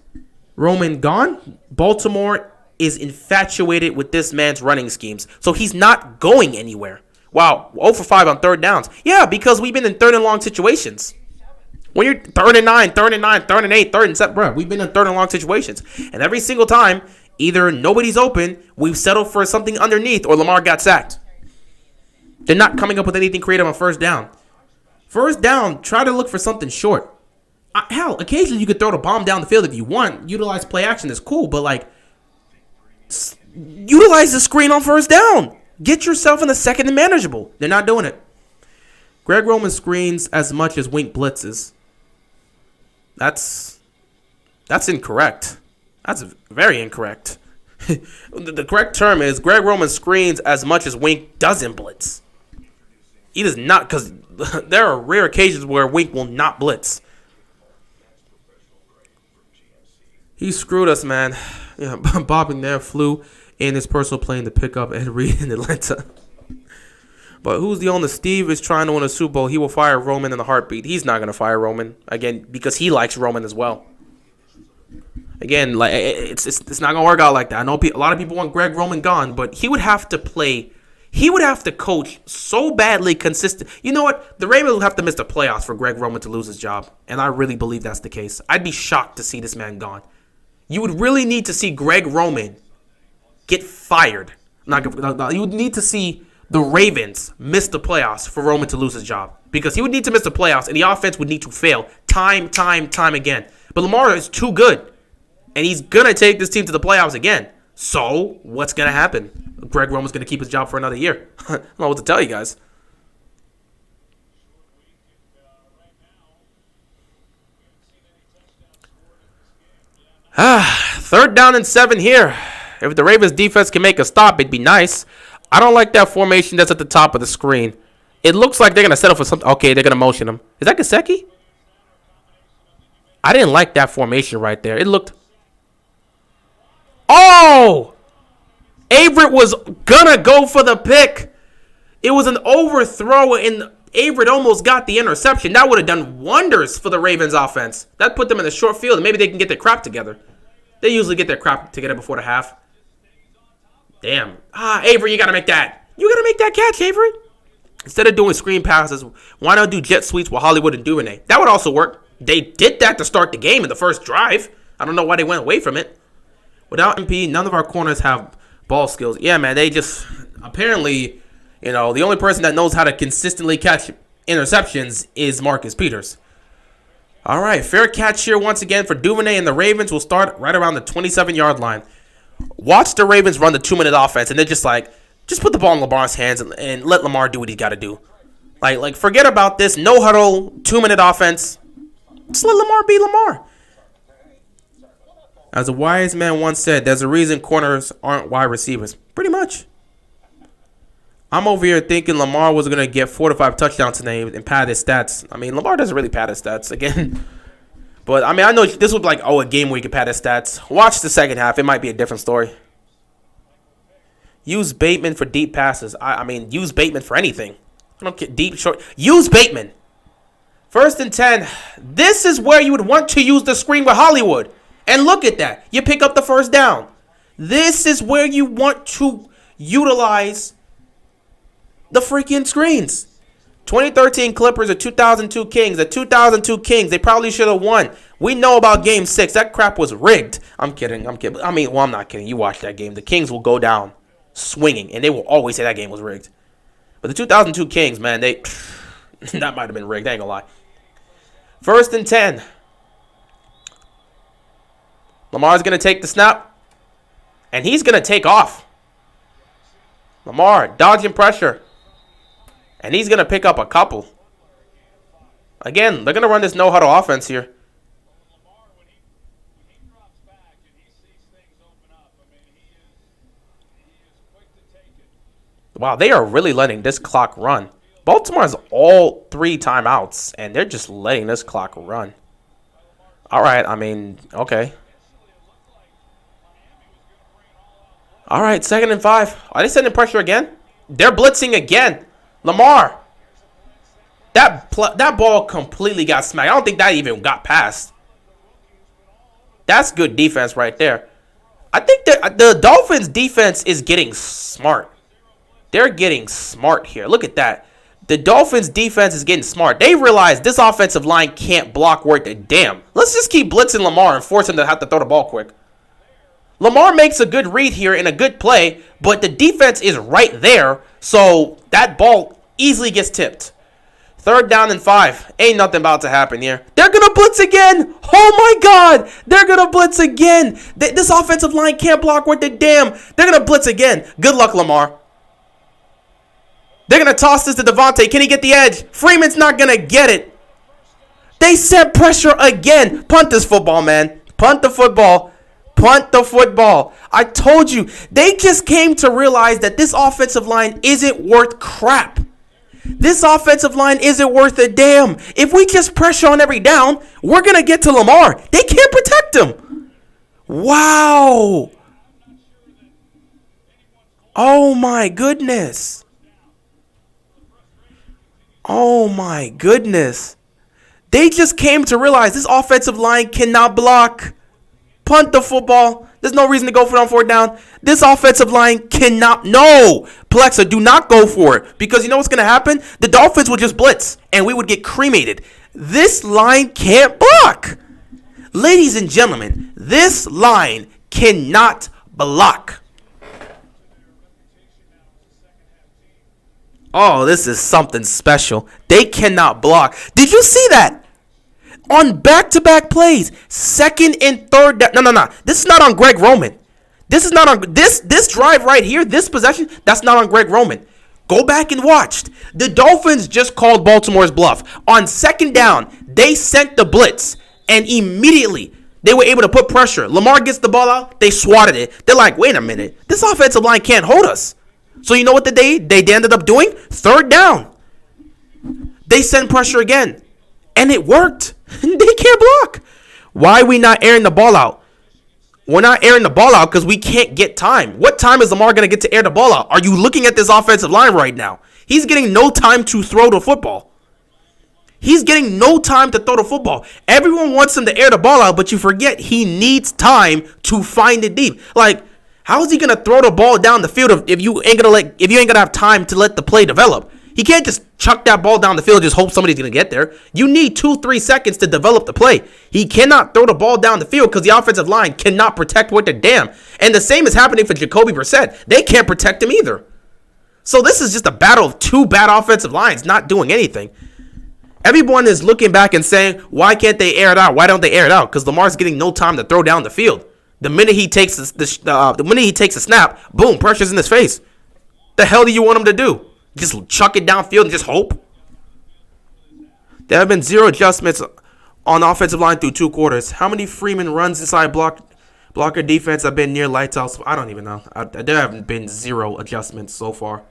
Roman gone, Baltimore is infatuated with this man's running schemes, so he's not going anywhere. Wow, 0 for 5 on third downs. Yeah, because we've been in third and long situations. When you're 3rd and 9, 3rd and 9, 3rd and 8, 3rd and 7, bro, we've been in third and long situations. And every single time, either nobody's open, we've settled for something underneath, or Lamar got sacked. They're not coming up with anything creative on first down. First down, try to look for something short. Hell, occasionally you could throw the bomb down the field if you want. Utilize play action, is cool, but like, utilize the screen on first down. Get yourself in the second and manageable. They're not doing it. Greg Roman screens as much as Wink blitzes. That's incorrect. That's very incorrect. The correct term is Greg Roman screens as much as Wink doesn't blitz. He does not, because there are rare occasions where Wink will not blitz. He screwed us, man. Yeah, Bob McNair flew in his personal plane to pick up Ed Reed in Atlanta. But who's the owner? Steve is trying to win a Super Bowl. He will fire Roman in a heartbeat. He's not going to fire Roman, again, because he likes Roman as well. Again, like it's not going to work out like that. I know a lot of people want Greg Roman gone, but he would have to play. He would have to coach so badly consistent. You know what? The Ravens will have to miss the playoffs for Greg Roman to lose his job. And I really believe that's the case. I'd be shocked to see this man gone. You would really need to see Greg Roman get fired. You would need to see the Ravens miss the playoffs for Roman to lose his job. Because he would need to miss the playoffs, and the offense would need to fail time again. But Lamar is too good, and he's going to take this team to the playoffs again. So, what's going to happen? Greg Roman's going to keep his job for another year. I don't know what to tell you guys. Third down and 7 here. If the Ravens defense can make a stop, it'd be nice. I don't like that formation that's at the top of the screen. It looks like they're going to settle for something. Okay, they're going to motion him. Is that Gesicki? I didn't like that formation right there. It looked... Oh! Averett was going to go for the pick. It was an overthrow, and Averett almost got the interception. That would have done wonders for the Ravens offense. That put them in the short field, and maybe they can get their crap together. They usually get their crap together before the half. Damn. Averett, you got to make that. You got to make that catch, Averett. Instead of doing screen passes, why not do jet sweeps with Hollywood and Duvernay? That would also work. They did that to start the game in the first drive. I don't know why they went away from it. Without MP, none of our corners have ball skills. Yeah, man, they just... Apparently, the only person that knows how to consistently catch interceptions is Marcus Peters. All right, fair catch here once again for Duvernay, and the Ravens will start right around the 27-yard line. Watch the Ravens run the 2-minute offense, and they're just like, just put the ball in Lamar's hands and let Lamar do what he's got to do. Like forget about this no huddle 2-minute offense. Just let Lamar be Lamar. As a wise man once said, there's a reason corners aren't wide receivers. Pretty much. I'm over here thinking Lamar was going to get 4 to 5 touchdowns today and pad his stats. I mean, Lamar doesn't really pad his stats again. But, I mean, I know this was like, a game where you can pad his stats. Watch the second half. It might be a different story. Use Bateman for deep passes. I mean, use Bateman for anything. I don't get deep, short. Use Bateman. 1st and 10. This is where you would want to use the screen with Hollywood. And look at that. You pick up the first down. This is where you want to utilize the freaking screens. 2013 Clippers, or 2002 Kings. The 2002 Kings, they probably should have won. We know about Game 6. That crap was rigged. I'm kidding. I mean, I'm not kidding. You watch that game. The Kings will go down swinging, and they will always say that game was rigged. But the 2002 Kings, man, that might have been rigged. I ain't gonna lie. 1st and 10. Lamar's going to take the snap, and he's going to take off. Lamar dodging pressure, and he's going to pick up a couple. Again, they're going to run this no-huddle offense here. Wow, they are really letting this clock run. Baltimore has all 3 timeouts, and they're just letting this clock run. All right, I mean, okay. All right, 2nd and 5. Are they sending pressure again? They're blitzing again. Lamar. That ball completely got smacked. I don't think that even got past. That's good defense right there. I think that the Dolphins defense is getting smart. They're getting smart here. Look at that. The Dolphins defense is getting smart. They realize this offensive line can't block worth a damn. Let's just keep blitzing Lamar and force him to have to throw the ball quick. Lamar makes a good read here and a good play, but the defense is right there, so that ball easily gets tipped. 3rd down and 5. Ain't nothing about to happen here. They're going to blitz again. Oh, my God. They're going to blitz again. This offensive line can't block worth a damn. They're going to blitz again. Good luck, Lamar. They're going to toss this to Devontae. Can he get the edge? Freeman's not going to get it. They sent pressure again. Punt this football, man. Punt the football. Punt the football. I told you. They just came to realize that this offensive line isn't worth crap. This offensive line isn't worth a damn. If we just pressure on every down, we're going to get to Lamar. They can't protect him. Wow. Oh, my goodness. Oh, my goodness. They just came to realize this offensive line cannot block. Punt the football. There's no reason to go for it on 4th down. This offensive line cannot. No. Plexa, do not go for it. Because you know what's going to happen? The Dolphins would just blitz. And we would get cremated. This line can't block. Ladies and gentlemen, this line cannot block. Oh, this is something special. They cannot block. Did you see that? On back-to-back plays, 2nd and 3rd down. No. This is not on Greg Roman. This is not on this drive right here, this possession, that's not on Greg Roman. Go back and watch. The Dolphins just called Baltimore's bluff. On 2nd down, they sent the blitz, and immediately they were able to put pressure. Lamar gets the ball out, they swatted it. They're like, wait a minute, this offensive line can't hold us. So you know what they ended up doing? 3rd down. They sent pressure again. And it worked. They can't block. Why are we not airing the ball out? We're not airing the ball out because we can't get time. What time is Lamar going to get to air the ball out? Are you looking at this offensive line right now? He's getting no time to throw the football. He's getting no time to throw the football. Everyone wants him to air the ball out, but you forget he needs time to find it deep. Like, how is he going to throw the ball down the field if you ain't going to have time to let the play develop? He can't just chuck that ball down the field and just hope somebody's going to get there. You need 2-3 seconds to develop the play. He cannot throw the ball down the field because the offensive line cannot protect with the damn. And the same is happening for Jacoby Brissett. They can't protect him either. So this is just a battle of 2 bad offensive lines not doing anything. Everyone is looking back and saying, why can't they air it out? Why don't they air it out? Because Lamar's getting no time to throw down the field. The minute he takes a snap, boom, pressure's in his face. The hell do you want him to do? Just chuck it downfield and just hope? There have been 0 adjustments on the offensive line through 2 quarters. How many Freeman runs inside blocker defense have been near lights out? I don't even know. There haven't been 0 adjustments so far.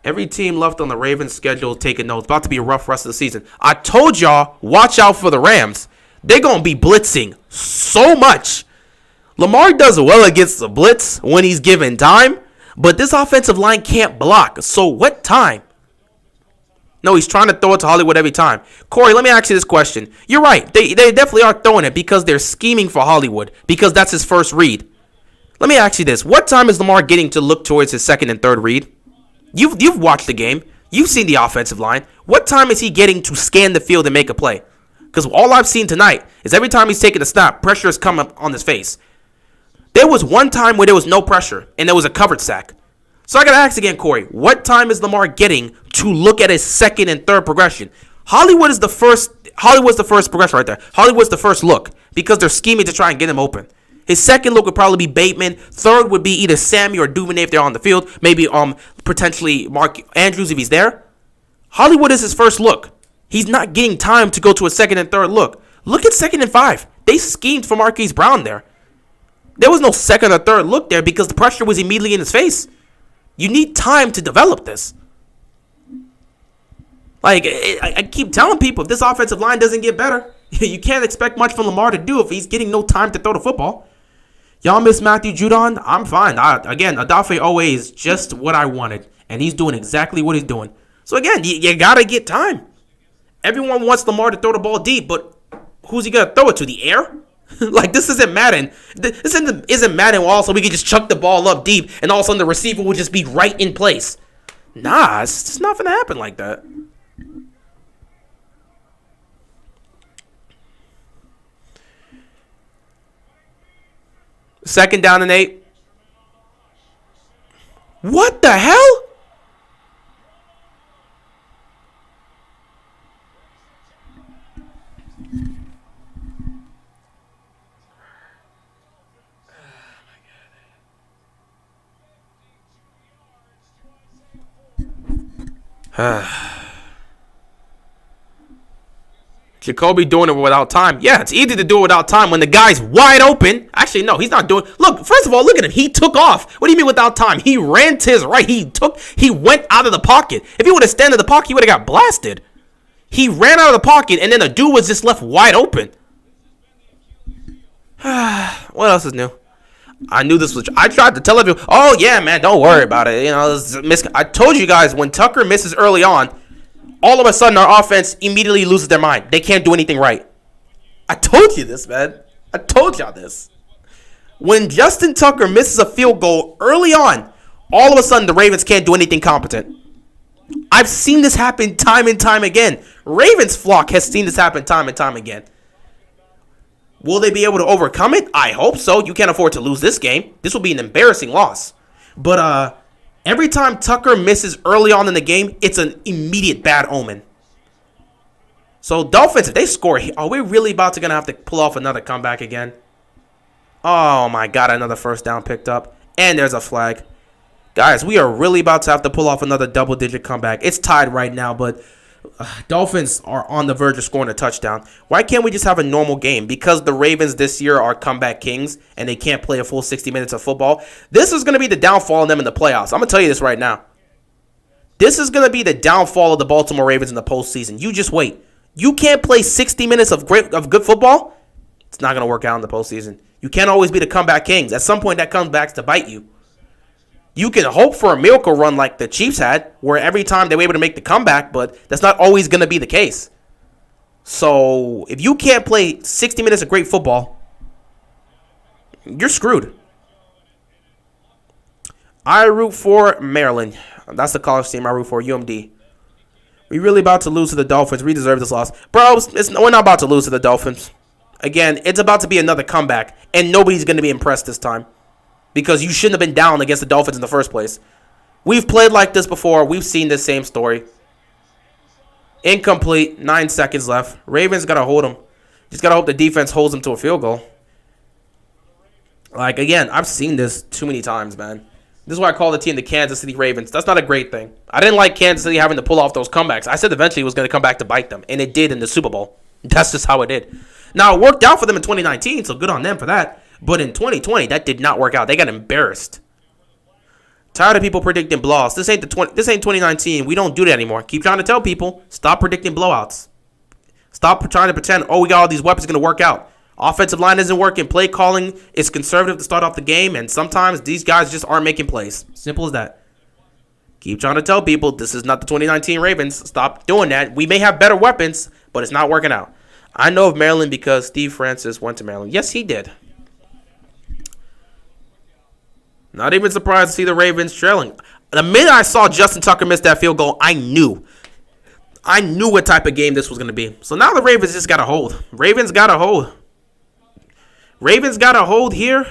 Every team left on the Ravens schedule taking notes. It's about to be a rough rest of the season. I told y'all, watch out for the Rams. They're going to be blitzing so much. Lamar does well against the blitz when he's given time. But this offensive line can't block. So what time? No, he's trying to throw it to Hollywood every time. Corey, let me ask you this question. You're right. They definitely are throwing it because they're scheming for Hollywood. Because that's his first read. Let me ask you this. What time is Lamar getting to look towards his 2nd and 3rd read? You've watched the game. You've seen the offensive line. What time is he getting to scan the field and make a play? Because all I've seen tonight is every time he's taking a snap, pressure has come up on his face. There was one time where there was no pressure, and there was a covered sack. So I got to ask again, Corey, what time is Lamar getting to look at his 2nd and 3rd progression? Hollywood's the first progression right there. Hollywood's the first look because they're scheming to try and get him open. His 2nd look would probably be Bateman. 3rd would be either Sammy or Duvernay if they're on the field. Maybe potentially Mark Andrews if he's there. Hollywood is his first look. He's not getting time to go to a 2nd and 3rd look. Look at 2nd and 5. They schemed for Marquise Brown there. There was no 2nd or 3rd look there because the pressure was immediately in his face. You need time to develop this. Like, I keep telling people, if this offensive line doesn't get better, you can't expect much from Lamar to do if he's getting no time to throw the football. Y'all miss Matthew Judon? I'm fine. Again, Odafe Owe is just what I wanted, and he's doing exactly what he's doing. So, again, you got to get time. Everyone wants Lamar to throw the ball deep, but who's he going to throw it to? The air? Like, this isn't Madden. This isn't Madden also we can just chuck the ball up deep, and all of a sudden the receiver will just be right in place. Nah, it's just not going to happen like that. Second down and 8. What the hell? Jacoby doing it without time. Yeah, it's easy to do it without time when the guy's wide open. Actually, no, he's not doing. Look, first of all, look at him. He took off. What do you mean without time? He ran to his right. He went out of the pocket. If he would have stayed in the pocket, he would have got blasted. He ran out of the pocket, and then the dude was just left wide open. What else is new? I knew this was. I tried to tell everyone, oh, yeah, man, don't worry about it. You know, I told you guys, when Tucker misses early on, all of a sudden, our offense immediately loses their mind. They can't do anything right. I told you this, man. I told y'all this. When Justin Tucker misses a field goal early on, all of a sudden, the Ravens can't do anything competent. I've seen this happen time and time again. Ravens flock has seen this happen time and time again. Will they be able to overcome it? I hope so. You can't afford to lose this game. This will be an embarrassing loss. But, every time Tucker misses early on in the game, it's an immediate bad omen. So, Dolphins, if they score, are we really about to have to pull off another comeback again? Oh, my God, another first down picked up. And there's a flag. Guys, we are really about to have to pull off another double-digit comeback. It's tied right now, but Dolphins are on the verge of scoring a touchdown. Why can't we just have a normal game? Because the Ravens this year are comeback kings and they can't play a full 60 minutes of football. This is going to be the downfall of them in the playoffs. I'm going to tell you this right now. This is going to be the downfall of the Baltimore Ravens in the postseason. You just wait. You can't play 60 minutes of good football. It's not going to work out in the postseason. You can't always be the comeback kings. At some point, that comes back to bite you. You can hope for a miracle run like the Chiefs had, where every time they were able to make the comeback, but that's not always going to be the case. So, if you can't play 60 minutes of great football, you're screwed. I root for Maryland. That's the college team I root for, UMD. We really about to lose to the Dolphins. We deserve this loss. Bro, we're not about to lose to the Dolphins. Again, it's about to be another comeback, and nobody's going to be impressed this time. Because you shouldn't have been down against the Dolphins in the first place. We've played like this before. We've seen this same story. Incomplete. 9 seconds left. Ravens got to hold them. Just got to hope the defense holds them to a field goal. Like, again, I've seen this too many times, man. This is why I call the team the Kansas City Ravens. That's not a great thing. I didn't like Kansas City having to pull off those comebacks. I said eventually it was going to come back to bite them. And it did in the Super Bowl. That's just how it did. Now, it worked out for them in 2019, so good on them for that. But in 2020, that did not work out. They got embarrassed. Tired of people predicting blowouts. This ain't 2019. We don't do that anymore. Keep trying to tell people, stop predicting blowouts. Stop trying to pretend, oh, we got all these weapons going to work out. Offensive line isn't working. Play calling is conservative to start off the game, and sometimes these guys just aren't making plays. Simple as that. Keep trying to tell people this is not the 2019 Ravens. Stop doing that. We may have better weapons, but it's not working out. I know of Maryland because Steve Francis went to Maryland. Yes, he did. Not even surprised to see the Ravens trailing. The minute I saw Justin Tucker miss that field goal, I knew what type of game this was going to be. So now the Ravens just got to hold. Ravens got to hold here.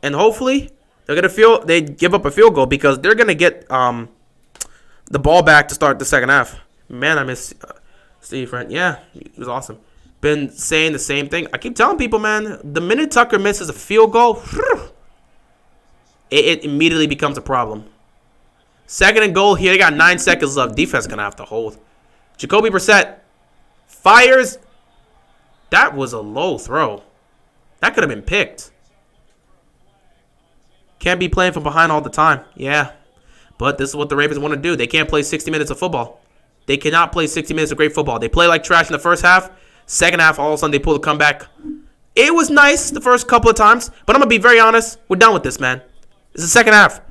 And hopefully they give up a field goal because they're going to get the ball back to start the second half. Man, I miss Steve Francis. Yeah, it was awesome. Been saying the same thing. I keep telling people, man, the minute Tucker misses a field goal, it immediately becomes a problem. Second and goal here. They got 9 seconds left. Defense is going to have to hold. Jacoby Brissett fires. That was a low throw. That could have been picked. Can't be playing from behind all the time. Yeah, But this is what the Ravens want to do. They can't play 60 minutes of football. They cannot play 60 minutes of great football. They play like trash in the first half. Second half, all of a sudden, they pull the comeback. It was nice the first couple of times, but I'm going to be very honest. We're done with this, man. It's the second half.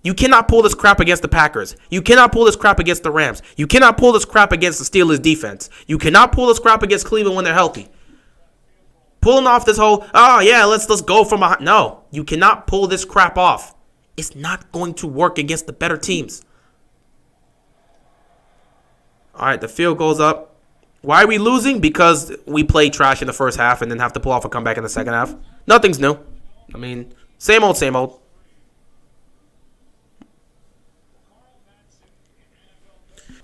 You cannot pull this crap against the Packers. You cannot pull this crap against the Rams. You cannot pull this crap against the Steelers defense. You cannot pull this crap against Cleveland when they're healthy. Pulling off this whole, oh yeah, let's go from behind. No, you cannot pull this crap off. It's not going to work against the better teams. All right, the field goes up. Why are we losing? Because we played trash in the first half and then have to pull off a comeback in the second half. Nothing's new. I mean, same old, same old.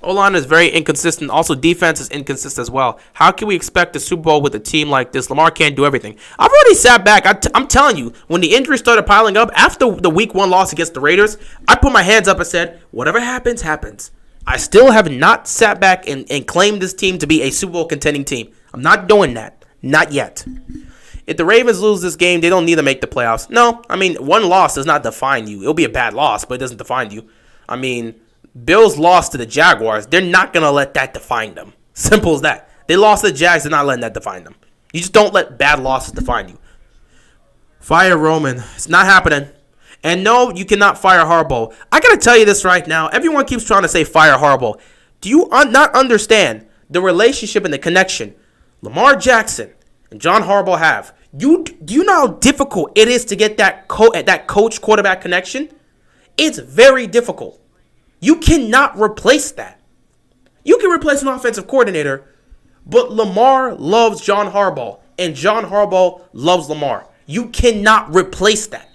O-line is very inconsistent. Also, defense is inconsistent as well. How can we expect a Super Bowl with a team like this? Lamar can't do everything. I've already sat back. I'm telling you, when the injuries started piling up, after the Week 1 loss against the Raiders, I put my hands up and said, whatever happens, happens. I still have not sat back and claimed this team to be a Super Bowl contending team. I'm not doing that. Not yet. If the Ravens lose this game, they don't need to make the playoffs. No, I mean, one loss does not define you. It'll be a bad loss, but it doesn't define you. I mean, Bills lost to the Jaguars. They're not going to let that define them. Simple as that. They lost to the Jags. They're not letting that define them. You just don't let bad losses define you. Fire Roman. It's not happening. And no, you cannot fire Harbaugh. I got to tell you this right now. Everyone keeps trying to say fire Harbaugh. Do you not understand the relationship and the connection Lamar Jackson and John Harbaugh have? Do you know how difficult it is to get that coach-quarterback connection? It's very difficult. You cannot replace that. You can replace an offensive coordinator, but Lamar loves John Harbaugh, and John Harbaugh loves Lamar. You cannot replace that.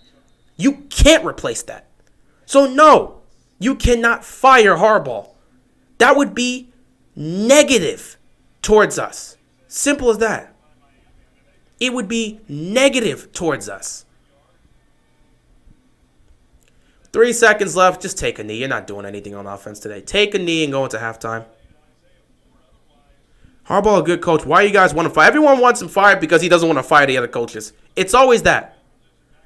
You can't replace that. So no, you cannot fire Harbaugh. That would be negative towards us. Simple as that. It would be negative towards us. 3 seconds left. Just take a knee. You're not doing anything on offense today. Take a knee and go into halftime. Harbaugh, a good coach. Why you guys want to fire? Everyone wants him fired because he doesn't want to fire the other coaches. It's always that.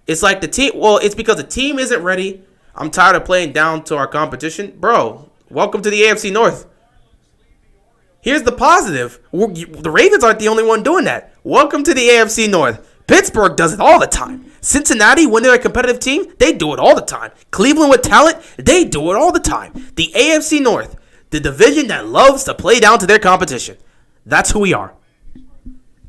It's like the team. Well, it's because the team isn't ready. I'm tired of playing down to our competition. Bro, welcome to the AFC North. Here's the positive. The Ravens aren't the only one doing that. Welcome to the AFC North. Pittsburgh does it all the time. Cincinnati, when they're a competitive team, they do it all the time. Cleveland with talent, they do it all the time. The AFC North, the division that loves to play down to their competition. That's who we are.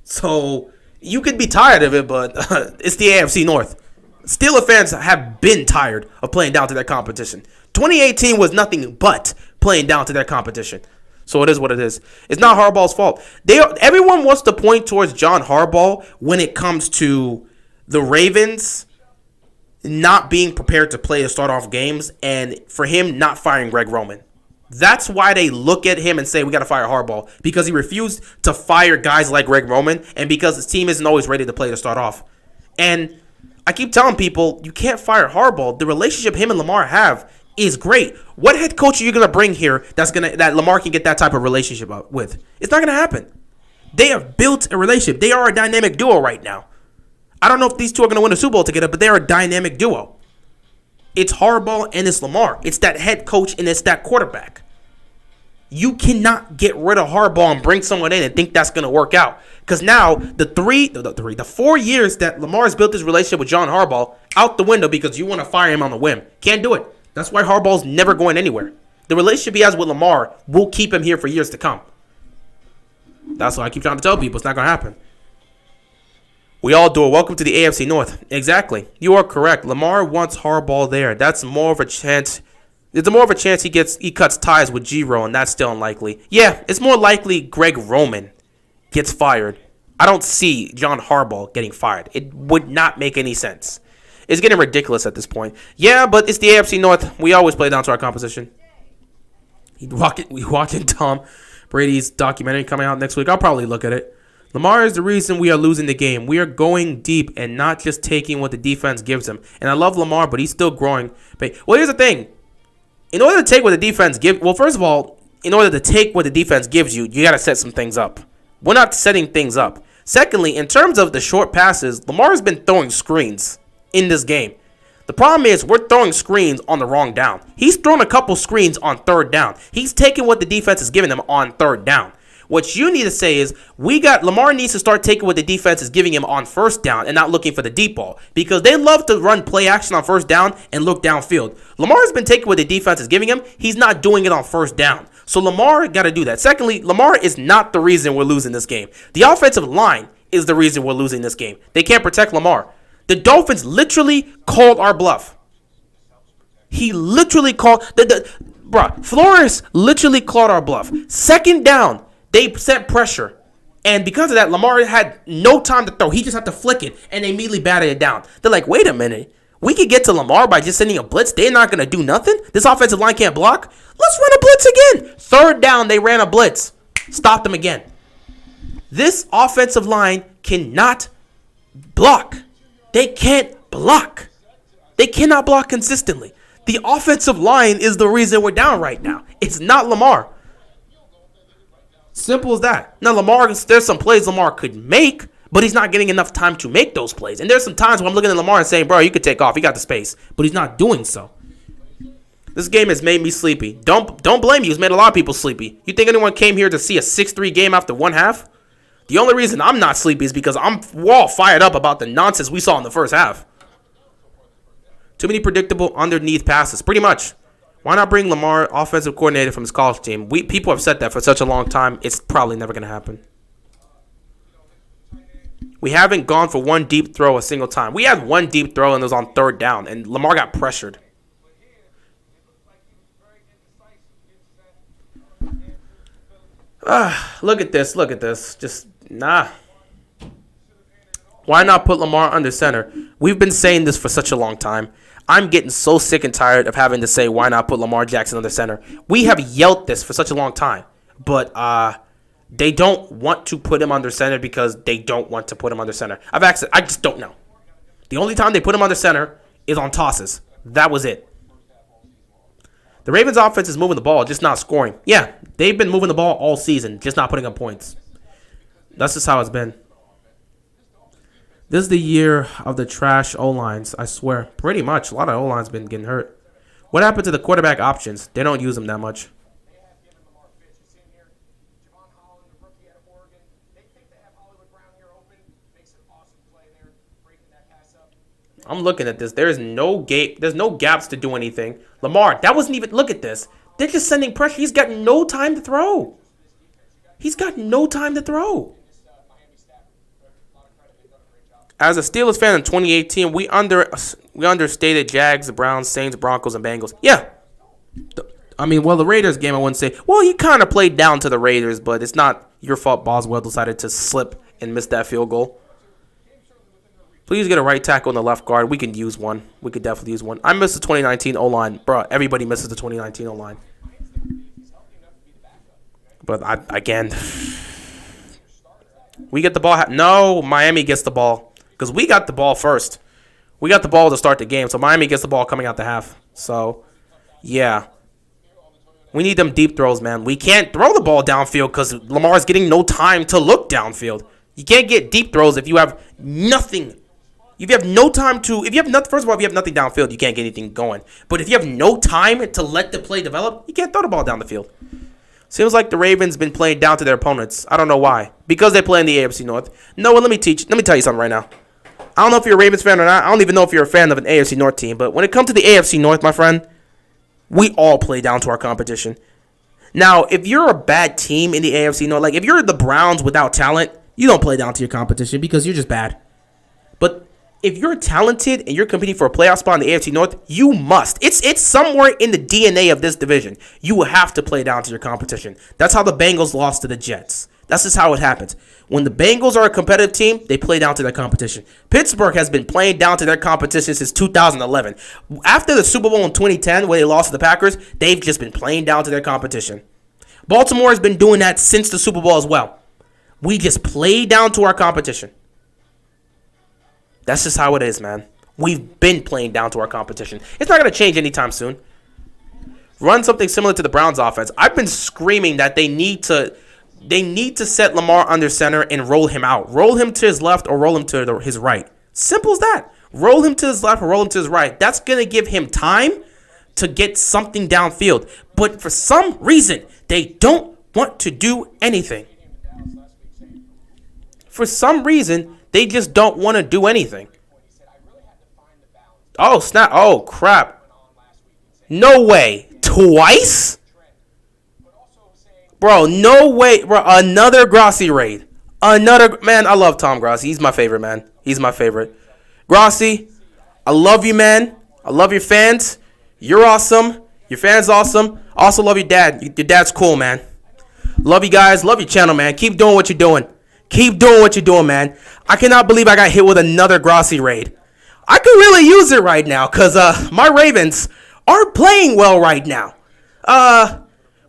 So, you could be tired of it, but it's the AFC North. Steelers fans have been tired of playing down to their competition. 2018 was nothing but playing down to their competition. So it is what it is. It's not Harbaugh's fault. Everyone wants to point towards John Harbaugh when it comes to the Ravens not being prepared to play to start off games and for him not firing Greg Roman. That's why they look at him and say, we got to fire Harbaugh, because he refused to fire guys like Greg Roman and because his team isn't always ready to play to start off. And I keep telling people, you can't fire Harbaugh. The relationship him and Lamar have is great. What head coach are you going to bring here that Lamar can get that type of relationship with? It's not going to happen. They have built a relationship. They are a dynamic duo right now. I don't know if these two are going to win a Super Bowl together, but they're a dynamic duo. It's Harbaugh and it's Lamar. It's that head coach and it's that quarterback. You cannot get rid of Harbaugh and bring someone in and think that's going to work out. Because now the 4 years that Lamar's built his relationship with John Harbaugh out the window because you want to fire him on the whim. Can't do it. That's why Harbaugh's never going anywhere. The relationship he has with Lamar will keep him here for years to come. That's why I keep trying to tell people it's not going to happen. We all do it. Welcome to the AFC North. Exactly. You are correct. Lamar wants Harbaugh there. That's more of a chance. There's more of a chance he cuts ties with G-Row, and that's still unlikely. Yeah, it's more likely Greg Roman gets fired. I don't see John Harbaugh getting fired. It would not make any sense. It's getting ridiculous at this point. Yeah, but it's the AFC North. We always play down to our composition. We watching Tom Brady's documentary coming out next week. I'll probably look at it. Lamar is the reason we are losing the game. We are going deep and not just taking what the defense gives him. And I love Lamar, but he's still growing. Well, here's the thing. In order to take what the defense gives, well, first of all, in order to take what the defense gives you, you got to set some things up. We're not setting things up. Secondly, in terms of the short passes, Lamar has been throwing screens in this game. The problem is we're throwing screens on the wrong down. He's thrown a couple screens on third down. He's taking what the defense is giving him on third down. What you need to say is Lamar needs to start taking what the defense is giving him on first down and not looking for the deep ball, because they love to run play action on first down and look downfield. Lamar's been taking what the defense is giving him. He's not doing it on first down. So Lamar got to do that. Secondly, Lamar is not the reason we're losing this game. The offensive line is the reason we're losing this game. They can't protect Lamar. The Dolphins literally called our bluff. He literally called Flores literally called our bluff. Second down, they sent pressure. And because of that, Lamar had no time to throw. He just had to flick it, and they immediately batted it down. They're like, wait a minute. We could get to Lamar by just sending a blitz. They're not going to do nothing. This offensive line can't block. Let's run a blitz again. Third down, they ran a blitz. Stopped them again. This offensive line cannot block. They can't block. They cannot block consistently. The offensive line is the reason we're down right now. It's not Lamar. Simple as that. Now, there's some plays Lamar could make, but he's not getting enough time to make those plays. And there's some times where I'm looking at Lamar and saying, bro, you could take off. He got the space. But he's not doing so. This game has made me sleepy. Don't blame you. It's made a lot of people sleepy. You think anyone came here to see a 6-3 game after one half? The only reason I'm not sleepy is because we're all fired up about the nonsense we saw in the first half. Too many predictable underneath passes. Pretty much. Why not bring Lamar, offensive coordinator from his college team? People have said that for such a long time. It's probably never going to happen. We haven't gone for one deep throw a single time. We had one deep throw, and it was on third down, and Lamar got pressured. Look at this. Look at this. Just, nah. Why not put Lamar under center? We've been saying this for such a long time. I'm getting so sick and tired of having to say, why not put Lamar Jackson under center? We have yelled this for such a long time. But they don't want to put him under center because they don't want to put him under center. I just don't know. The only time they put him under center is on tosses. That was it. The Ravens offense is moving the ball, just not scoring. Yeah, they've been moving the ball all season, just not putting up points. That's just how it's been. This is the year of the trash O-lines, I swear. Pretty much. A lot of O-lines been getting hurt. What happened to the quarterback options? They don't use them that much. I'm looking at this. There's no gaps to do anything. Lamar, that wasn't even... Look at this. They're just sending pressure. He's got no time to throw. He's got no time to throw. As a Steelers fan in 2018, we understated Jags, the Browns, Saints, Broncos, and Bengals. Yeah. The Raiders game, I wouldn't say. Well, you kind of played down to the Raiders, but it's not your fault Boswell decided to slip and miss that field goal. Please get a right tackle on the left guard. We can use one. We could definitely use one. I missed the 2019 O-line. Bro, everybody misses the 2019 O-line. But, again, we get the ball. No, Miami gets the ball. Because we got the ball first. We got the ball to start the game. So Miami gets the ball coming out the half. So, yeah. We need them deep throws, man. We can't throw the ball downfield because Lamar's getting no time to look downfield. You can't get deep throws if you have nothing. If you have no time to, first of all, if you have nothing downfield, you can't get anything going. But if you have no time to let the play develop, you can't throw the ball down the field. Seems like the Ravens been playing down to their opponents. I don't know why. Because they play in the AFC North. No, well, let me tell you something right now. I don't know if you're a Ravens fan or not. I don't even know if you're a fan of an AFC North team. But when it comes to the AFC North, my friend, we all play down to our competition. Now, if you're a bad team in the AFC North, like if you're the Browns without talent, you don't play down to your competition because you're just bad. But if you're talented and you're competing for a playoff spot in the AFC North, you must. It's somewhere in the DNA of this division. You will have to play down to your competition. That's how the Bengals lost to the Jets. That's just how it happens. When the Bengals are a competitive team, they play down to their competition. Pittsburgh has been playing down to their competition since 2011. After the Super Bowl in 2010, where they lost to the Packers, they've just been playing down to their competition. Baltimore has been doing that since the Super Bowl as well. We just play down to our competition. That's just how it is, man. We've been playing down to our competition. It's not going to change anytime soon. Run something similar to the Browns offense. I've been screaming that they need to set Lamar under center and roll him out. Roll him to his left or roll him to his right. Simple as that. Roll him to his left or roll him to his right. That's going to give him time to get something downfield. But for some reason, they don't want to do anything. For some reason, they just don't want to do anything. Oh, snap. Oh, crap. No way. Twice? Bro, no way. Bro, another Grossi raid. Another. Man, I love Tom Grossi. He's my favorite, man. He's my favorite. Grossi, I love you, man. I love your fans. You're awesome. Your fans awesome. Also love your dad. Your dad's cool, man. Love you guys. Love your channel, man. Keep doing what you're doing. Keep doing what you're doing, man. I cannot believe I got hit with another Grossi raid. I could really use it right now because my Ravens aren't playing well right now.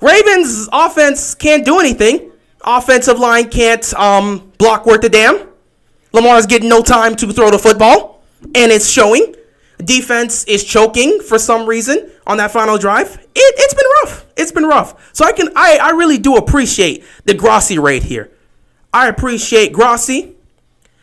Ravens offense can't do anything. Offensive line can't block worth a damn. Lamar's getting no time to throw the football, and it's showing. Defense is choking for some reason on that final drive. It's been rough. It's been rough. So I really do appreciate the Grossi raid here. I appreciate Grossi,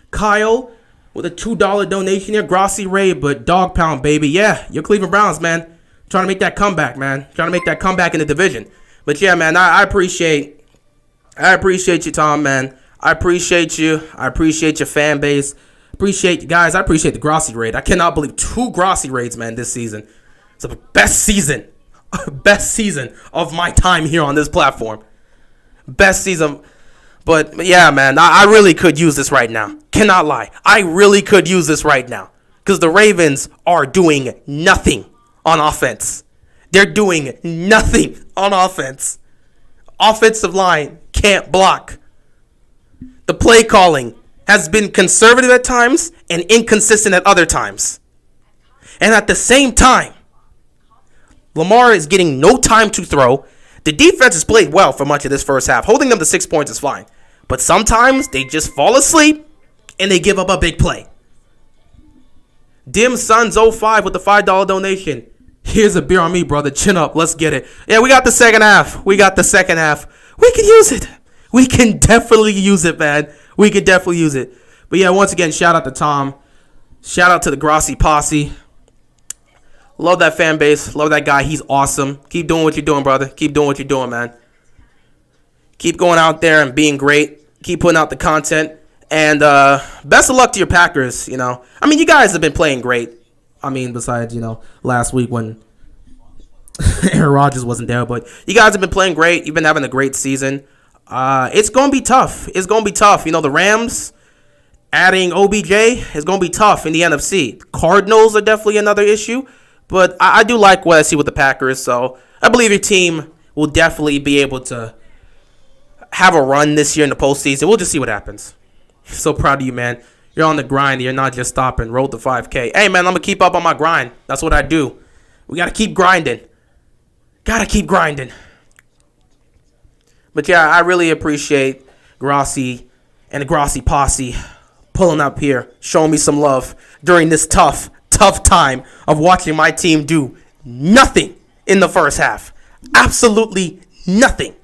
Kyle with a $2 donation here. Grossi raid, but dog pound, baby. Yeah, you're Cleveland Browns, man. Trying to make that comeback, man. Trying to make that comeback in the division. But yeah, man, I appreciate you, Tom, man. I appreciate you. I appreciate your fan base. Appreciate you guys. I appreciate the Grossi raid. I cannot believe 2 Grossi raids, man, this season. It's the best season. Best season of my time here on this platform. Best season. But yeah, man, I really could use this right now. Cannot lie. I really could use this right now. Because the Ravens are doing nothing on offense. They're doing nothing on offense. Offensive line can't block. The play calling has been conservative at times and inconsistent at other times. And at the same time, Lamar is getting no time to throw. The defense has played well for much of this first half. Holding them to 6 points is fine. But sometimes they just fall asleep and they give up a big play. Dim Suns 05 with the $5 donation. Here's a beer on me, brother. Chin up. Let's get it. Yeah, we got the second half. We got the second half. We can use it. We can definitely use it, man. We can definitely use it. But yeah, once again, shout out to Tom. Shout out to the Grossi posse. Love that fan base. Love that guy. He's awesome. Keep doing what you're doing, brother. Keep doing what you're doing, man. Keep going out there and being great. Keep putting out the content. And best of luck to your Packers, you know. I mean, you guys have been playing great. I mean, besides, you know, last week when Aaron Rodgers wasn't there. But you guys have been playing great. You've been having a great season. It's going to be tough. It's going to be tough. You know, the Rams adding OBJ is going to be tough in the NFC. Cardinals are definitely another issue. But I do like what I see with the Packers. So I believe your team will definitely be able to have a run this year in the postseason. We'll just see what happens. So proud of you, man. You're on the grind. You're not just stopping. Roll to 5K. Hey, man, I'm going to keep up on my grind. That's what I do. We got to keep grinding. Got to keep grinding. But, yeah, I really appreciate Grossi and the Grossi posse pulling up here, showing me some love during this tough time of watching my team do nothing in the first half. Absolutely nothing.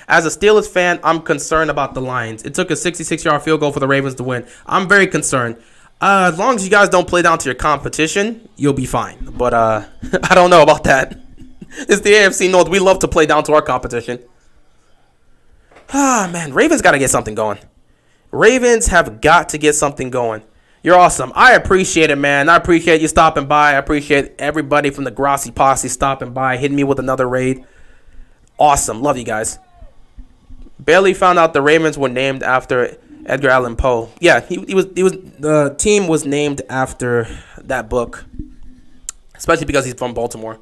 As a Steelers fan, I'm concerned about the Lions. It took a 66-yard field goal for the Ravens to win. I'm very concerned. As long as you guys don't play down to your competition, you'll be fine. But I don't know about that. It's the AFC North. We love to play down to our competition. Man, Ravens got to get something going. Ravens have got to get something going. You're awesome. I appreciate it, man. I appreciate you stopping by. I appreciate everybody from the Grossi posse stopping by, hitting me with another raid. Awesome. Love you guys. Barely found out the Ravens were named after Edgar Allan Poe. Yeah, he was. The team was named after that book, especially because he's from Baltimore.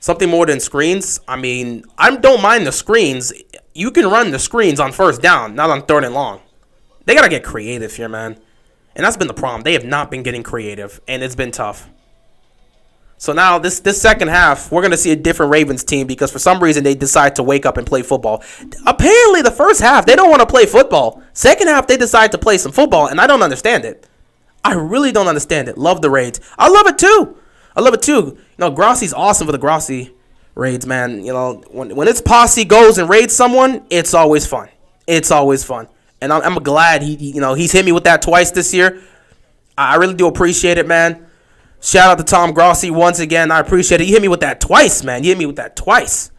Something more than screens. I mean, I don't mind the screens. You can run the screens on first down, not on third and long. They gotta get creative here, man. And that's been the problem. They have not been getting creative, and it's been tough. So now this second half, we're going to see a different Ravens team because for some reason they decide to wake up and play football. Apparently the first half, they don't want to play football. Second half, they decide to play some football, and I don't understand it. I really don't understand it. Love the raids. I love it too. You know, Grossi's awesome for the Grossi raids, man. You know, when its posse goes and raids someone, it's always fun. It's always fun. And I'm glad he's hit me with that twice this year. I really do appreciate it, man. Shout out to Tom Grossi once again. I appreciate it. You hit me with that twice, man. You hit me with that twice.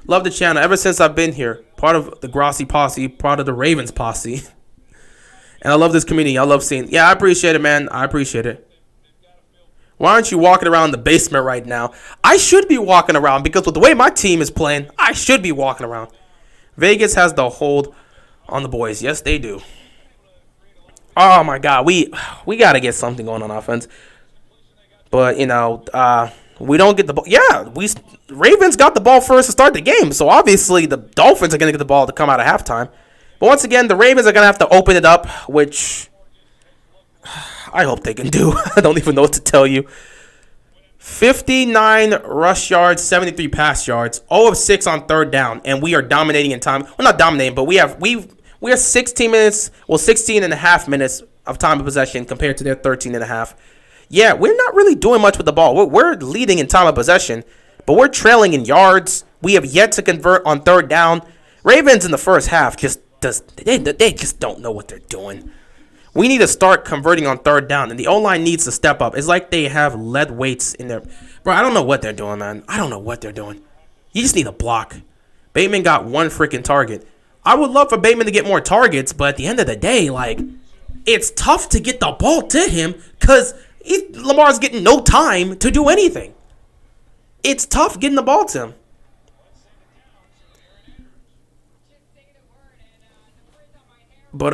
Love the channel ever since I've been here. Part of the Grossi posse, part of the Ravens posse. And I love this community. I love seeing. Yeah, I appreciate it, man. I appreciate it. Why aren't you walking around the basement right now? I should be walking around because with the way my team is playing, I should be walking around. Vegas has the hold on the boys. Yes, they do. Oh, my God. We got to get something going on offense. But, you know, we don't get the ball. Yeah, Ravens got the ball first to start the game. So, obviously, the Dolphins are going to get the ball to come out of halftime. But, once again, the Ravens are going to have to open it up, which I hope they can do. I don't even know what to tell you. 59 rush yards, 73 pass yards, 0 of 6 on third down, and we are dominating in time. Well, not dominating, but we are 16 minutes, 16 and a half minutes of time of possession compared to their 13 and a half. Yeah, we're not really doing much with the ball. We're leading in time of possession, but we're trailing in yards. We have yet to convert on third down. Ravens in the first half they just don't know what they're doing. We need to start converting on third down, and the O-line needs to step up. It's like they have lead weights in there. Bro, I don't know what they're doing, man. I don't know what they're doing. You just need a block. Bateman got one freaking target. I would love for Bateman to get more targets, but at the end of the day, like, it's tough to get the ball to him because Lamar's getting no time to do anything. It's tough getting the ball to him. But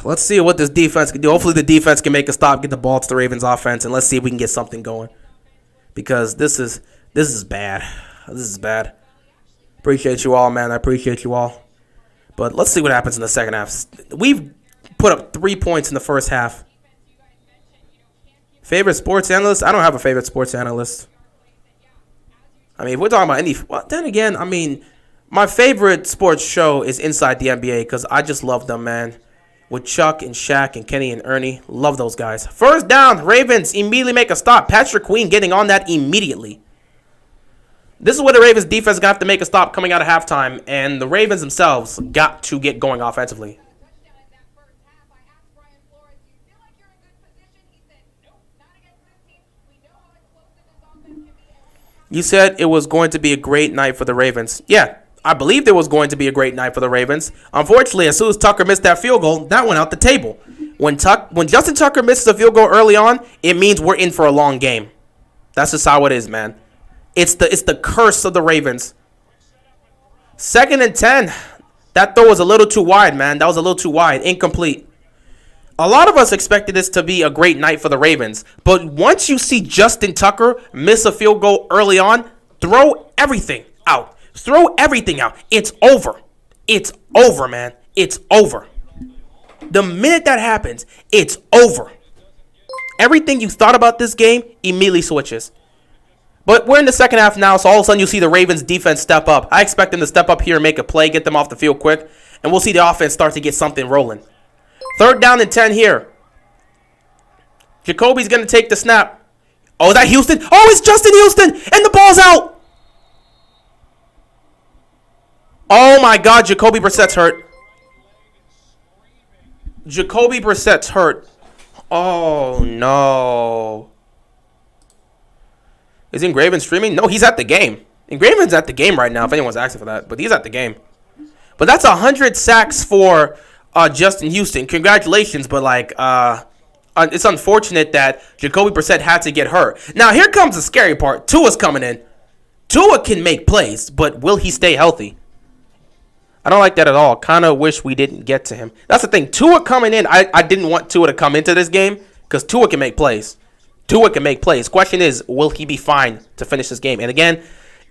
let's see what this defense can do. Hopefully the defense can make a stop, get the ball to the Ravens offense, and let's see if we can get something going. Because this is bad. This is bad. Appreciate you all, man. I appreciate you all. But let's see what happens in the second half. We've put up 3 points in the first half. Favorite sports analyst? I don't have a favorite sports analyst. I mean, if we're talking about any... Well, then again, I mean... My favorite sports show is Inside the NBA because I just love them, man. With Chuck and Shaq and Kenny and Ernie. Love those guys. First down, Ravens immediately make a stop. Patrick Queen getting on that immediately. This is where the Ravens defense got to have to make a stop coming out of halftime, and the Ravens themselves got to get going offensively. You said it was going to be a great night for the Ravens. Yeah. I believed it was going to be a great night for the Ravens. Unfortunately, as soon as Tucker missed that field goal, that went out the table. When Justin Tucker misses a field goal early on, it means we're in for a long game. That's just how it is, man. It's the curse of the Ravens. 2nd and 10. That throw was a little too wide, man. That was a little too wide. Incomplete. A lot of us expected this to be a great night for the Ravens. But once you see Justin Tucker miss a field goal early on, throw everything out. Throw everything out. It's over. It's over, man. It's over. The minute that happens, it's over. Everything you thought about this game immediately switches. But we're in the second half now, so all of a sudden you see the Ravens defense step up. I expect them to step up here and make a play, get them off the field quick, and we'll see the offense start to get something rolling. 3rd down and 10 here. Jacoby's going to take the snap. Oh, is that Houston? Oh, it's Justin Houston, and the ball's out. Oh, my God, Jacoby Brissett's hurt. Jacoby Brissett's hurt. Oh, no. Is Engraven streaming? No, he's at the game. Engraven's at the game right now, if anyone's asking for that. But he's at the game. But that's 100 sacks for Justin Houston. Congratulations, but, like, it's unfortunate that Jacoby Brissett had to get hurt. Now, here comes the scary part. Tua's coming in. Tua can make plays, but will he stay healthy? I don't like that at all. Kind of wish we didn't get to him. That's the thing. Tua coming in, I didn't want Tua to come into this game because Tua can make plays. Tua can make plays. Question is, will he be fine to finish this game? And again,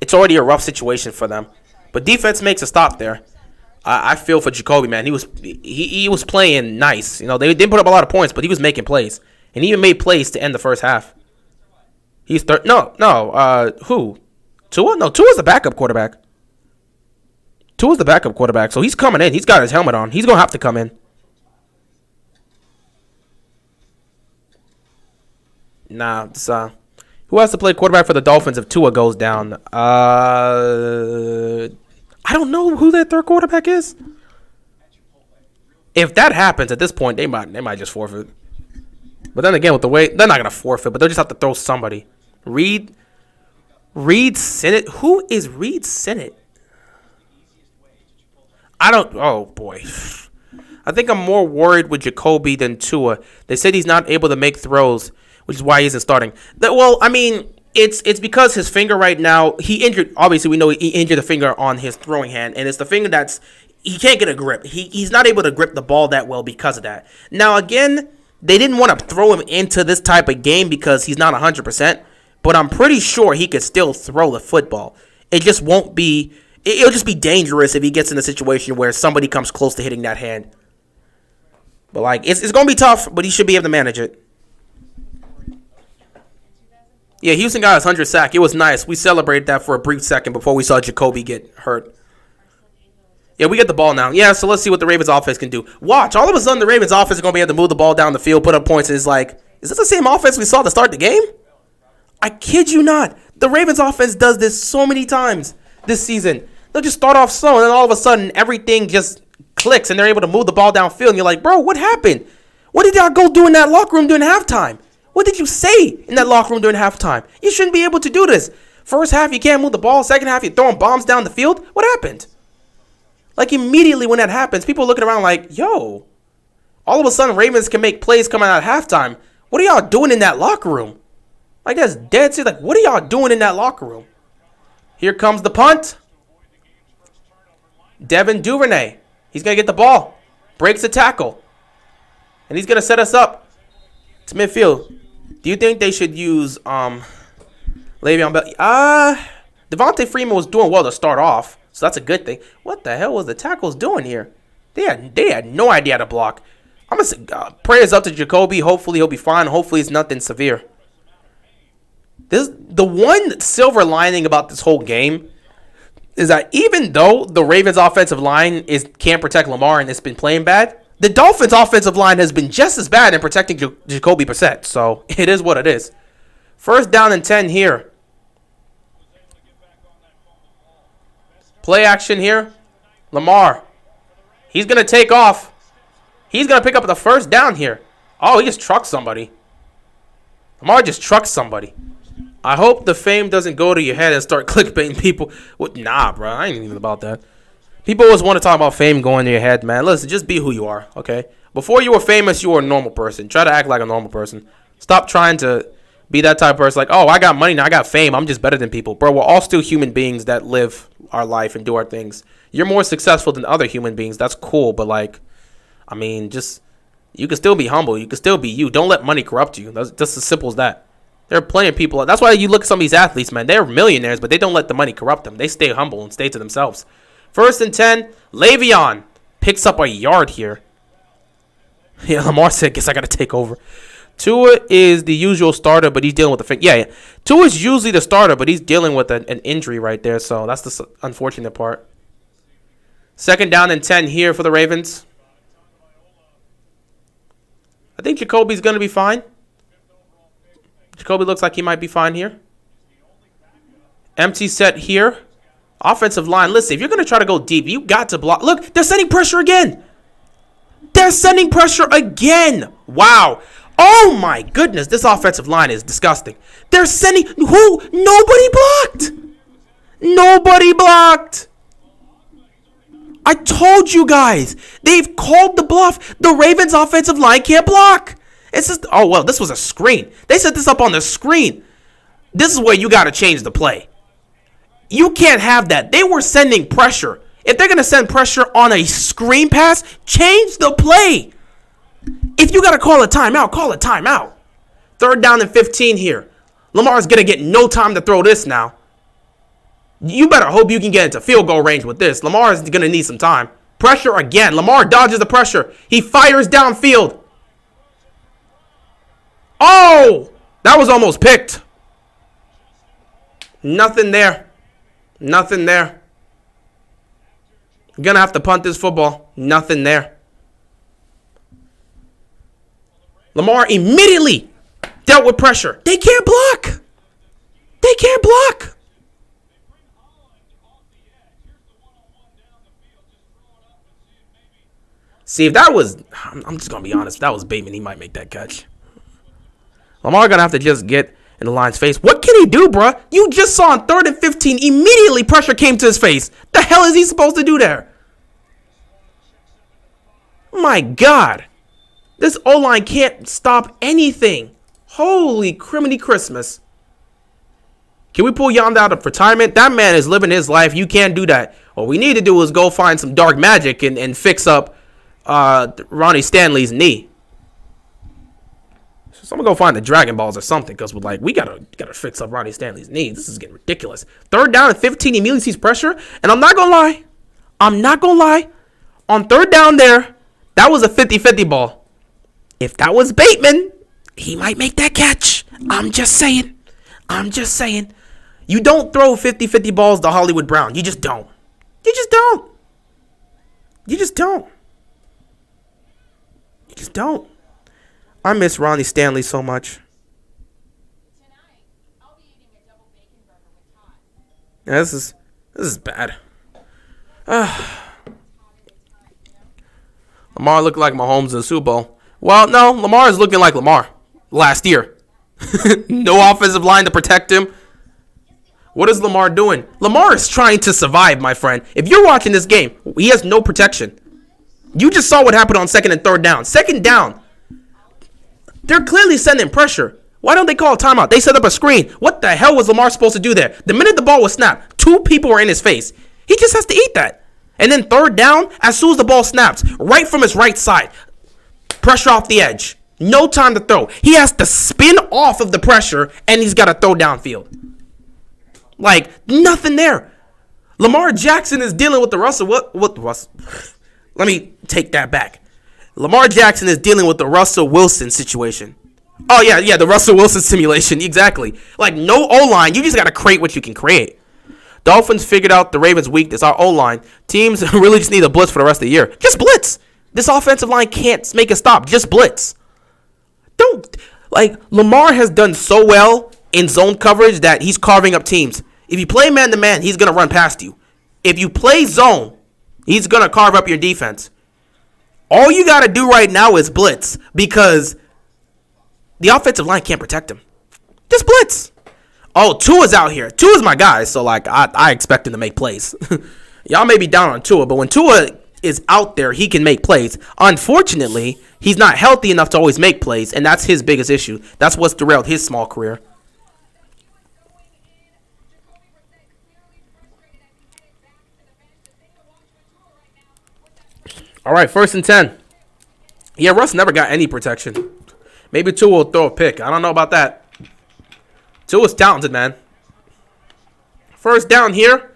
it's already a rough situation for them. But defense makes a stop there. I feel for Jacoby, man. He was playing nice. You know, they didn't put up a lot of points, but he was making plays. And he even made plays to end the first half. He's third. Who? Tua? No, Tua's the backup quarterback. Tua's the backup quarterback, so he's coming in. He's got his helmet on. He's going to have to come in. Nah, it's, who has to play quarterback for the Dolphins if Tua goes down? I don't know who their third quarterback is. If that happens at this point, they might just forfeit. But then again, with the way, they're not going to forfeit, but they'll just have to throw somebody. Reed Sinnott? Who is Reed Sinnott? Oh boy. I think I'm more worried with Jacoby than Tua. They said he's not able to make throws, which is why he isn't starting. It's because his finger right now, he injured, obviously we know he injured the finger on his throwing hand, and it's the finger he can't get a grip. He's not able to grip the ball that well because of that. Now again, they didn't want to throw him into this type of game because he's not 100%, but I'm pretty sure he could still throw the football. It just won't be, it'll just be dangerous if he gets in a situation where somebody comes close to hitting that hand. But it's going to be tough, but he should be able to manage it. Yeah, Houston got his 100th sack. It was nice. We celebrated that for a brief second before we saw Jacoby get hurt. Yeah, we get the ball now. Yeah, so let's see what the Ravens offense can do. Watch, all of a sudden the Ravens offense is going to be able to move the ball down the field, put up points, and it's like, is this the same offense we saw to start the game? I kid you not. The Ravens offense does this so many times this season. They'll just start off slow, and then all of a sudden everything just clicks, and they're able to move the ball downfield, and you're like, bro, what happened? What did y'all go do in that locker room during halftime? What did you say in that locker room during halftime? You shouldn't be able to do this. First half, you can't move the ball. Second half, you're throwing bombs down the field. What happened? Like, immediately when that happens, people are looking around like, yo, all of a sudden Ravens can make plays coming out at halftime. What are y'all doing in that locker room? Like, that's dead serious. Like, what are y'all doing in that locker room? Here comes the punt. Devin Duvernay. He's going to get the ball. Breaks the tackle. And he's going to set us up to midfield. Do you think they should use Le'Veon Bell? Devontae Freeman was doing well to start off. So that's a good thing. What the hell was the tackles doing here? They had no idea how to block. I'm going to say prayers up to Jacoby. Hopefully he'll be fine. Hopefully it's nothing severe. The one silver lining about this whole game is that even though the Ravens offensive line can't protect Lamar and it's been playing bad, the Dolphins offensive line has been just as bad in protecting Jacoby Brissett. So it is what it is. First down and 10 here. Play action here. Lamar. He's going to take off. He's going to pick up the first down here. Oh, he just trucked somebody. Lamar just trucked somebody. I hope the fame doesn't go to your head and start clickbaiting people. Nah, bro. I ain't even about that. People always want to talk about fame going to your head, man. Listen, just be who you are, okay? Before you were famous, you were a normal person. Try to act like a normal person. Stop trying to be that type of person like, oh, I got money now, I got fame, I'm just better than people. Bro, we're all still human beings that live our life and do our things. You're more successful than other human beings. That's cool, but you can still be humble. You can still be you. Don't let money corrupt you. That's just as simple as that. There are plenty of people. That's why you look at some of these athletes, man. They're millionaires, but they don't let the money corrupt them. They stay humble and stay to themselves. First and 10. Le'Veon picks up a yard here. Yeah, Lamar said, guess I got to take over. Tua is the usual starter, but he's dealing with the thing. Yeah. Tua is usually the starter, but he's dealing with an injury right there, so that's the unfortunate part. Second down and 10 here for the Ravens. I think Jacoby's going to be fine. Jacoby looks like he might be fine here. Empty set here. Offensive line. Listen, if you're going to try to go deep, you got to block. Look, they're sending pressure again. They're sending pressure again. Wow. Oh, my goodness. This offensive line is disgusting. They're sending... Who? Nobody blocked. Nobody blocked. I told you guys. They've called the bluff. The Ravens offensive line can't block. It's just... Oh, well, this was a screen. They set this up on the screen. This is where you got to change the play. You can't have that. They were sending pressure. If they're going to send pressure on a screen pass, change the play. If you got to call a timeout, call a timeout. Third down and 15 here. Lamar's going to get no time to throw this now. You better hope you can get into field goal range with this. Lamar is going to need some time. Pressure again. Lamar dodges the pressure. He fires downfield. Oh! That was almost picked. Nothing there. Nothing there. You're going to have to punt this football. Nothing there. Lamar immediately dealt with pressure. They can't block. They can't block. See, if that was... I'm just going to be honest. If that was Bateman, he might make that catch. Lamar going to have to just get in the line's face. What can he do, bruh? You just saw on 3rd and 15, immediately pressure came to his face. The hell is he supposed to do there? My God. This O-line can't stop anything. Holy criminy Christmas. Can we pull Yonda out of retirement? That man is living his life. You can't do that. What we need to do is go find some dark magic and fix up Ronnie Stanley's knee. So I'm gonna go find the Dragon Balls or something, because we gotta fix up Ronnie Stanley's knee. This is getting ridiculous. 3rd down and 15, he immediately sees pressure, and I'm not gonna lie. On 3rd down there, that was a 50-50 ball. If that was Bateman, he might make that catch. I'm just saying. You don't throw 50-50 balls to Hollywood Brown. You just don't. I miss Ronnie Stanley so much. Yeah, this is bad. Lamar looked like Mahomes in the Super Bowl. Well, no, Lamar is looking like Lamar last year. No offensive line to protect him. What is Lamar doing? Lamar is trying to survive, my friend. If you're watching this game, he has no protection. You just saw what happened on 2nd and 3rd down. 2nd down. They're clearly sending pressure. Why don't they call a timeout? They set up a screen. What the hell was Lamar supposed to do there? The minute the ball was snapped, 2 people were in his face. He just has to eat that. And then 3rd down, as soon as the ball snaps, right from his right side, pressure off the edge. No time to throw. He has to spin off of the pressure, and he's got to throw downfield. Nothing there. Lamar Jackson is dealing with the Russell. Let me take that back. Lamar Jackson is dealing with the Russell Wilson situation. Oh, yeah, the Russell Wilson simulation. Exactly. No O-line. You just got to create what you can create. Dolphins figured out the Ravens' weakness, our O-line. Teams really just need a blitz for the rest of the year. Just blitz. This offensive line can't make a stop. Just blitz. Lamar has done so well in zone coverage that he's carving up teams. If you play man-to-man, he's going to run past you. If you play zone, he's going to carve up your defense. All you got to do right now is blitz, because the offensive line can't protect him. Just blitz. Oh, Tua's out here. Tua's my guy, so I expect him to make plays. Y'all may be down on Tua, but when Tua is out there, he can make plays. Unfortunately, he's not healthy enough to always make plays, and that's his biggest issue. That's what's derailed his small career. All right, 1st and 10. Yeah, Russ never got any protection. Maybe Tua will throw a pick. I don't know about that. Tua's talented, man. 1st down here.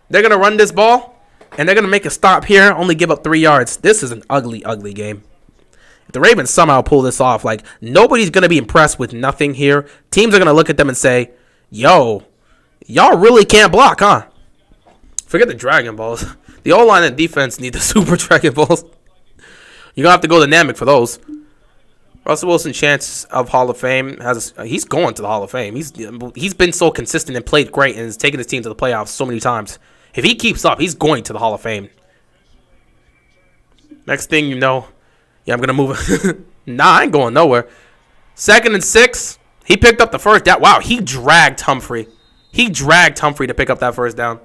They're going to run this ball, and they're going to make a stop here, only give up 3 yards. This is an ugly, ugly game. If the Ravens somehow pull this off, nobody's going to be impressed with nothing here. Teams are going to look at them and say, yo, y'all really can't block, huh? Forget the Dragon Balls. The O-line and defense need the Super Dragon Balls. You're going to have to go dynamic for those. Russell Wilson's chance of Hall of Fame, he's going to the Hall of Fame. He's been so consistent and played great and has taken his team to the playoffs so many times. If he keeps up, he's going to the Hall of Fame. Next thing you know, I'm going to move. Nah, I ain't going nowhere. 2nd and 6. He picked up the 1st down. Wow, he dragged Humphrey. To pick up that 1st down.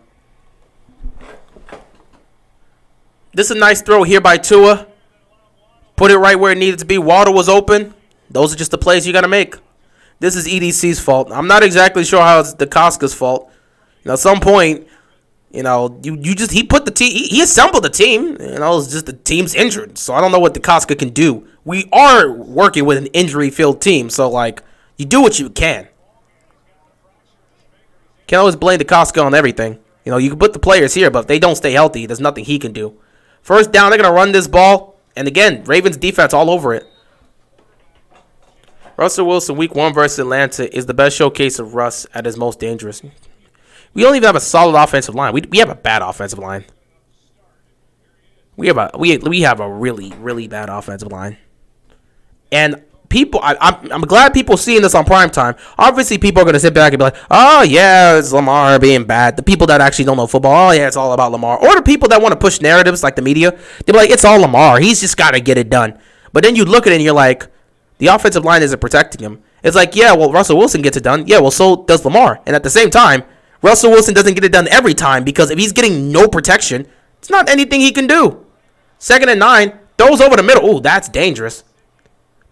This is a nice throw here by Tua. Put it right where it needed to be. Water was open. Those are just the plays you got to make. This is EDC's fault. I'm not exactly sure how it's DeCosta's fault. At some point, he put the team. He assembled the team. It's just the team's injured. So I don't know what DeCosta can do. We are working with an injury-filled team. So, you do what you can. Can't always blame DeCosta on everything. You can put the players here, but if they don't stay healthy, there's nothing he can do. 1st down, they're going to run this ball. And again, Ravens defense all over it. Russell Wilson, week 1 versus Atlanta, is the best showcase of Russ at his most dangerous. We don't even have a solid offensive line. We have a bad offensive line. We have a really, really bad offensive line. And I'm glad people seeing this on primetime. Obviously, people are going to sit back and be like, oh, yeah, it's Lamar being bad. The people that actually don't know football, oh, yeah, it's all about Lamar. Or the people that want to push narratives like the media, they'll be like, it's all Lamar. He's just got to get it done. But then you look at it and you're like, the offensive line isn't protecting him. It's like, yeah, well, Russell Wilson gets it done. Yeah, well, so does Lamar. And at the same time, Russell Wilson doesn't get it done every time because if he's getting no protection, it's not anything he can do. 2nd and 9, throws over the middle. Ooh, that's dangerous.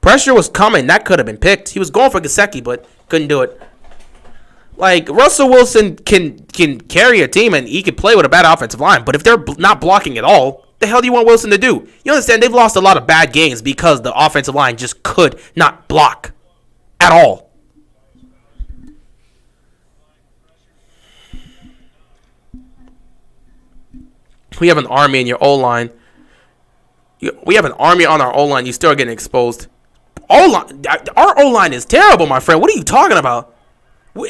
Pressure was coming. That could have been picked. He was going for Gesicki, but couldn't do it. Like, Russell Wilson can carry a team and he can play with a bad offensive line, but if they're not blocking at all, the hell do you want Wilson to do? You understand, they've lost a lot of bad games because the offensive line just could not block at all. We have an army in your O-line. We have an army on our O-line. You still are getting exposed. O-line, our O-line is terrible, my friend. What are you talking about?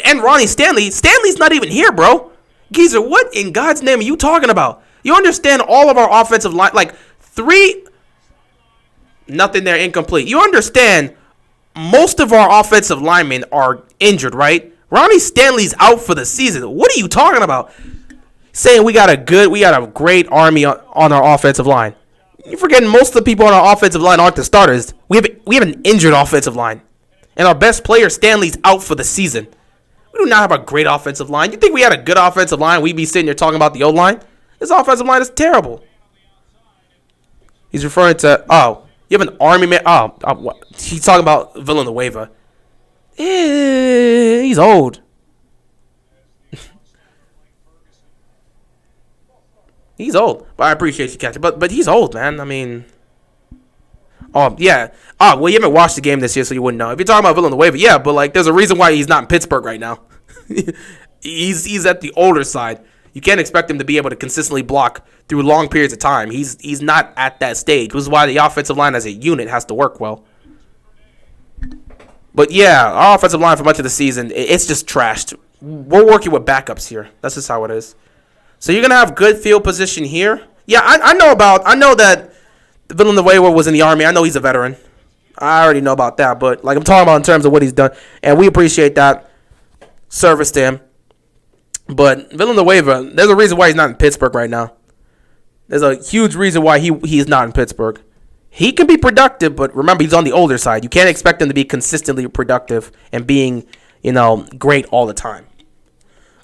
And Ronnie Stanley. Stanley's not even here, bro. Geezer, what in God's name are you talking about? You understand all of our offensive line, like 3, nothing there, incomplete. You understand most of our offensive linemen are injured, right? Ronnie Stanley's out for the season. What are you talking about? Saying we got a great army on our offensive line. You're forgetting most of the people on our offensive line aren't the starters. We have an injured offensive line. And our best player, Stanley's out for the season. We do not have a great offensive line. You think we had a good offensive line, we'd be sitting here talking about the O-line? This offensive line is terrible. He's referring to, you have an army man. He's talking about Villanueva. He's old. He's old. But I appreciate you catching. But he's old, man. I mean, yeah. Well, you haven't watched the game this year, so you wouldn't know. If you're talking about Villanueva, yeah, but like, there's a reason why he's not in Pittsburgh right now. he's at the older side. You can't expect him to be able to consistently block through long periods of time. He's not at that stage, which is why the offensive line as a unit has to work well. But yeah, our offensive line for much of the season, it's just trashed. We're working with backups here. That's just how it is. So you're gonna have good field position here. Yeah, I know that Villanueva was in the Army. I know he's a veteran. I already know about that. But like I'm talking about in terms of what he's done, and we appreciate that service to him. But Villanueva, there's a reason why he's not in Pittsburgh right now. There's a huge reason why he's not in Pittsburgh. He can be productive, but remember, he's on the older side. You can't expect him to be consistently productive and being, great all the time.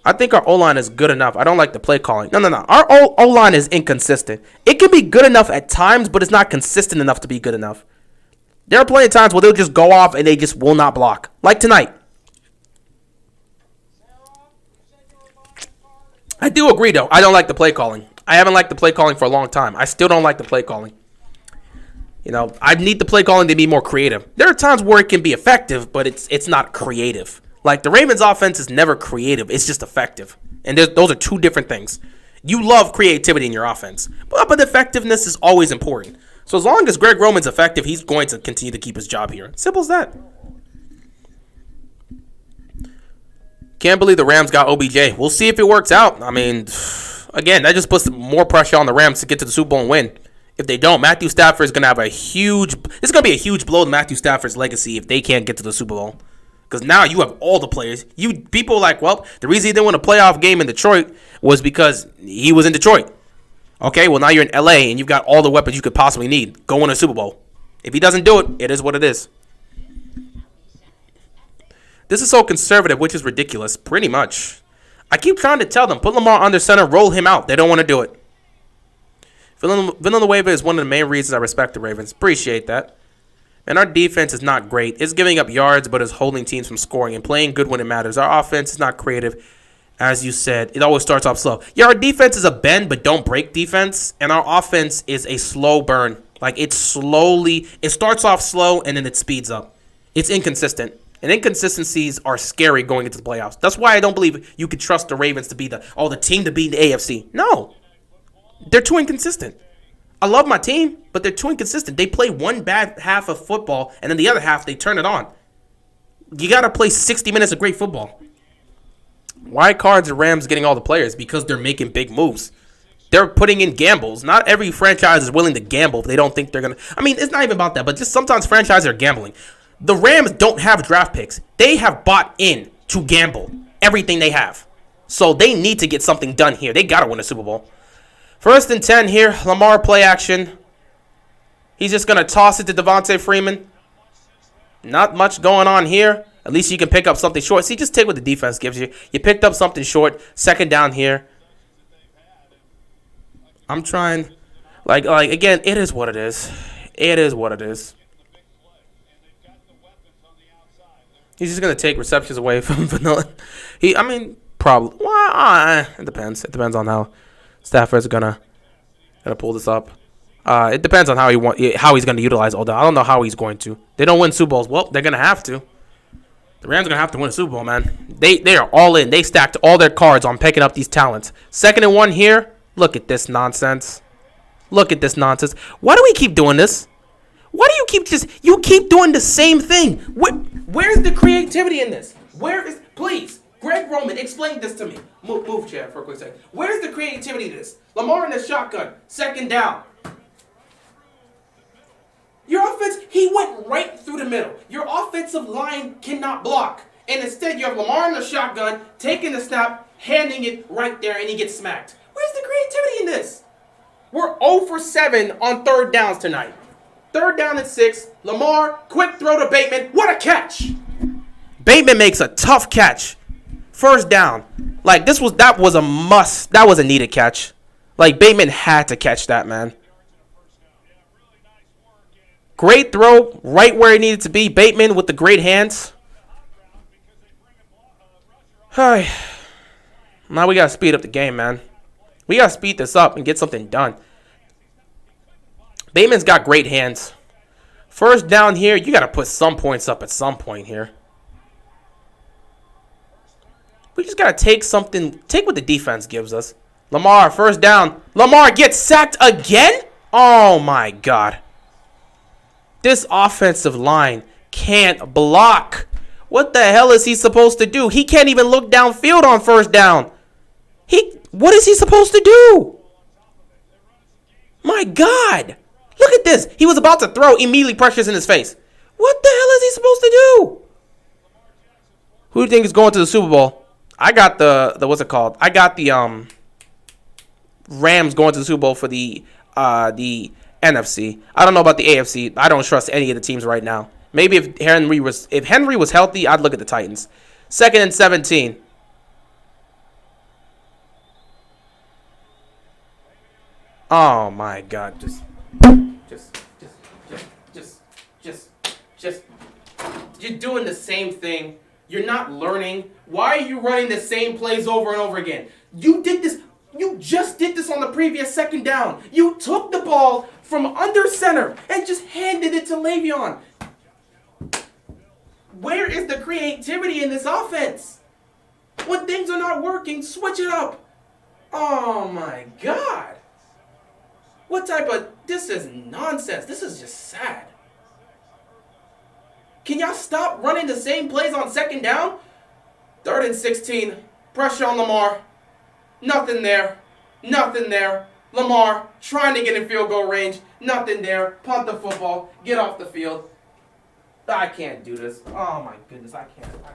I think our O-line is good enough. I don't like the play calling. No. Our O-line is inconsistent. It can be good enough at times, but it's not consistent enough to be good enough. There are plenty of times where they'll just go off and they just will not block. Like tonight. I do agree, though. I don't like the play calling. I haven't liked the play calling for a long time. I still don't like the play calling. I need the play calling to be more creative. There are times where it can be effective, but it's not creative. Like, the Ravens' offense is never creative. It's just effective. And those are two different things. You love creativity in your offense, but effectiveness is always important. So as long as Greg Roman's effective, he's going to continue to keep his job here. Simple as that. Can't believe the Rams got OBJ. We'll see if it works out. I mean, again, that just puts more pressure on the Rams to get to the Super Bowl and win. If they don't, Matthew Stafford is going to have it's going to be a huge blow to Matthew Stafford's legacy if they can't get to the Super Bowl. Because now you have all the players. People are like, well, the reason he didn't win a playoff game in Detroit was because he was in Detroit. Okay, well, now you're in LA and you've got all the weapons you could possibly need. Go win a Super Bowl. If he doesn't do it, it is what it is. This is so conservative, which is ridiculous, pretty much. I keep trying to tell them, put Lamar under center, roll him out. They don't want to do it. Villanueva is one of the main reasons I respect the Ravens. Appreciate that. And our defense is not great. It's giving up yards, but it's holding teams from scoring and playing good when it matters. Our offense is not creative. As you said, it always starts off slow. Yeah, our defense is a bend but don't break defense, and our offense is a slow burn. Like, it starts off slow and then it speeds up. It's inconsistent. And inconsistencies are scary going into the playoffs. That's why I don't believe you could trust the Ravens to be the team to beat the AFC. No. They're too inconsistent. I love my team, but they're too inconsistent. They play one bad half of football, and then the other half, they turn it on. You got to play 60 minutes of great football. Why Cards and Rams getting all the players? Because they're making big moves. They're putting in gambles. Not every franchise is willing to gamble if they don't think they're going to. I mean, it's not even about that, but just sometimes franchises are gambling. The Rams don't have draft picks. They have bought in to gamble everything they have. So they need to get something done here. They got to win a Super Bowl. 1st and 10 here. Lamar play action. He's just going to toss it to Devontae Freeman. Not much going on here. At least you can pick up something short. See, just take what the defense gives you. You picked up something short. Second down here. I'm trying. Like again, it is what it is. It is what it is. He's just going to take receptions away from Vanilla. Probably. Well, it depends. It depends on how Stafford's going to pull this up. It depends on how he's going to utilize Odell. I don't know how he's going to. They don't win Super Bowls. Well, they're going to have to. The Rams are going to have to win a Super Bowl, man. They are all in. They stacked all their cards on picking up these talents. 2nd and 1 here. Look at this nonsense. Look at this nonsense. Why do we keep doing this? Why do you keep doing the same thing? Where's the creativity in this? Please, Greg Roman, explain this to me. Move chair for a quick second. Where's the creativity in this? Lamar in the shotgun, 2nd down. Your offense, he went right through the middle. Your offensive line cannot block. And instead, you have Lamar in the shotgun, taking the snap, handing it right there, and he gets smacked. Where's the creativity in this? We're 0 for 7 on 3rd downs tonight. 3rd down and 6. Lamar, quick throw to Bateman. What a catch! Bateman makes a tough catch. 1st down. Like, that was a must. That was a needed catch. Like, Bateman had to catch that, man. Great throw, right where it needed to be. Bateman with the great hands. Hi. Now we got to speed up the game, man. We got to speed this up and get something done. Bateman's got great hands. 1st down here, you got to put some points up at some point here. We just got to take what the defense gives us. Lamar, 1st down. Lamar gets sacked again? Oh, my God. This offensive line can't block. What the hell is he supposed to do? He can't even look downfield on 1st down. What is he supposed to do? My God. Look at this. He was about to throw, immediately pressures in his face. What the hell is he supposed to do? Who do you think is going to the Super Bowl? I got the what's it called? I got the Rams going to the Super Bowl for the NFC. I don't know about the AFC. I don't trust any of the teams right now. Maybe if Henry was healthy, I'd look at the Titans. 2nd and 17. Oh my God! Just. You're doing the same thing. You're not learning. Why are you running the same plays over and over again? You did this. You just did this on the previous 2nd down. You took the ball from under center and just handed it to Le'Veon. Where is the creativity in this offense? When things are not working, switch it up. Oh my God. This is nonsense. This is just sad. Can y'all stop running the same plays on 2nd down? 3rd and 16. Pressure on Lamar. Nothing there. Nothing there. Lamar trying to get in field goal range. Nothing there. Punt the football. Get off the field. I can't do this. Oh my goodness. I can't do this.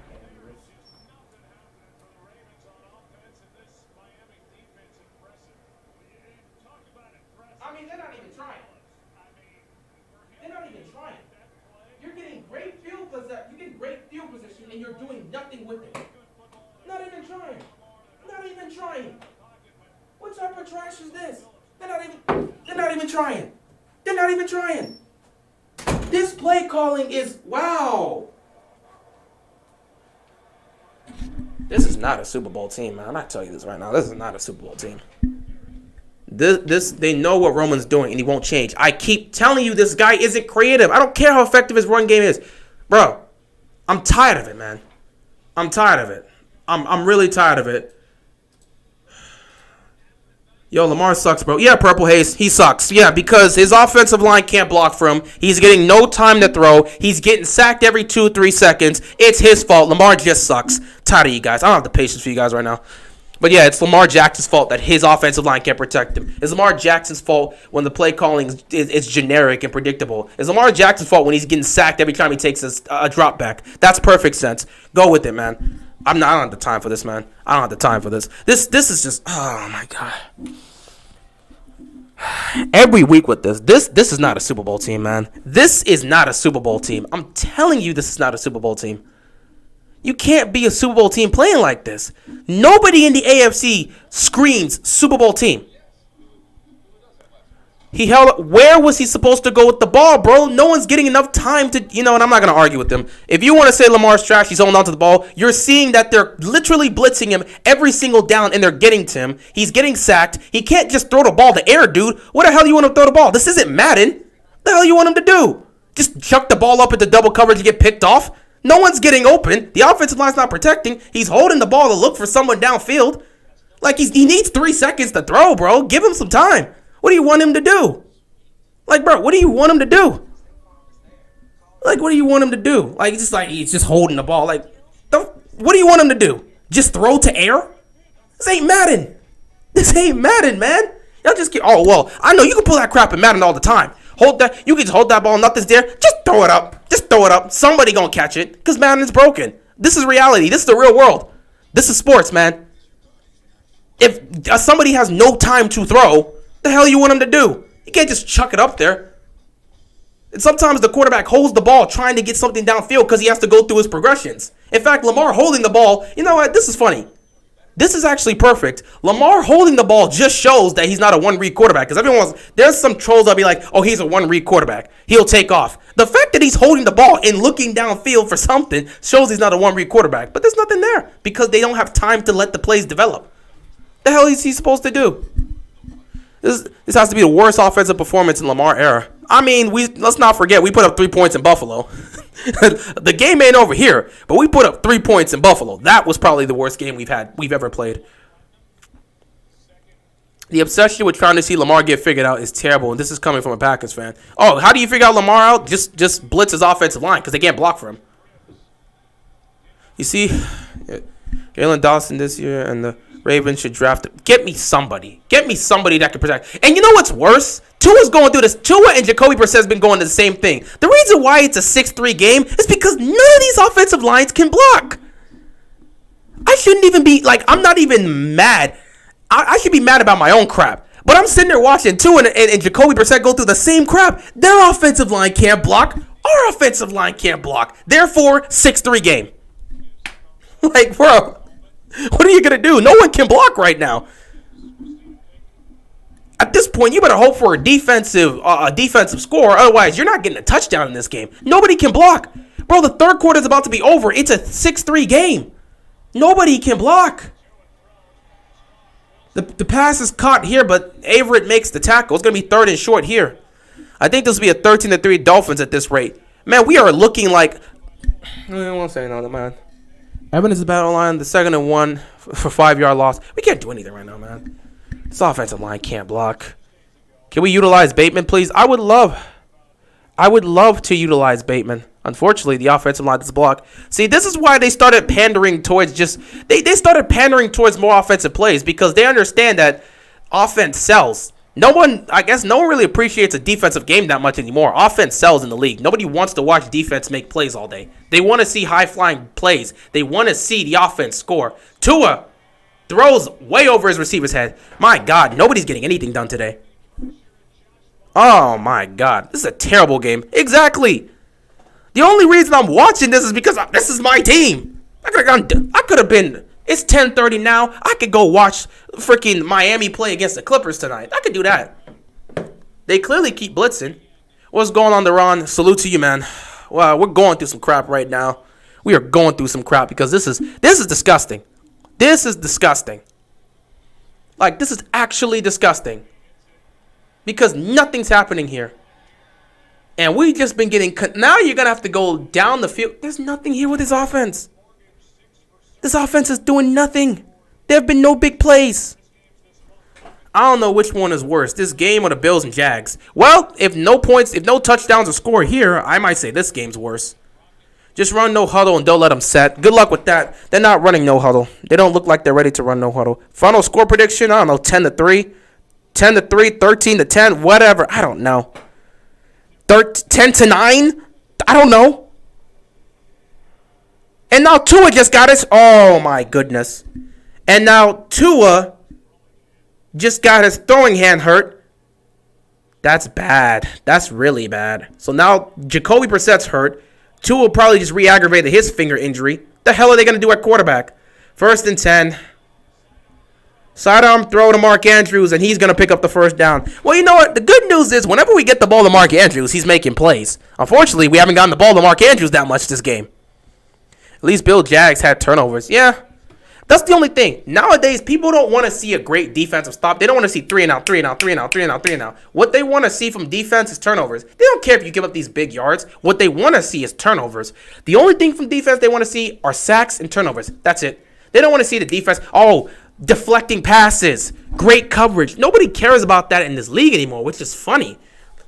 I mean, they're not even trying. You're getting great field position, and you're doing nothing with it. Not even trying. What type of trash is this? They're not even trying. This play calling is wow. This is not a Super Bowl team, man. I tell you this right now. This is not a Super Bowl team. They know what Roman's doing, and he won't change. I keep telling you, this guy isn't creative. I don't care how effective his run game is. Bro, I'm tired of it, man. I'm tired of it. I'm really tired of it. Yo, Lamar sucks, bro. Yeah, Purple Haze, he sucks. Yeah, because his offensive line can't block for him. He's getting no time to throw. He's getting sacked every 2-3 seconds. It's his fault. Lamar just sucks. Tired of you guys. I don't have the patience for you guys right now. But yeah, it's Lamar Jackson's fault that his offensive line can't protect him. It's Lamar Jackson's fault when the play calling is generic and predictable. It's Lamar Jackson's fault when he's getting sacked every time he takes a drop back. That's perfect sense. Go with it, man. I don't have the time for this, man. I don't have the time for this. This is just, oh my God. Every week with this is not a Super Bowl team, man. This is not a Super Bowl team. I'm telling you, this is not a Super Bowl team. You can't be a Super Bowl team playing like this. Nobody in the AFC screams Super Bowl team. He held. Where was he supposed to go with the ball, bro? No one's getting enough time to, and I'm not going to argue with them. If you want to say Lamar's trash, he's holding on to the ball, you're seeing that they're literally blitzing him every single down, and they're getting to him. He's getting sacked. He can't just throw the ball to air, dude. What the hell do you want him to throw the ball? This isn't Madden. What the hell do you want him to do? Just chuck the ball up into double coverage to get picked off? No one's getting open. The offensive line's not protecting. He's holding the ball to look for someone downfield. Like, he needs 3 seconds to throw, bro. Give him some time. What do you want him to do? Like, bro, what do you want him to do? Like, what do you want him to do? He's just holding the ball. Like, what do you want him to do? Just throw to air? This ain't Madden. This ain't Madden, man. Y'all just get, I know you can pull that crap in Madden all the time. You can just hold that ball, nothing's there. Just throw it up. Just throw it up. Somebody gonna catch it, because Madden is broken. This is reality. This is the real world. This is sports, man. If somebody has no time to throw, the hell you want him to do? You can't just chuck it up there. And sometimes the quarterback holds the ball trying to get something downfield because he has to go through his progressions. In fact, Lamar holding the ball, you know what? This is funny. This is actually perfect. Lamar holding the ball just shows that he's not a one-read quarterback. Because there's some trolls that'll be like, oh, he's a one-read quarterback. He'll take off. The fact that he's holding the ball and looking downfield for something shows he's not a one-read quarterback. But there's nothing there because they don't have time to let the plays develop. The hell is he supposed to do? This has to be the worst offensive performance in Lamar era. I mean, let's not forget, we put up 3 points in Buffalo. The game ain't over here, but we put up 3 points in Buffalo. That was probably the worst game we've ever played. The obsession with trying to see Lamar get figured out is terrible, and this is coming from a Packers fan. Oh, how do you figure out Lamar out? Just blitz his offensive line because they can't block for him. You see, Jalen Dawson this year and the Ravens should draft him. Get me somebody that can protect. And you know what's worse? Tua's going through this. Tua and Jacoby Brissett's been going to the same thing. The reason why it's a 6-3 game is because none of these offensive lines can block. I shouldn't even be, I'm not even mad. I should be mad about my own crap. But I'm sitting there watching Tua and Jacoby Brissett go through the same crap. Their offensive line can't block. Our offensive line can't block. Therefore, 6-3 game. Bro. What are you going to do? No one can block right now. At this point, you better hope for a defensive score. Otherwise, you're not getting a touchdown in this game. Nobody can block. Bro, the third quarter is about to be over. It's a 6-3 game. Nobody can block. The pass is caught here, but Averett makes the tackle. It's going to be 3rd and short here. I think this will be a 13-3 Dolphins at this rate. Man, we are looking like... I won't say no, man. Evans is battle line, the 2nd and 1 for 5-yard loss. We can't do anything right now, man. This offensive line can't block. Can we utilize Bateman, please? I would love to utilize Bateman. Unfortunately, the offensive line doesn't block. See, this is why they started pandering towards they started pandering towards more offensive plays because they understand that offense sells. No one really appreciates a defensive game that much anymore. Offense sells in the league. Nobody wants to watch defense make plays all day. They want to see high-flying plays. They want to see the offense score. Tua throws way over his receiver's head. My God, nobody's getting anything done today. Oh, my God. This is a terrible game. Exactly. The only reason I'm watching this is because this is my team. I could have been... It's 10:30 now. I could go watch freaking Miami play against the Clippers tonight. I could do that. They clearly keep blitzing. What's going on, Deron? Salute to you, man. Wow, we're going through some crap right now. We are going through some crap because this is disgusting. This is disgusting. This is actually disgusting. Because nothing's happening here. And we've just been getting... Now you're going to have to go down the field. There's nothing here with this offense. This offense is doing nothing. There have been no big plays. I don't know which one is worse, this game or the Bills and Jags. Well, if no touchdowns are scored here, I might say this game's worse. Just run no huddle and don't let them set. Good luck with that. They're not running no huddle. They don't look like they're ready to run no huddle. Final score prediction, I don't know, 10-3. 10-3, 13-10, whatever. I don't know. 10-9? I don't know. And now Tua just got his... Oh, my goodness. And now Tua just got his throwing hand hurt. That's bad. That's really bad. So now Jacoby Brissett's hurt. Tua probably just re-aggravated his finger injury. The hell are they going to do at quarterback? 1st and 10. Sidearm throw to Mark Andrews, and he's going to pick up the first down. Well, you know what? The good news is whenever we get the ball to Mark Andrews, he's making plays. Unfortunately, we haven't gotten the ball to Mark Andrews that much this game. At least Bill Jags had turnovers. Yeah, that's the only thing. Nowadays, people don't want to see a great defensive stop. They don't want to see 3 and out, 3 and out, 3 and out, 3 and out, 3 and out. What they want to see from defense is turnovers. They don't care if you give up these big yards. What they want to see is turnovers. The only thing from defense they want to see are sacks and turnovers. That's it. They don't want to see the defense, deflecting passes, great coverage. Nobody cares about that in this league anymore, which is funny.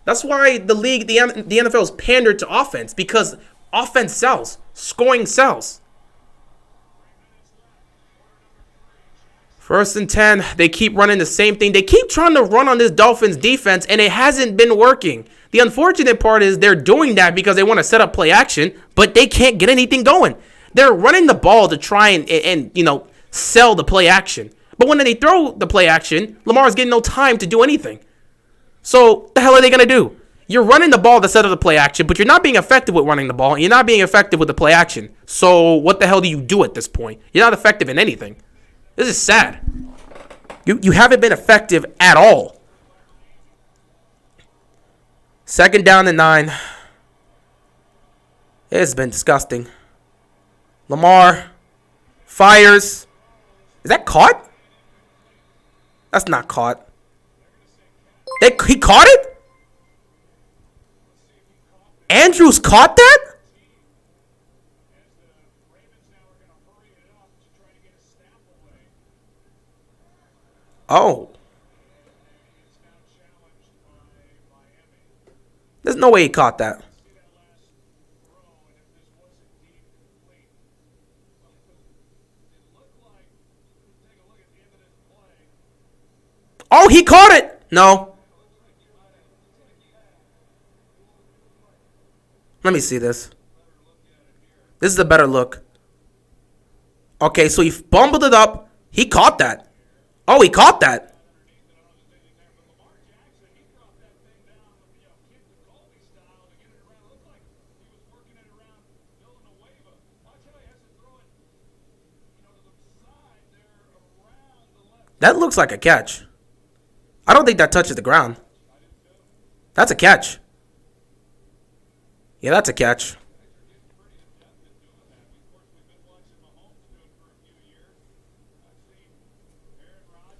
That's why the NFL is pandered to offense, because offense sells. Scoring sells. 1st and 10. They keep running the same thing. They keep trying to run on this Dolphins defense, and it hasn't been working. The unfortunate part is they're doing that because they want to set up play action, but they can't get anything going. They're running the ball to try and sell the play action. But when they throw the play action, Lamar's getting no time to do anything. So what the hell are they going to do? You're running the ball to set up the play action, but you're not being effective with running the ball, and you're not being effective with the play action. So what the hell do you do at this point? You're not effective in anything. This is sad. You haven't been effective at all. 2nd down and 9. It's been disgusting. Lamar fires. Is that caught? That's not caught. He caught it? Andrews caught that? Oh. There's no way he caught that. Oh, he caught it. No. Let me see this. This is a better look. Okay, so he bumbled it up. He caught that. Oh, he caught that. That looks like a catch. I don't think that touches the ground. That's a catch. Yeah, that's a catch.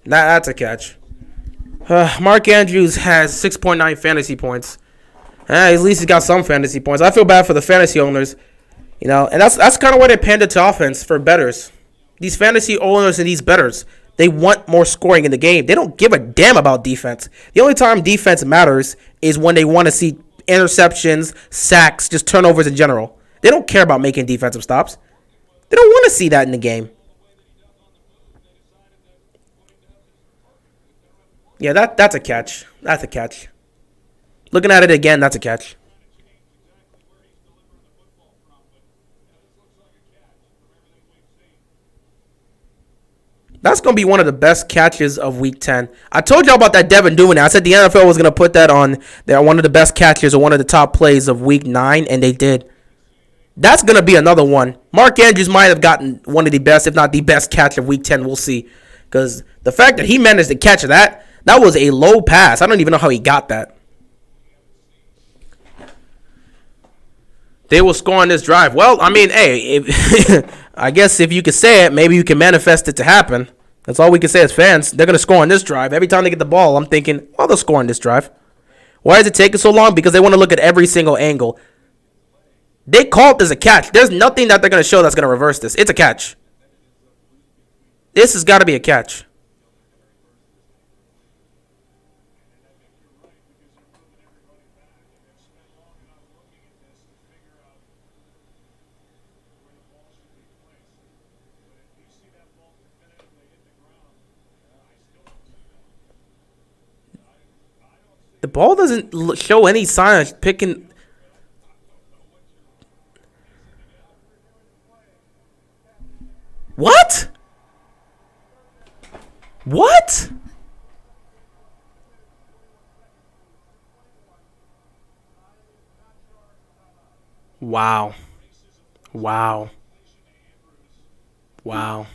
That's a catch. Mark Andrews has 6.9 fantasy points. At least he's got some fantasy points. I feel bad for the fantasy owners, and that's kind of why they pander to offense for bettors. These fantasy owners and these bettors, they want more scoring in the game. They don't give a damn about defense. The only time defense matters is when they want to see interceptions, sacks, just turnovers in general. They don't care about making defensive stops. They don't want to see that in the game. Yeah, that's a catch. That's a catch. Looking at it again, that's a catch. That's going to be one of the best catches of Week 10. I told y'all about that Devin doing it. I said the NFL was going to put that on there, one of the best catches or one of the top plays of Week 9, and they did. That's going to be another one. Mark Andrews might have gotten one of the best, if not the best catch of Week 10. We'll see. Because the fact that he managed to catch that was a low pass. I don't even know how he got that. They will score on this drive. Well, I mean, hey, I guess if you could say it, maybe you can manifest it to happen. That's all we can say as fans. They're going to score on this drive. Every time they get the ball, I'm thinking, well, they'll score on this drive. Why is it taking so long? Because they want to look at every single angle. They called this a catch. There's nothing that they're going to show that's going to reverse this. It's a catch. This has got to be a catch. The ball doesn't show any sign of picking. What? What? Wow. Wow. Wow.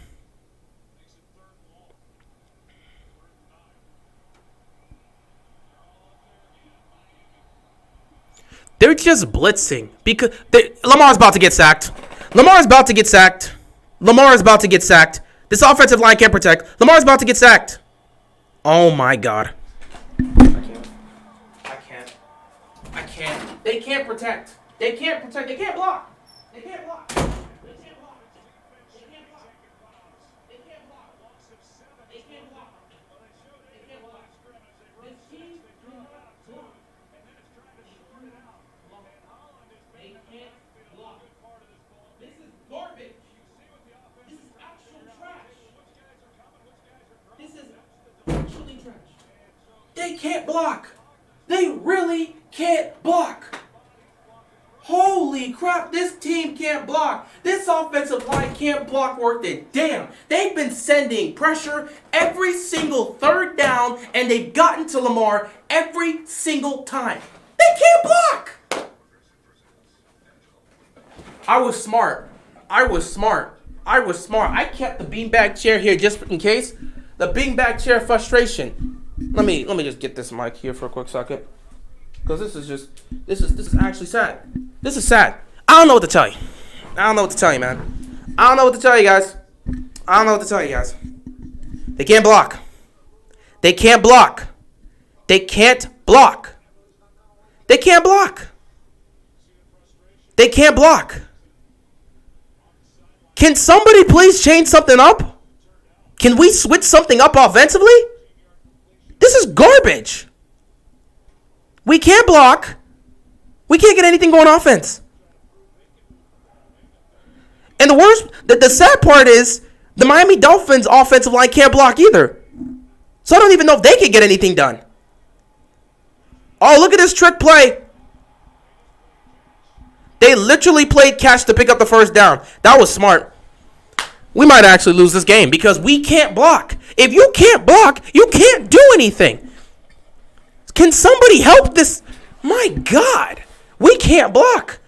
They're just blitzing because Lamar's about to get sacked. Lamar's about to get sacked. Lamar's about to get sacked. This offensive line can't protect. Lamar's about to get sacked. Oh my God. I can't. They can't protect. They can't protect. They can't block. They can't block. They can't block. They can't block. They can't block. They can't block. They can't block. This team cannot block. They can't block. This is garbage. This is actual trash. This is actually trash. They can't block. They really can't block. Holy crap, this team can't block. This offensive line can't block worth it. Damn, they've been sending pressure every single third down, and they've gotten to Lamar every single time. They can't block. I was smart. I kept the beanbag chair here just in case. The beanbag chair frustration. Let me just get this mic here for a quick second. Because this is actually sad. This is sad. I don't know what to tell you. Man. I don't know what to tell you guys. They can't block. They can't block. They can't block. They can't block. They can't block. Can somebody please change something up? Can we switch something up offensively? This is garbage. We can't block. We can't get anything going offense. And the sad part is the Miami Dolphins offensive line can't block either. So I don't even know if they can get anything done. Oh, look at this trick play. They literally played catch to pick up the first down. That was smart. We might actually lose this game because we can't block. If you can't block, you can't do anything. Can somebody help this? My God. We can't block.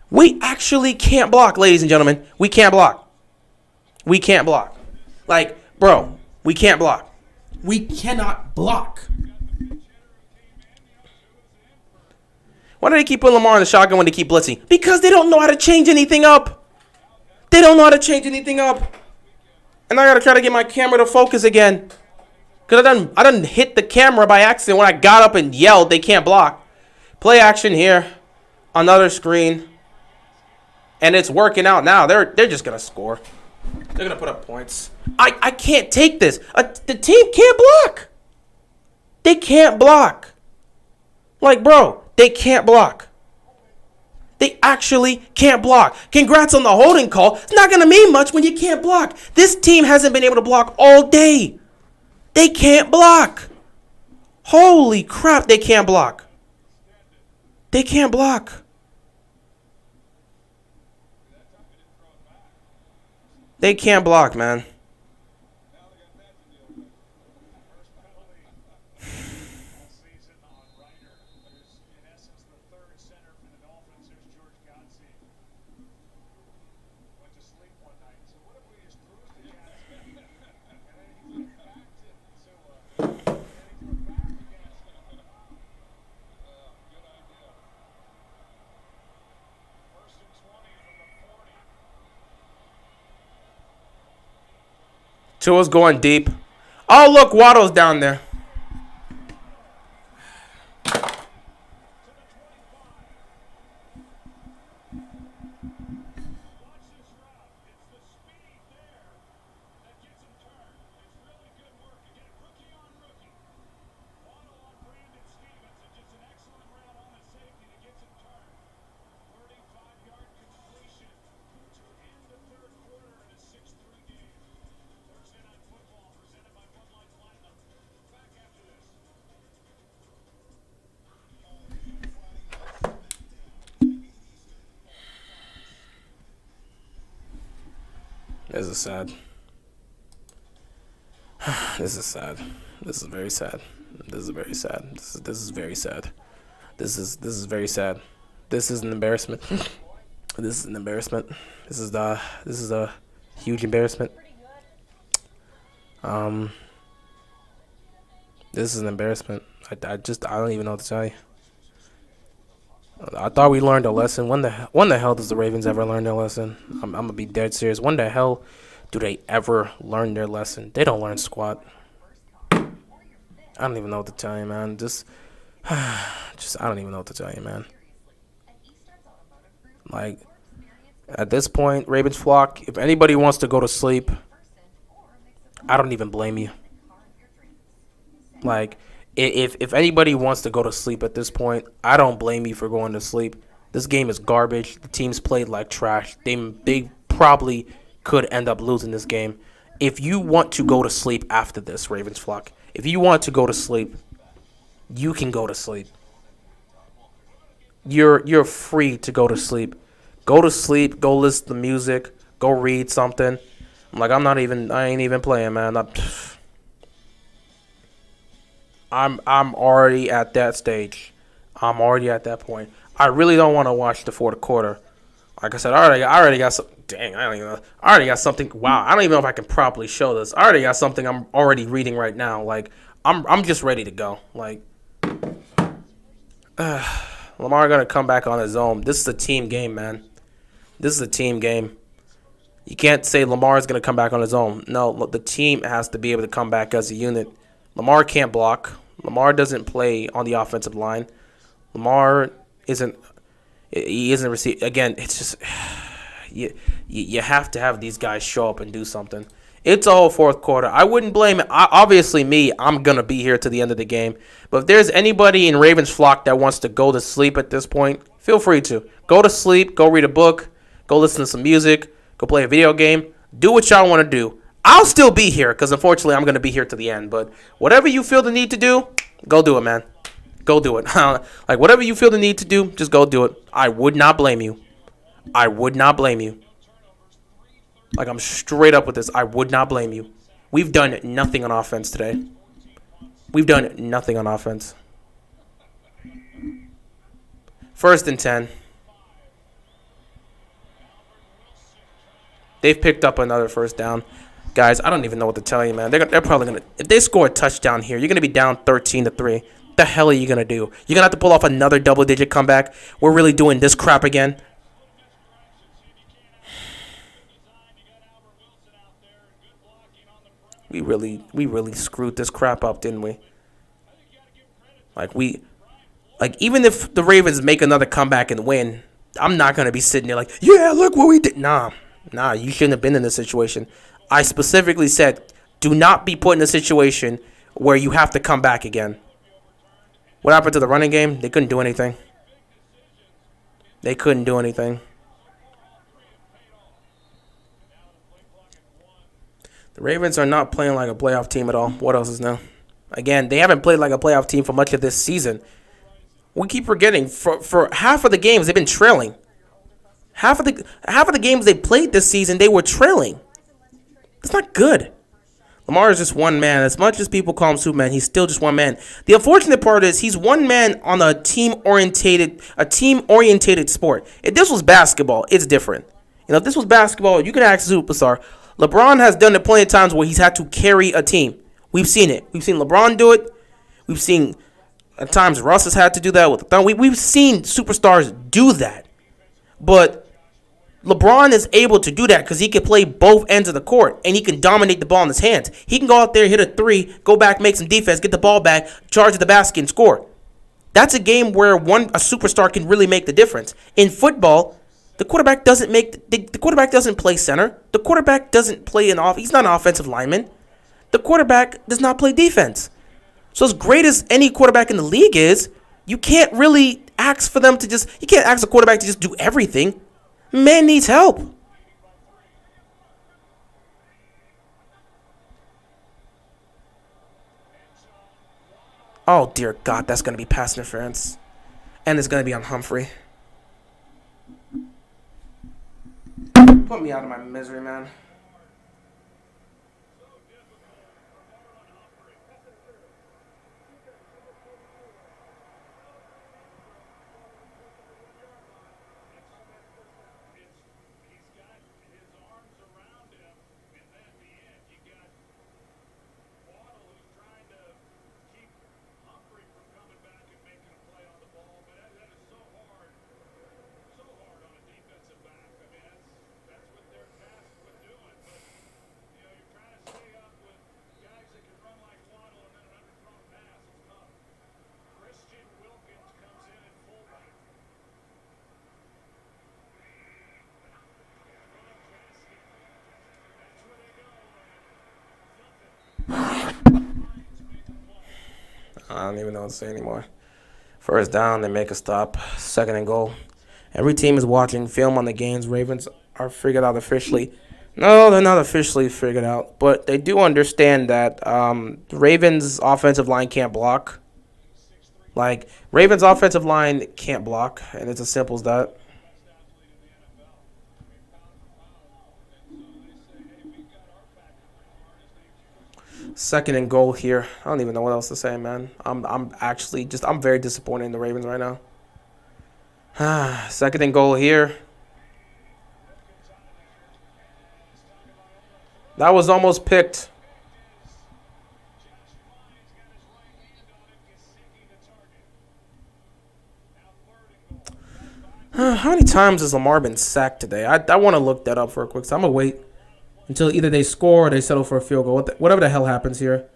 We actually can't block, ladies and gentlemen. We can't block. We can't block. Like, bro, we can't block. We cannot block. Why do they keep putting Lamar in the shotgun when they keep blitzing? Because they don't know how to change anything up. And I got to try to get my camera to focus again. Because I done hit the camera by accident when I got up and yelled they can't block. Play action here. Another screen. And it's working out now. They're just going to score. They're going to put up points. I can't take this. The team can't block. They can't block. Like, bro, they can't block. They actually can't block. Congrats on the holding call. It's not going to mean much when you can't block. This team hasn't been able to block all day. They can't block. Holy crap, they can't block. They can't block. They can't block, man. Tua's going deep. Oh, look, Waddle's down there. This is sad. This is sad. This is very sad. This is very sad. This is very sad. This is very sad. This is an embarrassment. This is an embarrassment. This is Huge embarrassment. This is an embarrassment. I don't even know what to tell you. I thought we learned a lesson. When the hell does the Ravens ever learn their lesson? I'm gonna be dead serious. When the hell do they ever learn their lesson? They don't learn squat. I don't even know what to tell you, man. I don't even know what to tell you, man. Like, at this point, Ravens flock, if anybody wants to go to sleep, I don't even blame you. Like, if anybody wants to go to sleep at this point, I don't blame you for going to sleep. This game is garbage. The team's played like trash. They probably could end up losing this game. If you want to go to sleep after this, Ravens flock, if you want to go to sleep, you can go to sleep. You're free to go to sleep. Go to sleep. Go listen to music. Go read something. I ain't even playing, man. I'm already at that stage. I'm already at that point. I really don't want to watch the fourth quarter. Like I said, I already got some. Dang, I don't even know. I already got something. Wow, I don't even know if I can properly show this. I already got something I'm already reading right now. Like I'm just ready to go. Like Lamar gonna come back on his own. This is a team game, man. This is a team game. You can't say Lamar's gonna come back on his own. No, the team has to be able to come back as a unit. Lamar can't block. Lamar doesn't play on the offensive line. Lamar isn't. He isn't receive. Again, it's just you have to have these guys show up and do something. It's a whole fourth quarter. I wouldn't blame it. Obviously, I'm gonna be here to the end of the game. But if there's anybody in Ravens flock that wants to go to sleep at this point, feel free to go to sleep. Go read a book. Go listen to some music. Go play a video game. Do what y'all want to do. I'll still be here because, unfortunately, I'm going to be here to the end. But whatever you feel the need to do, go do it, man. Go do it. Like, whatever you feel the need to do, just go do it. I would not blame you. I would not blame you. Like, I'm straight up with this. I would not blame you. We've done nothing on offense today. We've done nothing on offense. 1st and 10. They've picked up another first down. Guys, I don't even know what to tell you, man. They're probably going to – if they score a touchdown here, you're going to be down 13-3. What the hell are you going to do? You're going to have to pull off another double-digit comeback? We're really doing this crap again? We really screwed this crap up, didn't we? Like, even if the Ravens make another comeback and win, I'm not going to be sitting there like, yeah, look what we did. Nah, you shouldn't have been in this situation. I specifically said, do not be put in a situation where you have to come back again. What happened to the running game? They couldn't do anything. They couldn't do anything. The Ravens are not playing like a playoff team at all. What else is new? Again, they haven't played like a playoff team for much of this season. We keep forgetting, for half of the games, they've been trailing. Half of the games they played this season, they were trailing. It's not good. Lamar is just one man. As much as people call him Superman, he's still just one man. The unfortunate part is he's one man on a team-orientated sport. If this was basketball, it's different. If this was basketball, you can ask a superstar. LeBron has done it plenty of times where he's had to carry a team. We've seen it. We've seen LeBron do it. We've seen at times Russ has had to do that with the Thunder. We've seen superstars do that. But LeBron is able to do that because he can play both ends of the court and he can dominate the ball in his hands. He can go out there, hit a three, go back, make some defense, get the ball back, charge at the basket, and score. That's a game where a superstar can really make the difference. In football, the quarterback doesn't play center. The quarterback doesn't play he's not an offensive lineman. The quarterback does not play defense. So as great as any quarterback in the league is, you can't really ask a quarterback to just do everything. Man needs help. Oh, dear God, that's going to be pass interference. And it's going to be on Humphrey. Put me out of my misery, man. don't even know what to say anymore. First down, they make a stop. Second and goal. Every team is watching film on the games. Ravens are figured out officially. No, they're not officially figured out, but they do understand that Ravens' offensive line can't block. Like, Ravens' offensive line can't block, and it's as simple as that. Second and goal here. I don't even know what else to say, man. I'm very disappointed in the Ravens right now. Second and goal here. That was almost picked. How many times has Lamar been sacked today? I want to look that up for a quick. So I'm gonna wait until either they score or they settle for a field goal. Whatever the hell happens here,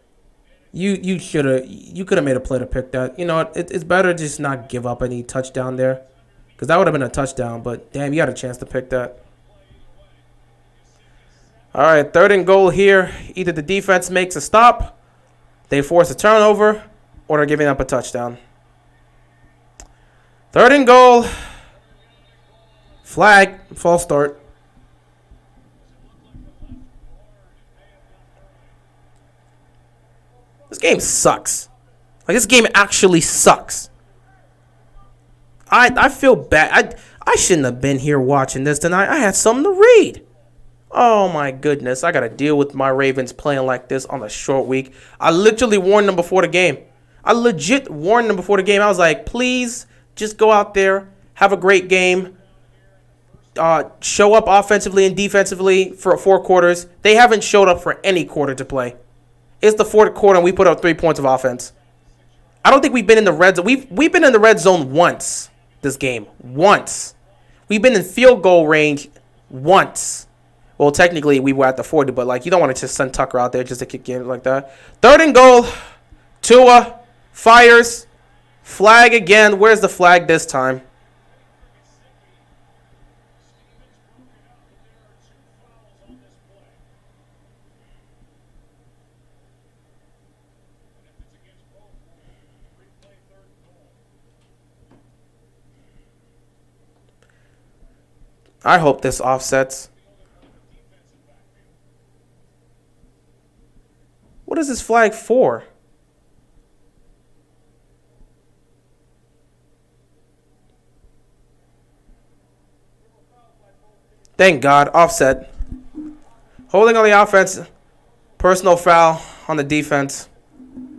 you could have made a play to pick that. You know, it's better to just not give up any touchdown there, because that would have been a touchdown. But damn, you had a chance to pick that. All right, third and goal here. Either the defense makes a stop, they force a turnover, or they're giving up a touchdown. Third and goal. Flag. False start. This game sucks. Like, this game actually sucks. I feel bad. I shouldn't have been here watching this tonight. I had something to read. Oh my goodness. I got to deal with my Ravens playing like this on a short week. I literally warned them before the game. I legit warned them before the game. I was like, please just go out there, have a great game. Show up offensively and defensively for 4 quarters. They haven't showed up for any quarter to play. It's the 4th quarter and we put up 3 points of offense. I don't think we've been in the red zone. We've been in the red zone once this game. Once. We've been in field goal range once. Well, technically we were at the 40, but like, you don't want to just send Tucker out there just to kick games like that. Third and goal. Tua fires. Flag again. Where's the flag this time? I hope this offsets. What is this flag for? Thank God. Offset. Holding on the offense. Personal foul on the defense.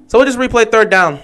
So we'll just replay third down.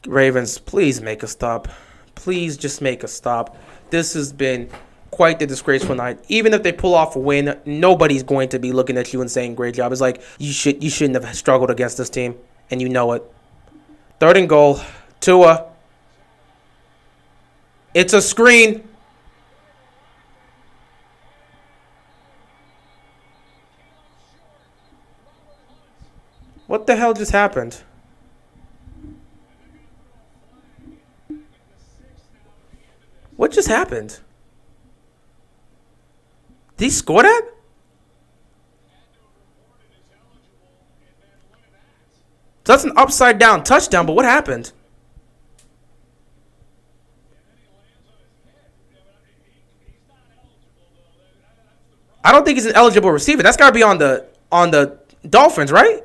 Ravens, please make a stop. Please just make a stop. This has been quite the disgraceful night. Even if they pull off a win, nobody's going to be looking at you and saying great job. It's like you shouldn't have struggled against this team, and you know it. Third and goal. Tua. It's a screen. What the hell just happened? What just happened? Did he score that? So that's an upside down touchdown, but what happened? I don't think he's an eligible receiver. That's got to be on the Dolphins, right?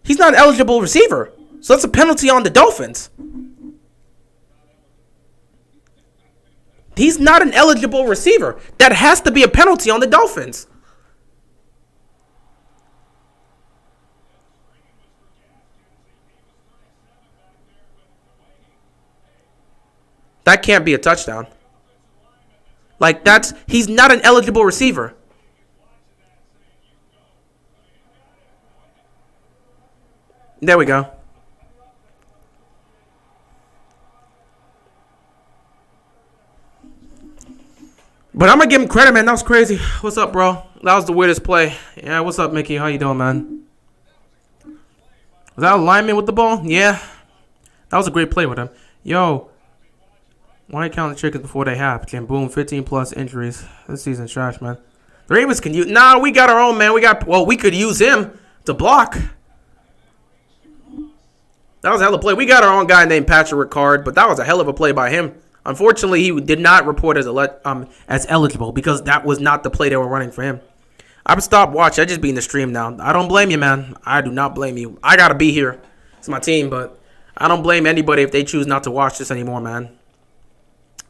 He's not an eligible receiver. So that's a penalty on the Dolphins. He's not an eligible receiver. That has to be a penalty on the Dolphins. That can't be a touchdown. Like, he's not an eligible receiver. There we go. But I'm going to give him credit, man. That was crazy. What's up, bro? That was the weirdest play. Yeah, what's up, Mickey? How you doing, man? Was that a lineman with the ball? Yeah. That was a great play with him. Yo. Why count the chickens before they hatch? And boom, 15-plus injuries. This season's trash, man. The Ravens can use... Nah, we got our own, man. We could use him to block. That was a hell of a play. We got our own guy named Patrick Ricard, but that was a hell of a play by him. Unfortunately, he did not report as eligible because that was not the play they were running for him. I would stop watching. I just be in the stream now. I don't blame you, man. I do not blame you. I got to be here. It's my team, but I don't blame anybody if they choose not to watch this anymore, man.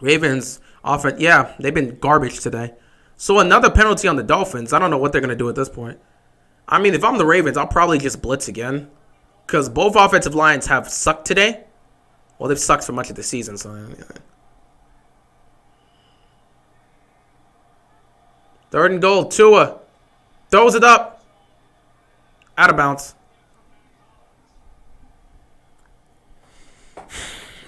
Ravens offense, yeah, they've been garbage today. So another penalty on the Dolphins. I don't know what they're going to do at this point. I mean, if I'm the Ravens, I'll probably just blitz again. Because both offensive lines have sucked today. Well, they've sucked for much of the season. So, yeah. 3rd and goal. Tua throws it up. Out of bounds.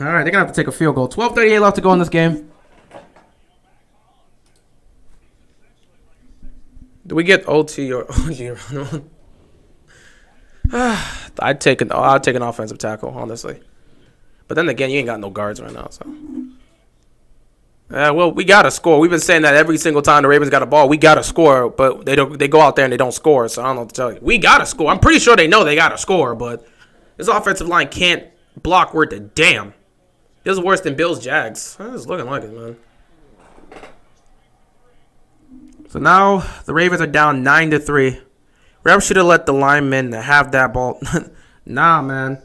All right, they're going to have to take a field goal. 12:38 left to go in this game. Do we get OT or OG? I'd take an offensive tackle, honestly. But then again, you ain't got no guards right now, so. Well, we gotta score. We've been saying that every single time the Ravens got a ball, we gotta score. But they go out there and they don't score. So I don't know what to tell you. We gotta score. I'm pretty sure they know they gotta score, but this offensive line can't block worth a damn. This is worse than Bills Jags. It's looking like it, man. So now the Ravens are down 9-3. Ref should have let the linemen have that ball. Nah, man.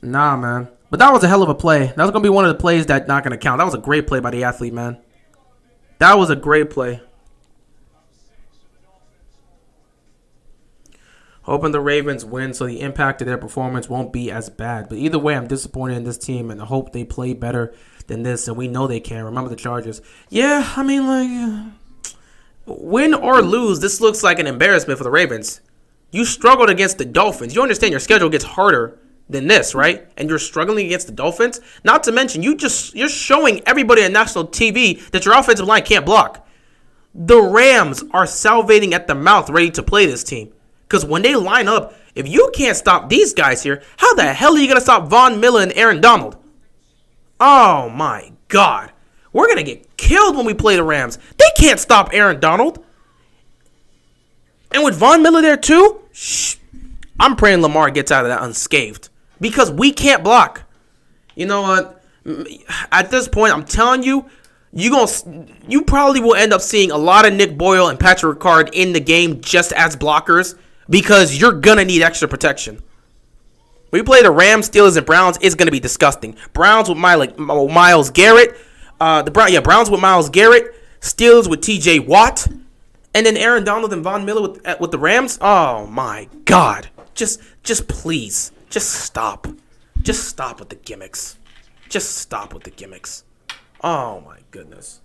But that was a hell of a play. That was going to be one of the plays that's not going to count. That was a great play by the athlete, man. That was a great play. Hoping the Ravens win so the impact of their performance won't be as bad. But either way, I'm disappointed in this team and I hope they play better than this. And we know they can. Remember the Chargers. Yeah, I mean, like... Win or lose, this looks like an embarrassment for the Ravens. You struggled against the Dolphins. You understand your schedule gets harder than this, right? And you're struggling against the Dolphins. Not to mention, you're showing everybody on national TV that your offensive line can't block. The Rams are salivating at the mouth, ready to play this team. Because when they line up, if you can't stop these guys here, how the hell are you going to stop Von Miller and Aaron Donald? Oh my God. We're going to get killed when we play the Rams. They can't stop Aaron Donald. And with Von Miller there too, I'm praying Lamar gets out of that unscathed. Because we can't block. You know what? At this point, I'm telling you, you probably will end up seeing a lot of Nick Boyle and Patrick Ricard in the game just as blockers. Because you're going to need extra protection. We play the Rams, Steelers, and Browns. It's going to be disgusting. Browns with Myles Garrett. Browns with Myles Garrett, Steelers with T.J. Watt, and then Aaron Donald and Von Miller with the Rams. Oh my God! Just please, just stop. Just stop with the gimmicks. Just stop with the gimmicks. Oh my goodness.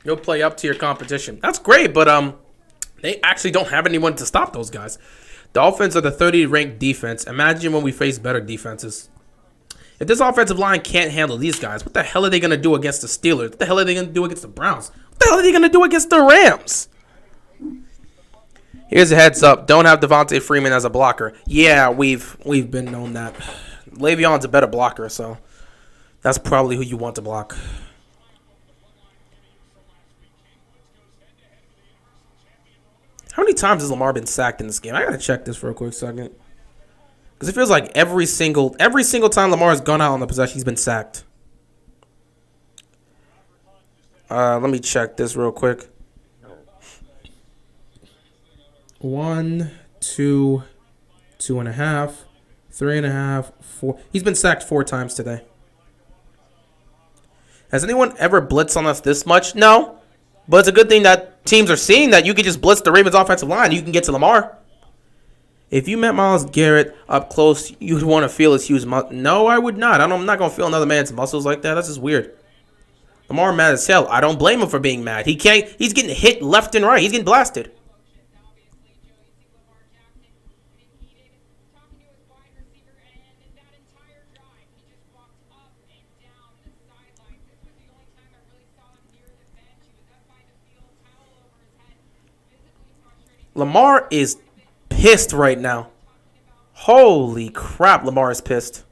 You'll play up to your competition. That's great, but they actually don't have anyone to stop those guys. Dolphins are the 30th ranked defense. Imagine when we face better defenses. If this offensive line can't handle these guys, what the hell are they going to do against the Steelers? What the hell are they going to do against the Browns? What the hell are they going to do against the Rams? Here's a heads up. Don't have Devontae Freeman as a blocker. Yeah, we've been known that. Le'Veon's a better blocker, so that's probably who you want to block. How many times has Lamar been sacked in this game? I gotta check this for a quick second. Because it feels like every single time Lamar has gone out on the possession, he's been sacked. Let me check this real quick. 1, 2, 2.5, 3.5, 4. He's been sacked 4 times today. Has anyone ever blitzed on us this much? No. But it's a good thing that teams are seeing that you can just blitz the Ravens offensive line. You can get to Lamar. If you met Myles Garrett up close, you'd want to feel his huge muscle. No, I would not. I'm not going to feel another man's muscles like that. That's just weird. Lamar mad as hell. I don't blame him for being mad. He's getting hit left and right. He's getting blasted. Lamar is pissed right now. Holy crap, Lamar is pissed.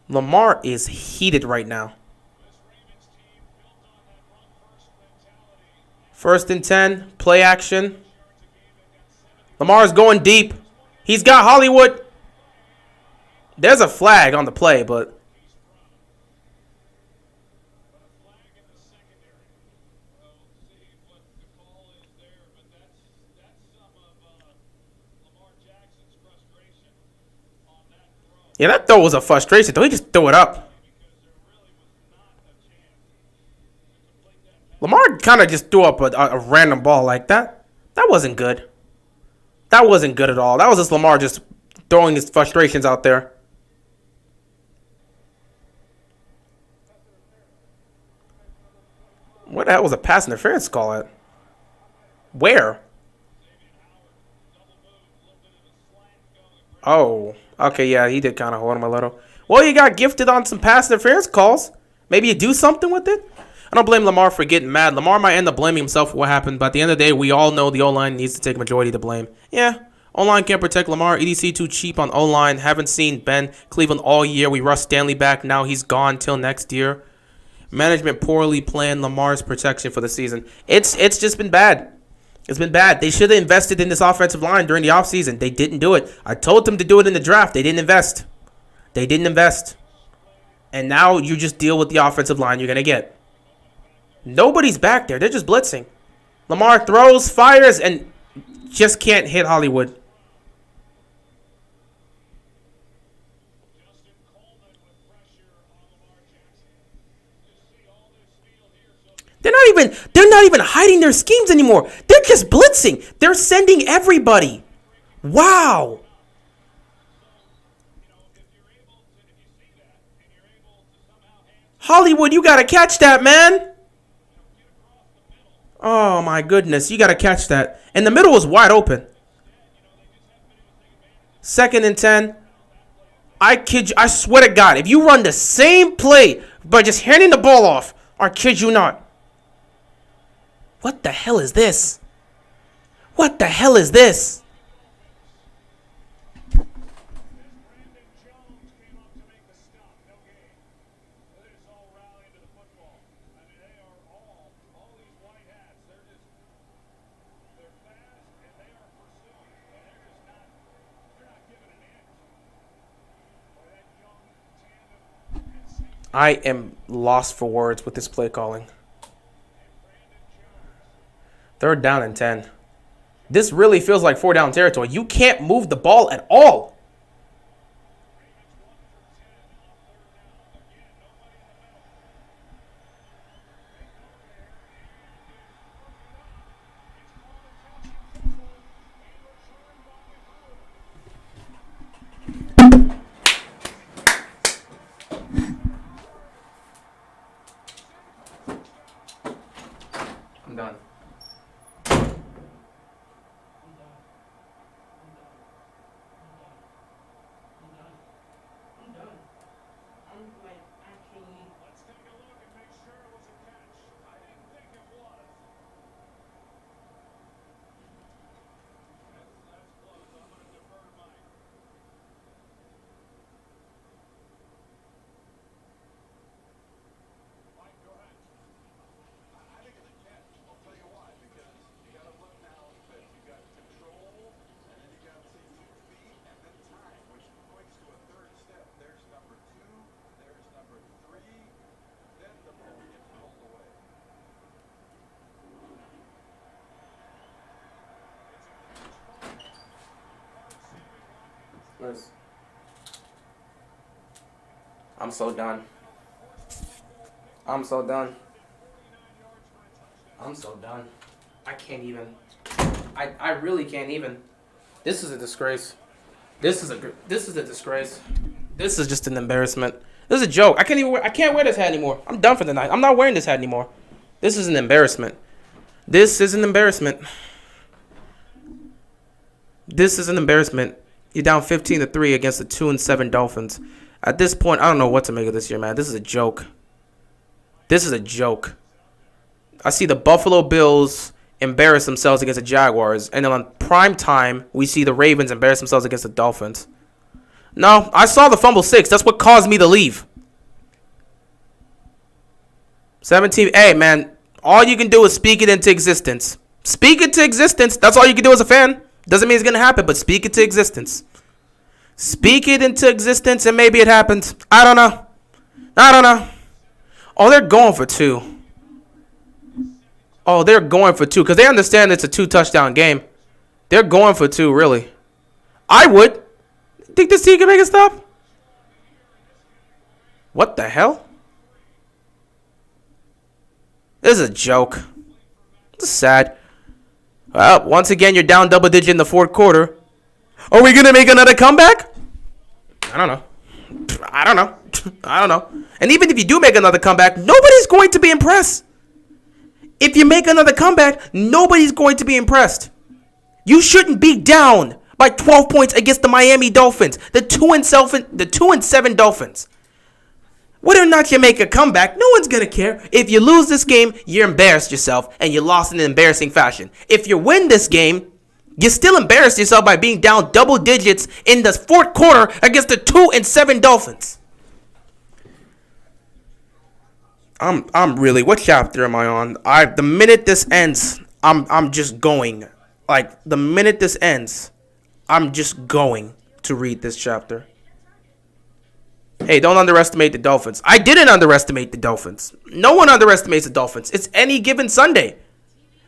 Lamar is heated right now. 1st and 10, play action. Lamar's going deep. He's got Hollywood. There's a flag on the play, but... yeah, that throw was a frustration, though. He just threw it up. Lamar kind of just threw up a random ball like that. That wasn't good. That wasn't good at all. That was just Lamar just throwing his frustrations out there. What the hell was a pass interference call at? Where? Oh, okay, yeah, he did kind of hold him a little. Well, you got gifted on some pass interference calls. Maybe you do something with it? I don't blame Lamar for getting mad. Lamar might end up blaming himself for what happened, but at the end of the day, we all know the O-line needs to take majority of the blame. Yeah, O-line can't protect Lamar. EDC too cheap on O-line. Haven't seen Ben Cleveland all year. We rushed Stanley back. Now he's gone till next year. Management poorly planned Lamar's protection for the season. It's just been bad. It's been bad. They should have invested in this offensive line during the offseason. They didn't do it. I told them to do it in the draft. They didn't invest. They didn't invest. And now you just deal with the offensive line you're going to get. Nobody's back there. They're just blitzing. Lamar throws, fires, and just can't hit Hollywood. They're not even hiding their schemes anymore. They're just blitzing. They're sending everybody. Wow. Hollywood, you got to catch that, man. Oh, my goodness. You got to catch that. And the middle was wide open. 2nd and 10. I kid you. I swear to God, if you run the same play by just handing the ball off, I kid you not. What the hell is this? What the hell is this? I am lost for words with this play calling. 3rd down and 10. This really feels like 4-down territory. You can't move the ball at all. I'm done. I'm so done. I'm so done. I'm so done. I can't even. I really can't even. This is a disgrace. This is a disgrace. This is just an embarrassment. This is a joke. I can't wear this hat anymore. I'm done for the night. I'm not wearing this hat anymore. This is an embarrassment. This is an embarrassment. This is an embarrassment. You're down 15-3 against the 2-7 Dolphins. At this point, I don't know what to make of this year, man. This is a joke. This is a joke. I see the Buffalo Bills embarrass themselves against the Jaguars. And then on prime time, we see the Ravens embarrass themselves against the Dolphins. No, I saw the fumble 6. That's what caused me to leave. 17. Hey, man, all you can do is speak it into existence. Speak it to existence. That's all you can do as a fan. Doesn't mean it's going to happen, but speak it to existence. Speak it into existence and maybe it happens. I don't know. Oh, they're going for 2. Oh, they're going for 2 because they understand it's a 2-touchdown game. They're going for 2, really. I would. Think this team can make a stop? What the hell? This is a joke. This is sad. Well, once again, you're down double digit in the fourth quarter. Are we going to make another comeback? I don't know. And even if you do make another comeback, nobody's going to be impressed. If you make another comeback, nobody's going to be impressed. You shouldn't be down by 12 points against the Miami Dolphins, the 2-7 Dolphins. Whether or not you make a comeback, no one's going to care. If you lose this game, you embarrassed yourself, and you lost in an embarrassing fashion. If you win this game, you still embarrassed yourself by being down double digits in the fourth quarter against the 2-7 Dolphins. I'm really, what chapter am I on? The minute this ends, I'm just going. Like, the minute this ends, I'm just going to read this chapter. Hey, don't underestimate the Dolphins. I didn't underestimate the Dolphins. No one underestimates the Dolphins. It's any given Sunday.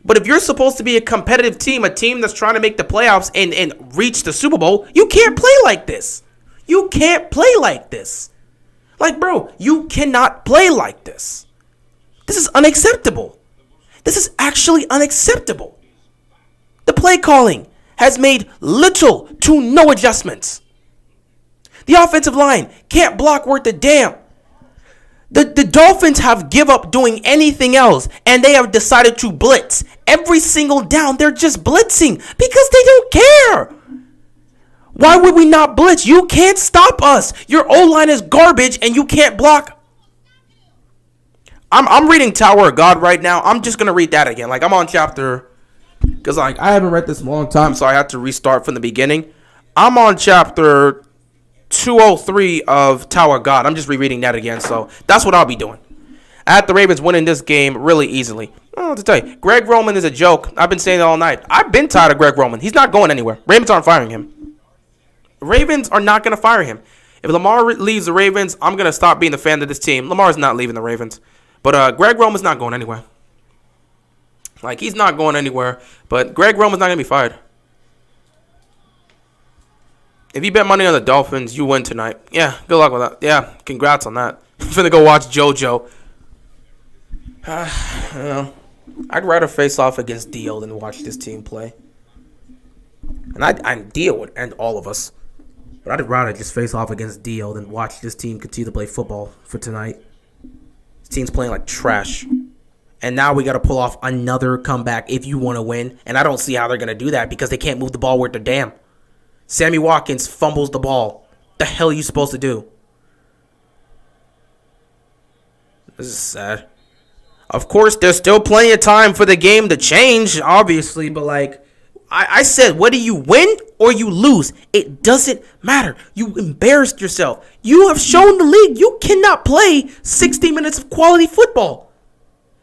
But if you're supposed to be a competitive team, a team that's trying to make the playoffs and reach the Super Bowl, you can't play like this. You can't play like this. Like, bro, you cannot play like this. This is unacceptable. This is actually unacceptable. The play calling has made little to no adjustments. The offensive line can't block worth a damn. The Dolphins have give up doing anything else, and they have decided to blitz. Every single down, they're just blitzing because they don't care. Why would we not blitz? You can't stop us. Your O-line is garbage, and you can't block. I'm reading Tower of God right now. I'm just going to read that again. Like, I'm on chapter, because like I haven't read this in a long time, so I had to restart from the beginning. I'm on chapter 203 of Tower of God. I'm just rereading that again, so that's what I'll be doing. I had the Ravens winning this game really easily. I don't know what to tell you. Greg Roman is a joke. I've been saying it all night. I've been tired of Greg Roman. He's not going anywhere. Ravens aren't firing him. Ravens are not going to fire him. If Lamar leaves the Ravens, I'm going to stop being a fan of this team. Lamar's not leaving the Ravens. But Greg Roman's not going anywhere. Like, he's not going anywhere. But Greg Roman's not going to be fired. If you bet money on the Dolphins, you win tonight. Yeah, good luck with that. Yeah, congrats on that. I'm finna go watch JoJo. I'd rather face off against Dio than watch this team play. And Dio would end all of us. But I'd rather just face off against Dio than watch this team continue to play football for tonight. This team's playing like trash. And now we got to pull off another comeback if you want to win. And I don't see how they're going to do that because they can't move the ball worth a damn. Sammy Watkins fumbles the ball. The hell are you supposed to do? This is sad. Of course, there's still plenty of time for the game to change, obviously. But, like, I said, whether you win or you lose, it doesn't matter. You embarrassed yourself. You have shown the league you cannot play 60 minutes of quality football.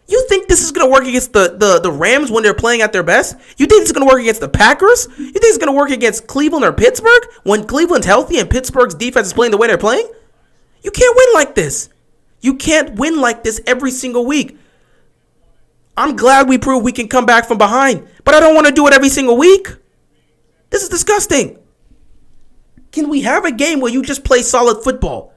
You think this is going to work against the Rams when they're playing at their best? You think it's going to work against the Packers? You think it's going to work against Cleveland or Pittsburgh when Cleveland's healthy and Pittsburgh's defense is playing the way they're playing? You can't win like this. You can't win like this every single week. I'm glad we prove we can come back from behind, but I don't want to do it every single week. This is disgusting. Can we have a game where you just play solid football?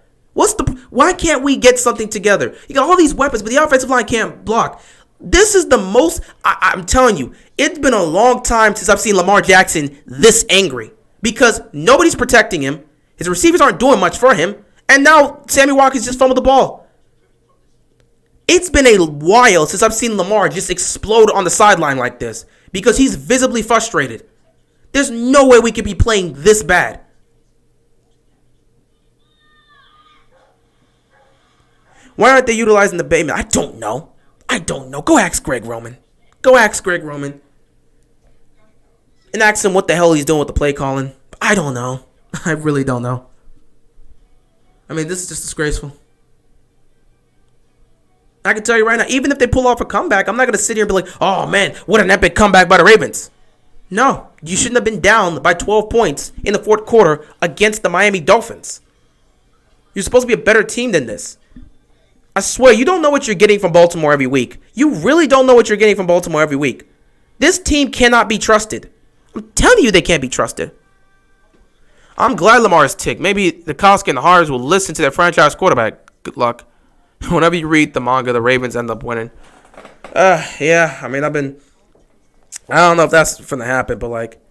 Why can't we get something together? You got all these weapons, but the offensive line can't block. This is the most, I'm telling you, it's been a long time since I've seen Lamar Jackson this angry because nobody's protecting him. His receivers aren't doing much for him. And now Sammy Watkins just fumbled the ball. It's been a while since I've seen Lamar just explode on the sideline like this because he's visibly frustrated. There's no way we could be playing this bad. Why aren't they utilizing the Bateman? I don't know. I don't know. Go ask Greg Roman. Go ask Greg Roman. And ask him what the hell he's doing with the play calling. I don't know. I really don't know. I mean, this is just disgraceful. I can tell you right now, even if they pull off a comeback, I'm not going to sit here and be like, oh, man, what an epic comeback by the Ravens. No, you shouldn't have been down by 12 points in the fourth quarter against the Miami Dolphins. You're supposed to be a better team than this. I swear, you don't know what you're getting from Baltimore every week. You really don't know what you're getting from Baltimore every week. This team cannot be trusted. I'm telling you they can't be trusted. I'm glad Lamar is ticked. Maybe the Koski and the Hards will listen to their franchise quarterback. Good luck. Whenever you read the manga, the Ravens end up winning. Yeah, I mean, I don't know if that's going to happen, but, like,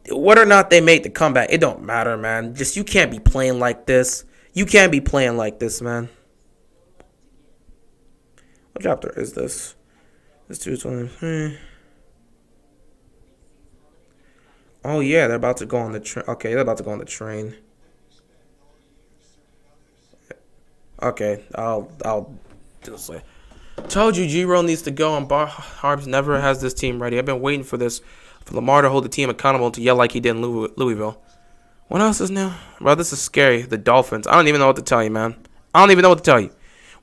whether or not they make the comeback, it don't matter, man. Just, you can't be playing like this. You can't be playing like this, man. What chapter is this? It's 223. Oh, yeah, they're about to go on the train. Okay, they're about to go on the train. Okay, I'll just say. Told you G-Roll needs to go, and Bar Harbs never has this team ready. I've been waiting for this, for Lamar to hold the team accountable to yell like he did in Louisville. What else is new? Bro, this is scary. The Dolphins. I don't even know what to tell you, man. I don't even know what to tell you.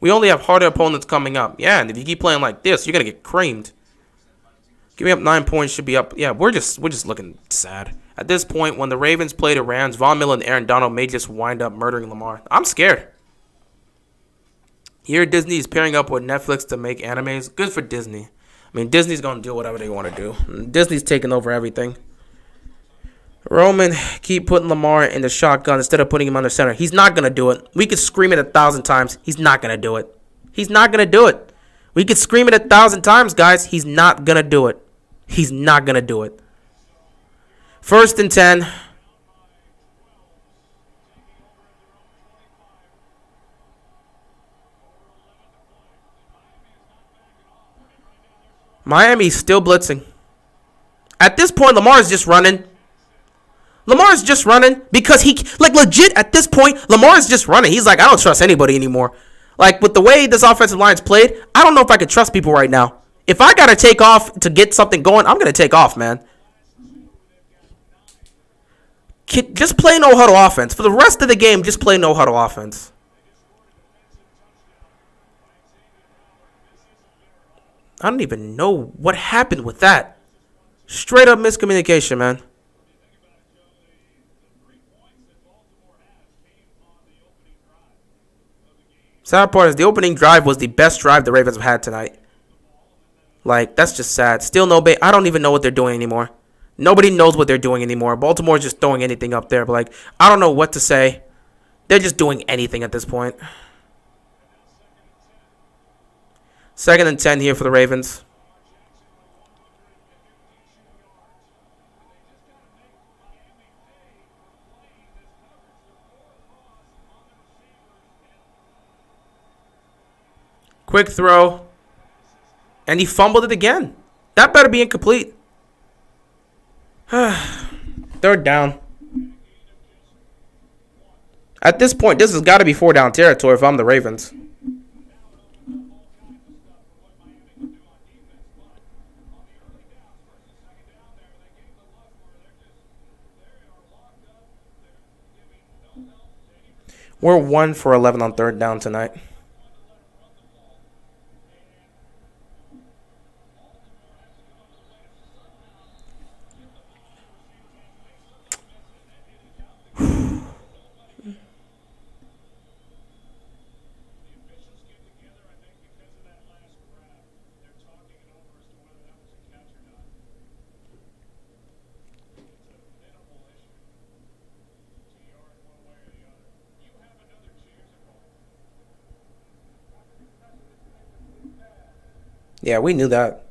We only have harder opponents coming up. Yeah, and if you keep playing like this, you're going to get creamed. Giving up 9 points should be up. Yeah, we're just looking sad. At this point, when the Ravens play the Rams, Von Miller and Aaron Donald may just wind up murdering Lamar. I'm scared. Here, Disney is pairing up with Netflix to make animes. Good for Disney. I mean, Disney's going to do whatever they want to do. Disney's taking over everything. Roman, keep putting Lamar in the shotgun instead of putting him under center. He's not going to do it. We could scream it 1,000 times. He's not going to do it. He's not going to do it. We could scream it 1,000 times, guys. He's not going to do it. He's not going to do it. 1st and 10. Miami's still blitzing. At this point, Lamar is just running. Lamar is just running because legit, at this point, Lamar is just running. He's like, I don't trust anybody anymore. Like, with the way this offensive line's played, I don't know if I can trust people right now. If I got to take off to get something going, I'm going to take off, man. Just play no huddle offense. For the rest of the game, just play no huddle offense. I don't even know what happened with that. Straight up miscommunication, man. Sad part is the opening drive was the best drive the Ravens have had tonight. Like, that's just sad. Still no bait. I don't even know what they're doing anymore. Nobody knows what they're doing anymore. Baltimore's just throwing anything up there. But, like, I don't know what to say. They're just doing anything at this point. 2nd and 10 here for the Ravens. Quick throw. And he fumbled it again. That better be incomplete. 3rd down. At this point, this has got to be 4 down territory if I'm the Ravens. We're 1 for 11 on 3rd down tonight. Yeah, we knew that.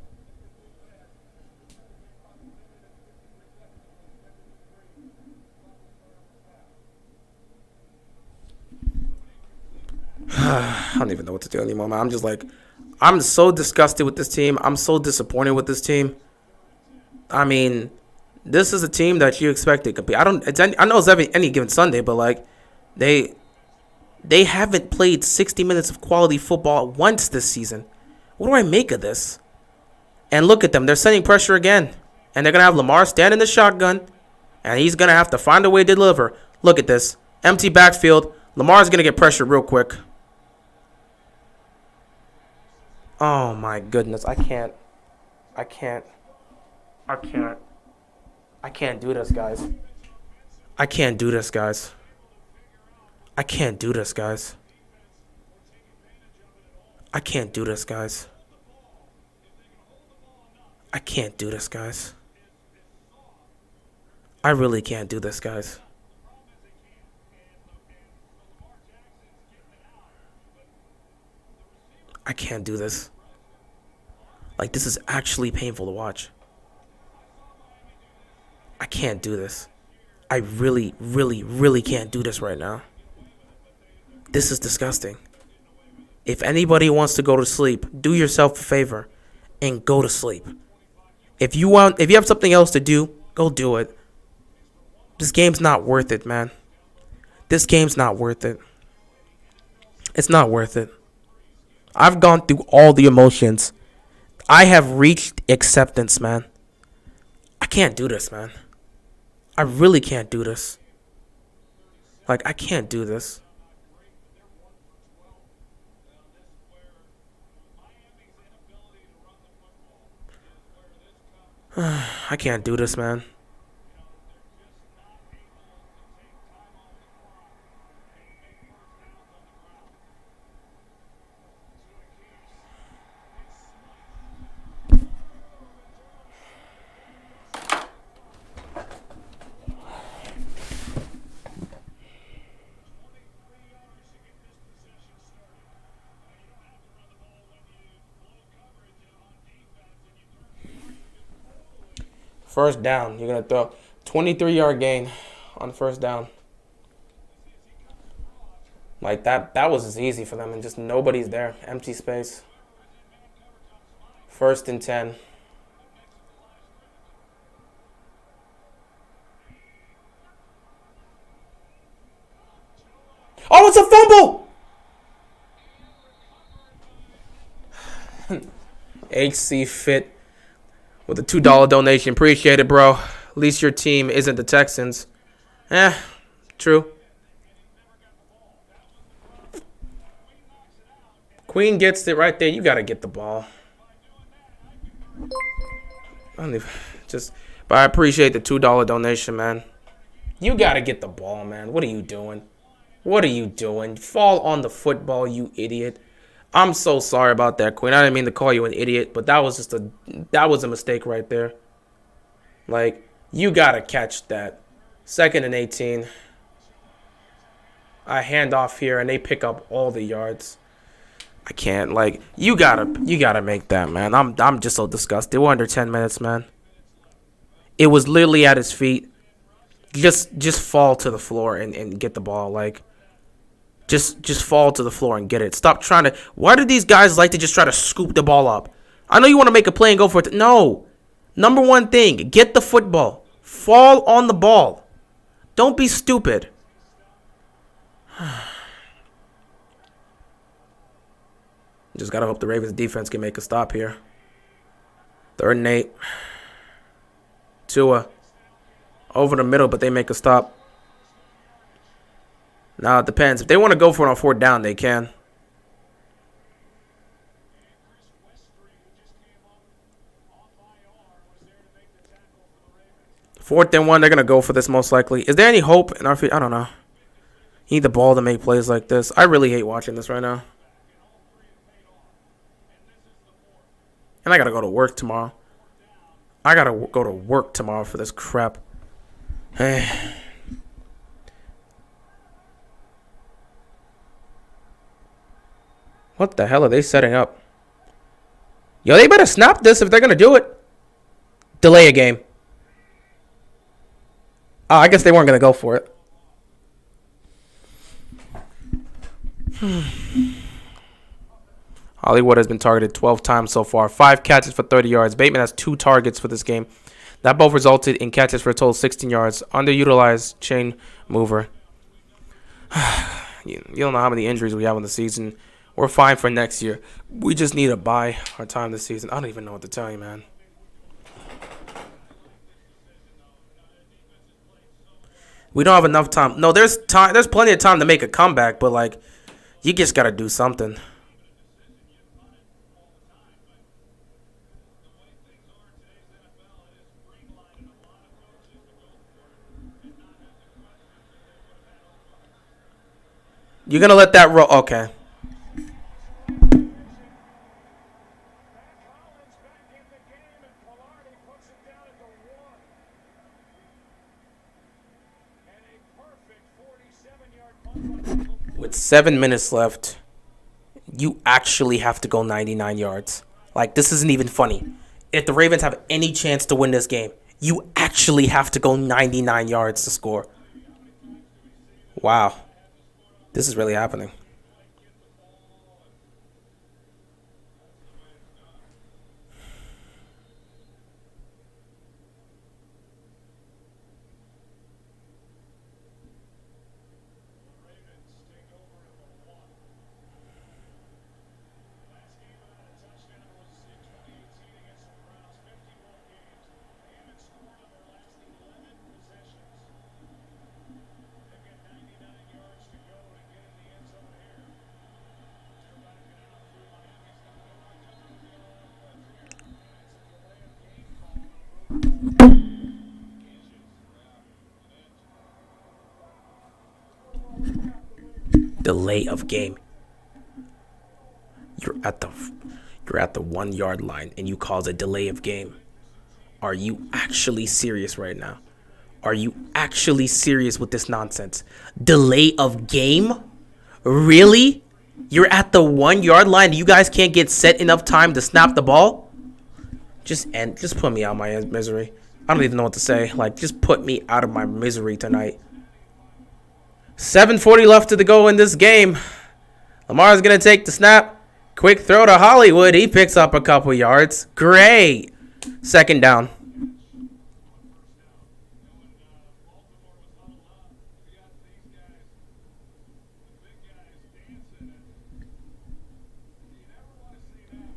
I don't even know what to do anymore, man. I'm just like, I'm so disgusted with this team. I'm so disappointed with this team. I mean, this is a team that you expect to compete. I know it's any given Sunday, but like, they They haven't played 60 minutes of quality football once this season. What do I make of this? And look at them. They're sending pressure again. And they're going to have Lamar stand in the shotgun. And he's going to have to find a way to deliver. Look at this. Empty backfield. Lamar's going to get pressure real quick. Oh, my goodness. I can't do this, guys. I can't do this, guys. I can't do this, guys. I can't do this, guys. I can't do this, guys. I really can't do this, guys. I can't do this. Like, this is actually painful to watch. I can't do this. I really, really, really can't do this right now. This is disgusting. If anybody wants to go to sleep, do yourself a favor and go to sleep. If you have something else to do, go do it. This game's not worth it, man. This game's not worth it. It's not worth it. I've gone through all the emotions. I have reached acceptance, man. I can't do this, man. I really can't do this. Like, I can't do this. I can't do this, man. First down. You're going to throw 23-yard gain on first down. Like, that was as easy for them, and just nobody's there. Empty space. 1st and 10. Oh, it's a fumble! HC Fit with a $2 donation. Appreciate it, bro. At least your team isn't the Texans. True. Queen gets it right there. You got to get the ball. But I appreciate the $2 donation, man. You got to get the ball, man. What are you doing? What are you doing? Fall on the football, you idiot. I'm so sorry about that, Queen. I didn't mean to call you an idiot, but that was a mistake right there. Like, you gotta catch that. 2nd and 18. I hand off here, and they pick up all the yards. I can't. Like, you gotta make that, man. I'm just so disgusted. We're under 10 minutes, man. It was literally at his feet. Just fall to the floor and get the ball. Like, Just fall to the floor and get it. Stop trying to... Why do these guys like to just try to scoop the ball up? I know you want to make a play and go for it. No. Number one thing, get the football. Fall on the ball. Don't be stupid. Just got to hope the Ravens defense can make a stop here. 3rd and 8. Tua. Over the middle, but they make a stop. Now, it depends. If they want to go for it on 4th down, they can. Fourth and 1, they're going to go for this most likely. Is there any hope in our feet? I don't know. You need the ball to make plays like this. I really hate watching this right now. And I got to go to work tomorrow. I got to go to work tomorrow for this crap. Hey. What the hell are they setting up? Yo, they better snap this if they're going to do it. Delay a game. Oh, I guess they weren't going to go for it. Hollywood has been targeted 12 times so far. 5 catches for 30 yards. Bateman has 2 targets for this game. That both resulted in catches for a total of 16 yards. Underutilized chain mover. You don't know how many injuries we have in the season. We're fine for next year. We just need to buy our time this season. I don't even know what to tell you, man. We don't have enough time. No, there's time. There's plenty of time to make a comeback, but like, you just gotta do something. You're gonna let that roll? Okay. With 7 minutes left, you actually have to go 99 yards. Like, this isn't even funny. If the Ravens have any chance to win this game, you actually have to go 99 yards to score. Wow. This is really happening. Delay of game. You're at the 1 yard line and you cause a delay of game. Are you actually serious right now? Are you actually serious with this nonsense? Delay of game? Really? You're at the 1 yard line. You guys can't get set enough time to snap the ball? Just put me out of my misery. I don't even know what to say. Like, just put me out of my misery tonight. 7:40 left to go in this game. Lamar's going to take the snap. Quick throw to Hollywood. He picks up a couple yards. Great. Second down.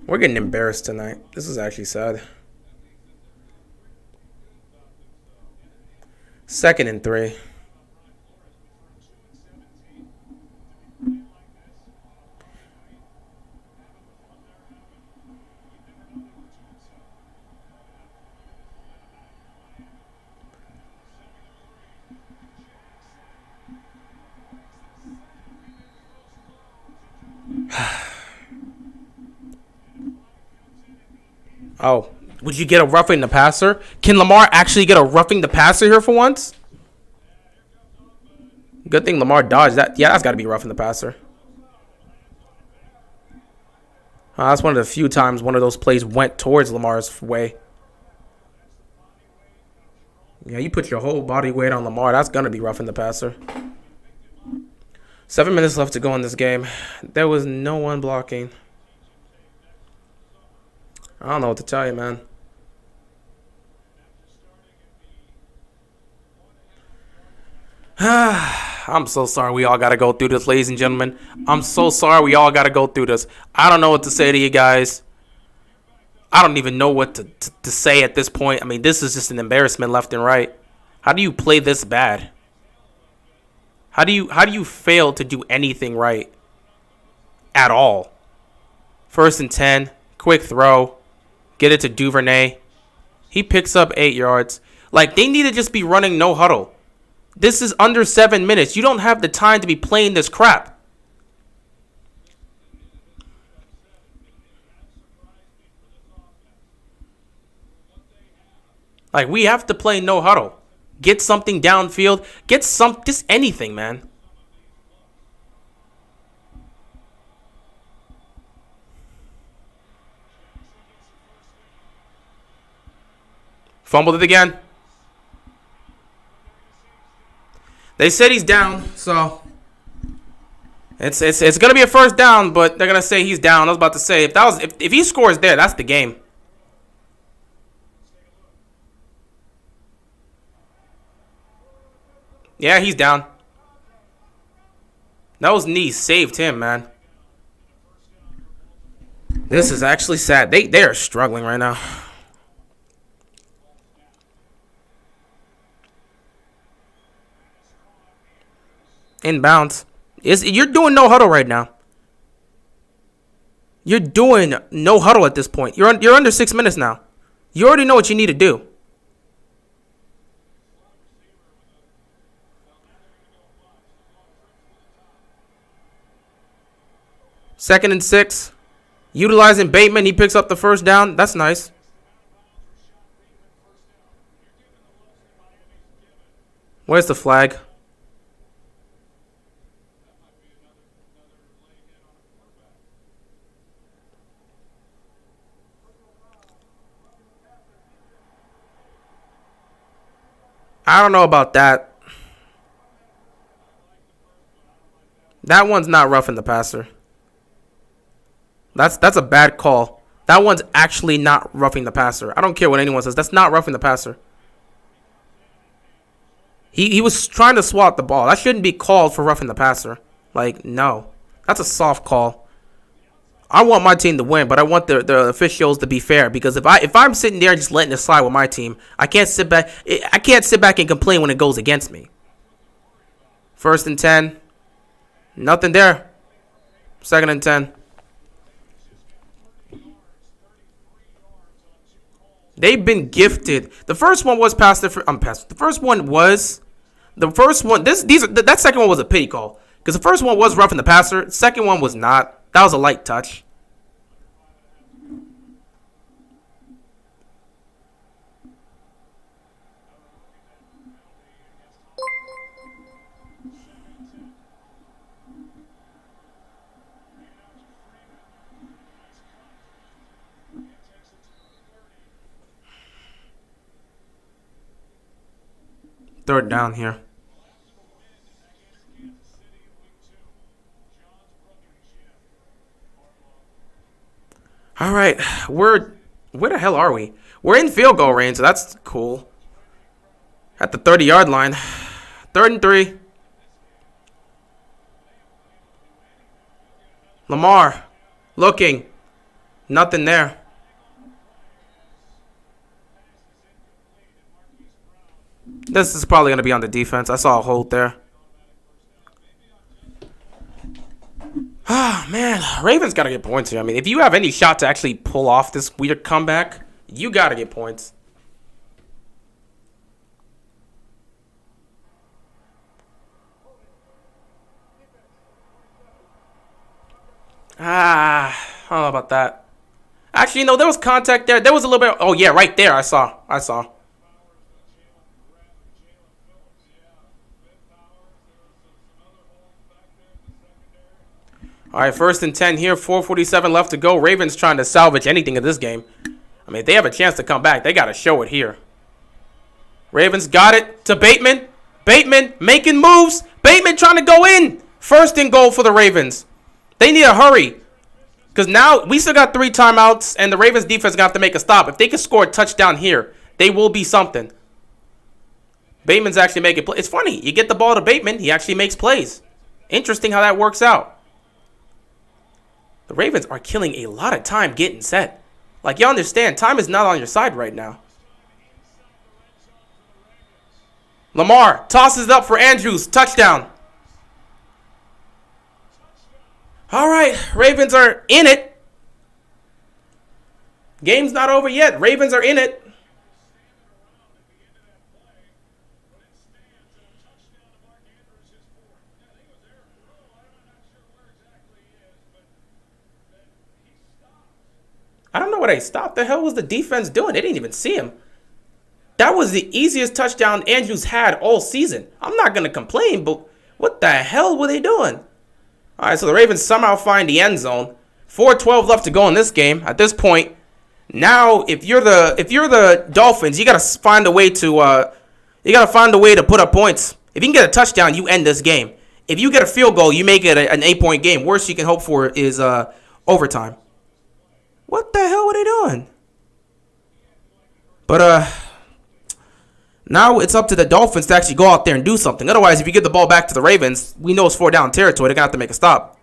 We're getting embarrassed tonight. This is actually sad. 2nd and 3. Oh, would you get a roughing the passer? Can Lamar actually get a roughing the passer here for once? Good thing Lamar dodged that. Yeah, that's got to be roughing the passer. That's one of the few times one of those plays went towards Lamar's way. Yeah, you put your whole body weight on Lamar. That's going to be roughing the passer. 7 minutes left to go in this game. There was no one blocking. I don't know what to tell you, man. I'm so sorry we all got to go through this, ladies and gentlemen. I'm so sorry we all got to go through this. I don't know what to say to you guys. I don't even know what to say at this point. I mean, this is just an embarrassment left and right. How do you play this bad? How do you fail to do anything right at all? 1st and 10, quick throw. Get it to Duvernay. He picks up 8 yards. Like, they need to just be running no huddle. This is under 7 minutes. You don't have the time to be playing this crap. Like, we have to play no huddle. Get something downfield. Get just anything, man. Fumbled it again. They said he's down, so it's gonna be a 1st down, but they're gonna say he's down. I was about to say if he scores there, that's the game. Yeah, he's down. Those knees saved him, man. This is actually sad. They are struggling right now. Inbounds. You're doing no huddle right now. You're doing no huddle at this point. You're under 6 minutes now. You already know what you need to do. Second and 6. Utilizing Bateman. He picks up the first down. That's nice. Where's the flag? I don't know about that. That one's not roughing the passer. That's a bad call. That one's actually not roughing the passer. I don't care what anyone says. That's not roughing the passer. He was trying to swat the ball. That shouldn't be called for roughing the passer. Like, no. That's a soft call. I want my team to win, but I want the officials to be fair, because if I'm sitting there just letting it slide with my team, I can't sit back and complain when it goes against me. First and 10. Nothing there. Second and 10. They've been gifted. The first one was past the first one was that second one was a pity call, because the first one was roughing the passer. The second one was not. That was a light touch. Third down here. All right, where the hell are we? We're in field goal range, so that's cool. At the 30-yard line. 3rd and 3. Lamar looking. Nothing there. This is probably going to be on the defense. I saw a hold there. Ah, man. Ravens got to get points here. I mean, if you have any shot to actually pull off this weird comeback, you got to get points. I don't know about that. Actually, no, there was contact there. There was a little bit. Oh, yeah, right there. I saw. All right, 1st and 10 here. 4:47 left to go. Ravens trying to salvage anything in this game. I mean, if they have a chance to come back, they got to show it here. Ravens got it to Bateman. Bateman making moves. Bateman trying to go in. 1st and goal for the Ravens. They need to hurry, because now we still got 3 timeouts, and the Ravens defense got to make a stop. If they can score a touchdown here, they will be something. Bateman's actually making plays. It's funny. You get the ball to Bateman, he actually makes plays. Interesting how that works out. The Ravens are killing a lot of time getting set. Like, you understand, time is not on your side right now. Lamar tosses it up for Andrews. Touchdown. All right, Ravens are in it. Game's not over yet. Ravens are in it. I don't know what they stopped. The hell was the defense doing? They didn't even see him. That was the easiest touchdown Andrews had all season. I'm not going to complain, but what the hell were they doing? All right, so the Ravens somehow find the end zone. 4:12 left to go in this game. At this point, now if you're the Dolphins, you got to find a way to put up points. If you can get a touchdown, you end this game. If you get a field goal, you make it an 8-point game. Worst you can hope for is overtime. What the hell were they doing? But Now it's up to the Dolphins to actually go out there and do something. Otherwise, if you give the ball back to the Ravens, we know it's 4-down territory. They're going to have to make a stop.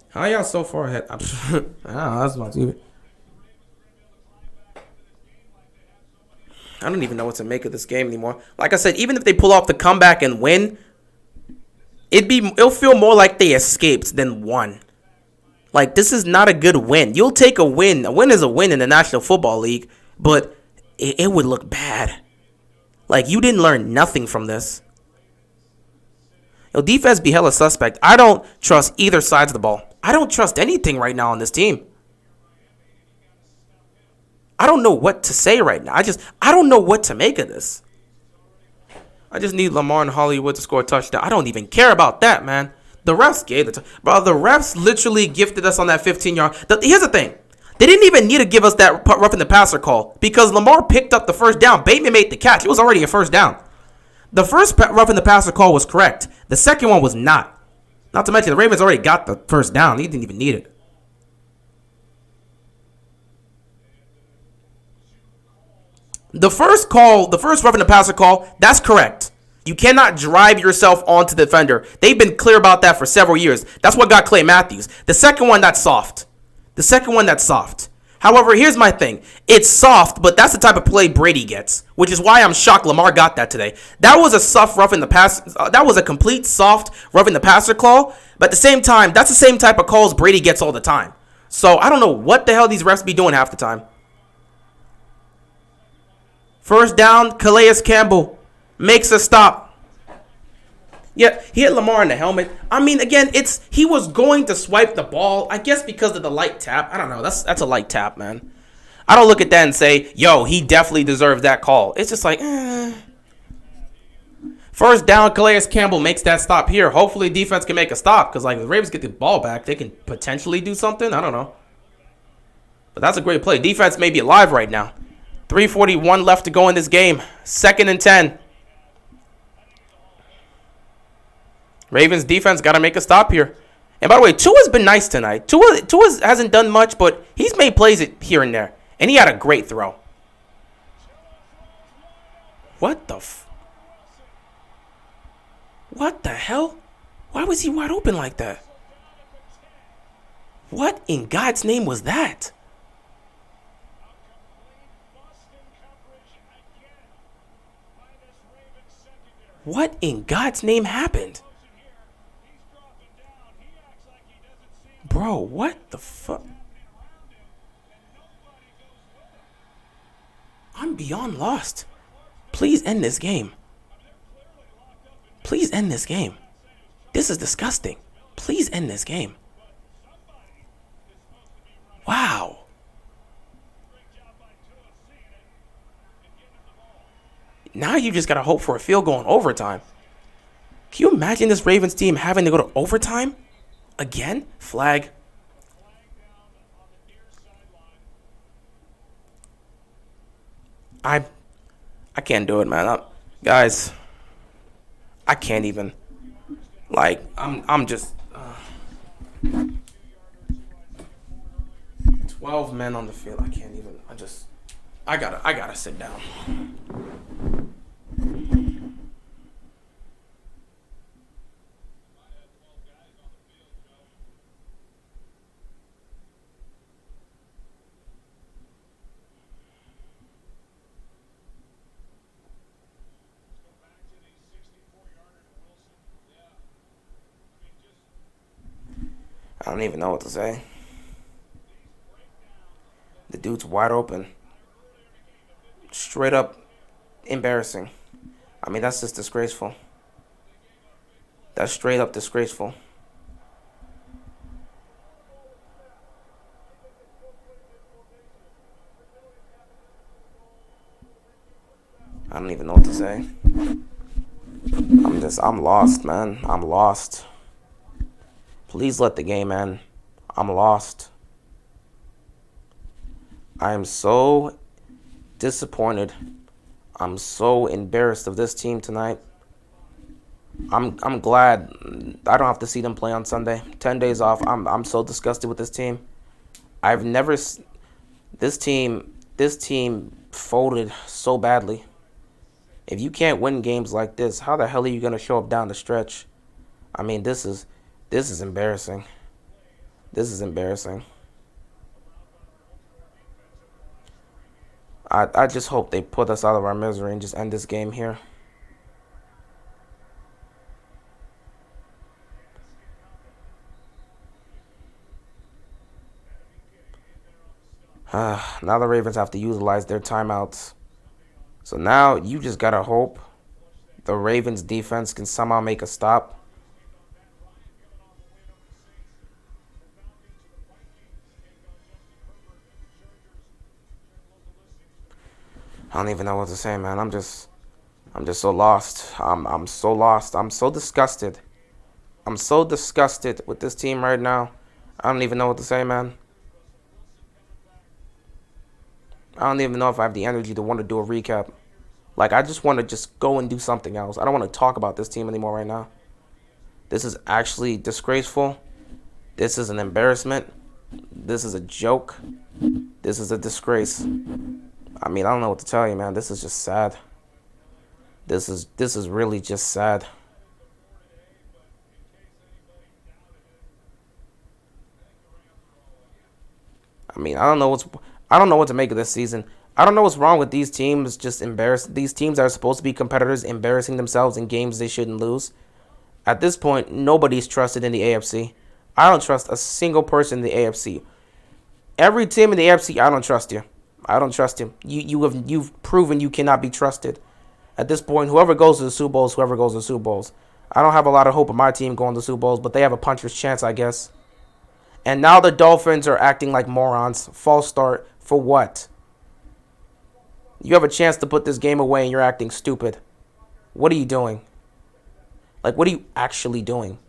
How y'all so far ahead? I don't know, that's about to. I don't even know what to make of this game anymore. Like I said, even if they pull off the comeback and win, it'll feel more like they escaped than won. Like, this is not a good win. You'll take a win. A win is a win in the National Football League, but it would look bad. Like, you didn't learn nothing from this. Defense be hella suspect. I don't trust either side of the ball. I don't trust anything right now on this team. I don't know what to say right now. I don't know what to make of this. I just need Lamar and Hollywood to score a touchdown. I don't even care about that, man. The refs gave it. Bro, the refs literally gifted us on that 15-yard. Here's the thing. They didn't even need to give us that roughing the passer call because Lamar picked up the first down. Bateman made the catch. It was already a first down. The first roughing the passer call was correct. The second one was not. Not to mention, the Ravens already got the first down. He didn't even need it. The first roughing the passer call, that's correct. You cannot drive yourself onto the defender. They've been clear about that for several years. That's what got Clay Matthews. The second one, that's soft. However, here's my thing. It's soft, but that's the type of play Brady gets, which is why I'm shocked Lamar got that today. That was a soft roughing the pass. That was a complete soft roughing the passer call. But at the same time, that's the same type of calls Brady gets all the time. So I don't know what the hell these refs be doing half the time. First down, Calais Campbell makes a stop. Yeah, he hit Lamar in the helmet. I mean, again, he was going to swipe the ball. I guess because of the light tap. I don't know. That's a light tap, man. I don't look at that and say, yo, he definitely deserves that call. It's just like, First down, Calais Campbell makes that stop here. Hopefully defense can make a stop because, like, if the Ravens get the ball back, they can potentially do something. I don't know. But that's a great play. Defense may be alive right now. 3:41 left to go in this game. 2nd and 10. Ravens defense got to make a stop here. And by the way, Tua's been nice tonight. Tua hasn't done much, but he's made plays here and there. And he had a great throw. What the hell? Why was he wide open like that? What in God's name was that? What in God's name happened? Bro, what the fuck? I'm beyond lost. Please end this game. Please end this game. This is disgusting. Please end this game. Wow. Now you just got to hope for a field goal in overtime. Can you imagine this Ravens team having to go to overtime? Again? Flag. I can't do it, man. Guys, I can't even. Like, I'm just 12 men on the field. I can't even. I gotta sit down. I don't even know what to say. The dude's wide open. Straight up embarrassing. I mean, that's just disgraceful. That's straight up disgraceful. I don't even know what to say. I'm lost, man. I'm lost. Please let the game end. I'm lost. I am so disappointed. I'm so embarrassed of this team tonight. I'm glad I don't have to see them play on Sunday. 10 days off. I'm so disgusted with this team. I've never this team folded so badly. If you can't win games like this, how the hell are you gonna show up down the stretch? I mean, this is embarrassing. This is embarrassing. I just hope they put us out of our misery and just end this game here. Now the Ravens have to utilize their timeouts. So now you just gotta hope the Ravens defense can somehow make a stop. I don't even know what to say, man. I'm just so lost. I'm so lost. I'm so disgusted. I'm so disgusted with this team right now. I don't even know what to say, man. I don't even know if I have the energy to want to do a recap. Like, I just want to just go and do something else. I don't want to talk about this team anymore right now. This is actually disgraceful. This is an embarrassment. This is a joke. This is a disgrace. I mean, I don't know what to tell you, man. This is just sad. This is really just sad. I mean, I don't know what to make of this season. I don't know what's wrong with these teams just these teams that are supposed to be competitors embarrassing themselves in games they shouldn't lose. At this point, nobody's trusted in the AFC. I don't trust a single person in the AFC. Every team in the AFC, I don't trust you. I don't trust you. You've proven you cannot be trusted. At this point, whoever goes to the Super Bowls, whoever goes to the Super Bowls. I don't have a lot of hope of my team going to the Super Bowls, but they have a puncher's chance, I guess. And now the Dolphins are acting like morons. False start for what? You have a chance to put this game away and you're acting stupid. What are you doing? Like, what are you actually doing?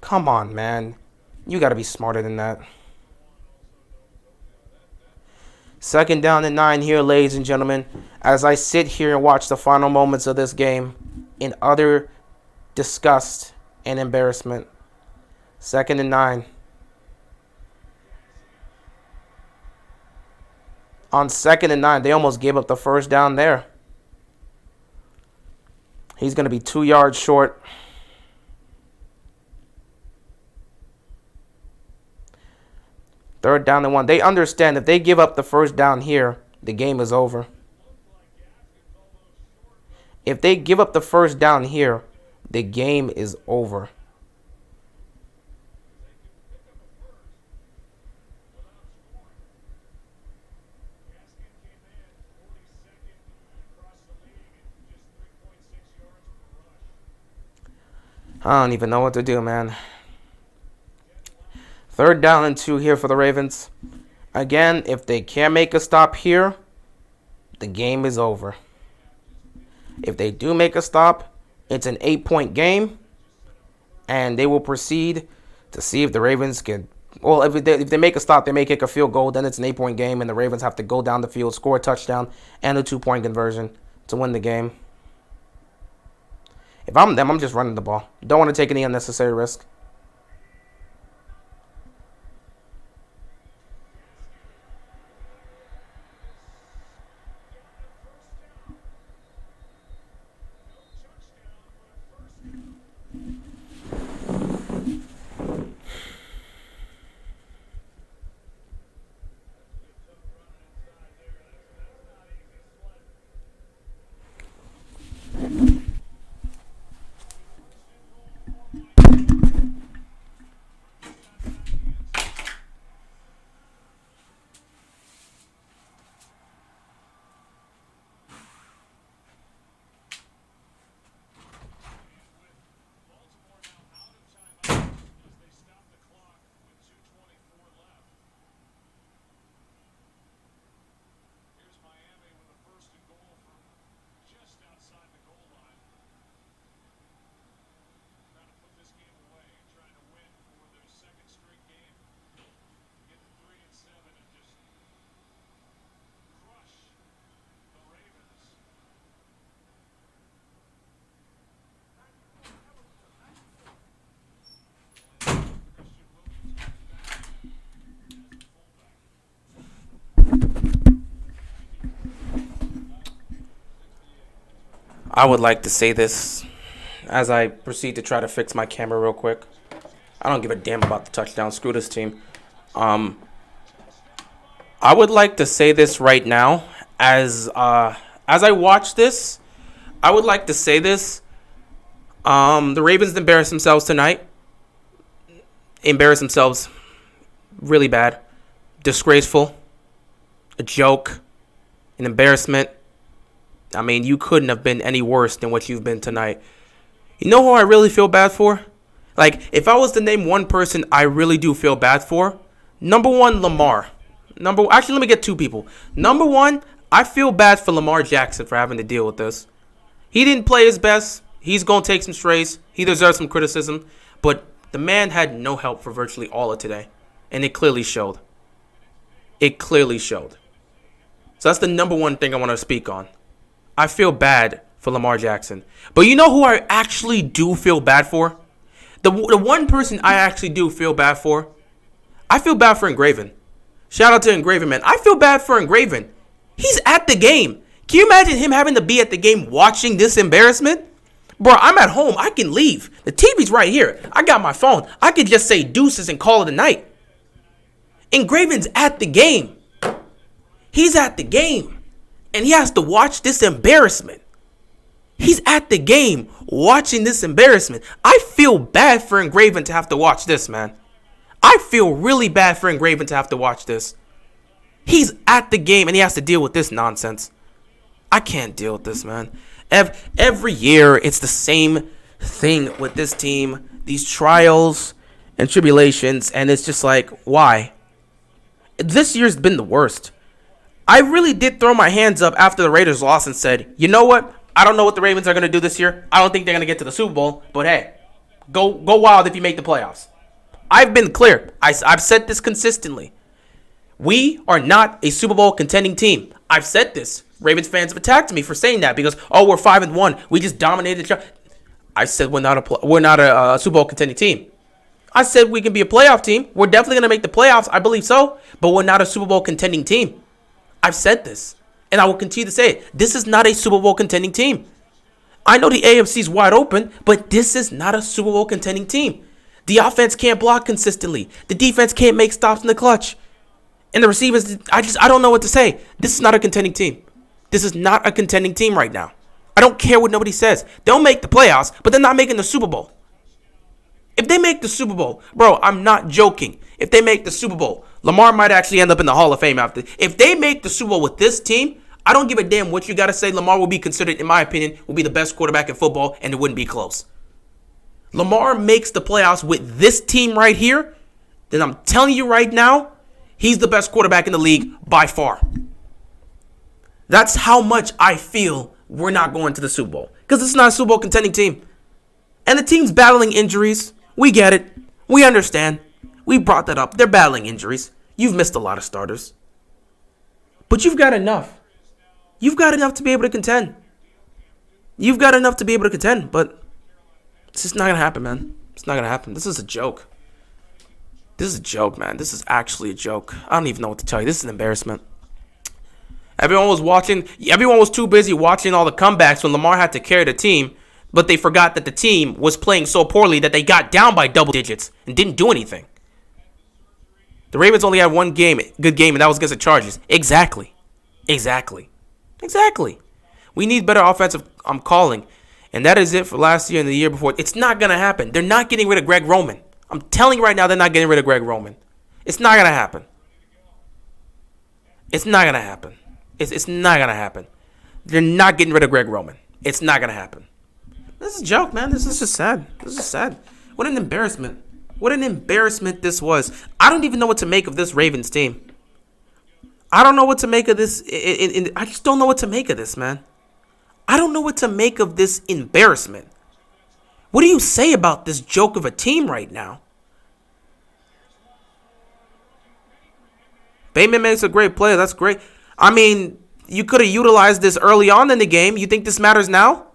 Come on, man. You got to be smarter than that. 2nd down and 9 here, ladies and gentlemen, as I sit here and watch the final moments of this game in utter disgust and embarrassment. 2nd and 9. On 2nd and 9, they almost gave up the first down there. He's going to be 2 yards short. Third down and 1. They understand if they give up the first down here, the game is over. If they give up the first down here, the game is over. I don't even know what to do, man. 3rd down and 2 here for the Ravens. Again, if they can't make a stop here, the game is over. If they do make a stop, it's an 8-point game, and they will proceed to see if the Ravens can. Well, if they make a stop, they may kick a field goal. Then it's an 8-point game, and the Ravens have to go down the field, score a touchdown, and a 2-point conversion to win the game. If I'm them, I'm just running the ball. Don't want to take any unnecessary risk. I would like to say this as I proceed to try to fix my camera real quick. I don't give a damn about the touchdown. Screw this team. I would like to say this right now as I watch this. I would like to say this. The Ravens embarrassed themselves tonight. Embarrassed themselves really bad. Disgraceful. A joke. An embarrassment. I mean, you couldn't have been any worse than what you've been tonight. You know who I really feel bad for? Like, if I was to name one person I really do feel bad for, number one, Lamar. Actually, let me get two people. Number one, I feel bad for Lamar Jackson for having to deal with this. He didn't play his best. He's going to take some strays. He deserves some criticism. But the man had no help for virtually all of today. And it clearly showed. It clearly showed. So that's the number one thing I want to speak on. I feel bad for Lamar Jackson. But you know who I actually do feel bad for? The one person I actually do feel bad for? I feel bad for Engraven. Shout out to Engraven, man. I feel bad for Engraven. He's at the game. Can you imagine him having to be at the game watching this embarrassment? Bro, I'm at home. I can leave. The TV's right here. I got my phone. I could just say deuces and call it a night. Engraven's at the game. He's at the game. And he has to watch this embarrassment. He's at the game watching this embarrassment. I feel bad for Engraven to have to watch this, man. I feel really bad for Engraven to have to watch this. He's at the game and he has to deal with this nonsense. I can't deal with this, man. Every year, it's the same thing with this team. These trials and tribulations. And it's just like, why? This year's been the worst. I really did throw my hands up after the Raiders lost and said, you know what? I don't know what the Ravens are going to do this year. I don't think they're going to get to the Super Bowl. But hey, go wild if you make the playoffs. I've been clear. I've said this consistently. We are not a Super Bowl contending team. I've said this. Ravens fans have attacked me for saying that because, oh, we're 5-1. We just dominated. I said we're not a Super Bowl contending team. I said we can be a playoff team. We're definitely going to make the playoffs. I believe so. But we're not a Super Bowl contending team. I've said this. And I will continue to say it. This is not a Super Bowl contending team. I know the AFC is wide open, but this is not a Super Bowl contending team. The offense can't block consistently. The defense can't make stops in the clutch. And the receivers, I don't know what to say. This is not a contending team. This is not a contending team right now. I don't care what nobody says. They'll make the playoffs, but they're not making the Super Bowl. If they make the Super Bowl, bro, I'm not joking. If they make the Super Bowl, Lamar might actually end up in the Hall of Fame after. If they make the Super Bowl with this team, I don't give a damn what you got to say. Lamar will be considered, in my opinion, will be the best quarterback in football, and it wouldn't be close. Lamar makes the playoffs with this team right here, then I'm telling you right now, he's the best quarterback in the league by far. That's how much I feel we're not going to the Super Bowl. Because it's not a Super Bowl contending team. And the team's battling injuries. We get it. We understand. We brought that up. They're battling injuries. You've missed a lot of starters. But you've got enough. You've got enough to be able to contend. You've got enough to be able to contend. But it's just not going to happen, man. It's not going to happen. This is a joke. This is a joke, man. This is actually a joke. I don't even know what to tell you. This is an embarrassment. Everyone was watching. Everyone was too busy watching all the comebacks when Lamar had to carry the team. But they forgot that the team was playing so poorly that they got down by double digits and didn't do anything. The Ravens only had one good game, and that was against the Chargers. Exactly. We need better offensive calling. And that is it for last year and the year before. It's not going to happen. They're not getting rid of Greg Roman. I'm telling you right now, they're not getting rid of Greg Roman. It's not going to happen. It's not going to happen. It's not going to happen. They're not getting rid of Greg Roman. It's not going to happen. This is a joke, man. This is just sad. This is sad. What an embarrassment. What an embarrassment this was. I don't even know what to make of this Ravens team. I don't know what to make of this. I just don't know what to make of this, man. I don't know what to make of this embarrassment. What do you say about this joke of a team right now? Bateman makes a great play. That's great. I mean, you could have utilized this early on in the game. You think this matters now?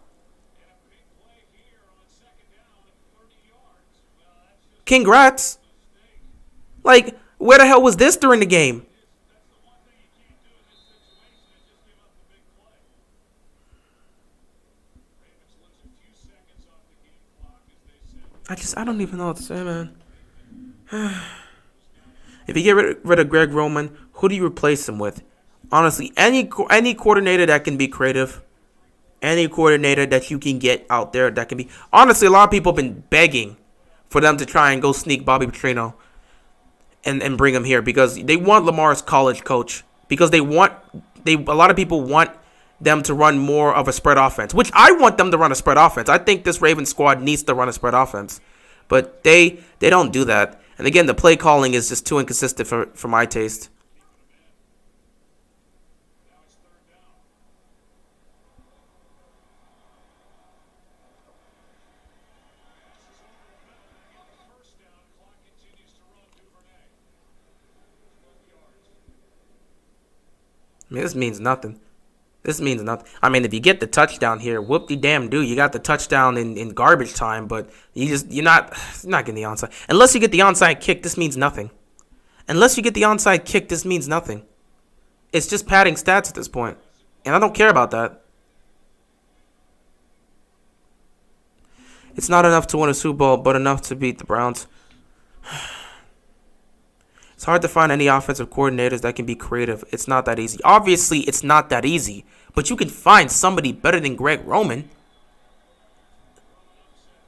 Congrats. Like, where the hell was this during the game? I don't even know what to say, man. If you get rid of Greg Roman, who do you replace him with? Honestly, any coordinator that can be creative, any coordinator that you can get out there that can be. Honestly, a lot of people have been begging for them to try and go sneak Bobby Petrino and bring him here because they want Lamar's college coach because a lot of people want them to run more of a spread offense, which I want them to run a spread offense. I think this Ravens squad needs to run a spread offense, but they don't do that. And again, the play calling is just too inconsistent for my taste. I mean, this means nothing. This means nothing. I mean, if you get the touchdown here, whoop-de-damn-do. You got the touchdown in garbage time, but you're not getting the onside. Unless you get the onside kick, this means nothing. Unless you get the onside kick, this means nothing. It's just padding stats at this point, and I don't care about that. It's not enough to win a Super Bowl, but enough to beat the Browns. It's hard to find any offensive coordinators that can be creative. It's not that easy. Obviously, it's not that easy. But you can find somebody better than Greg Roman.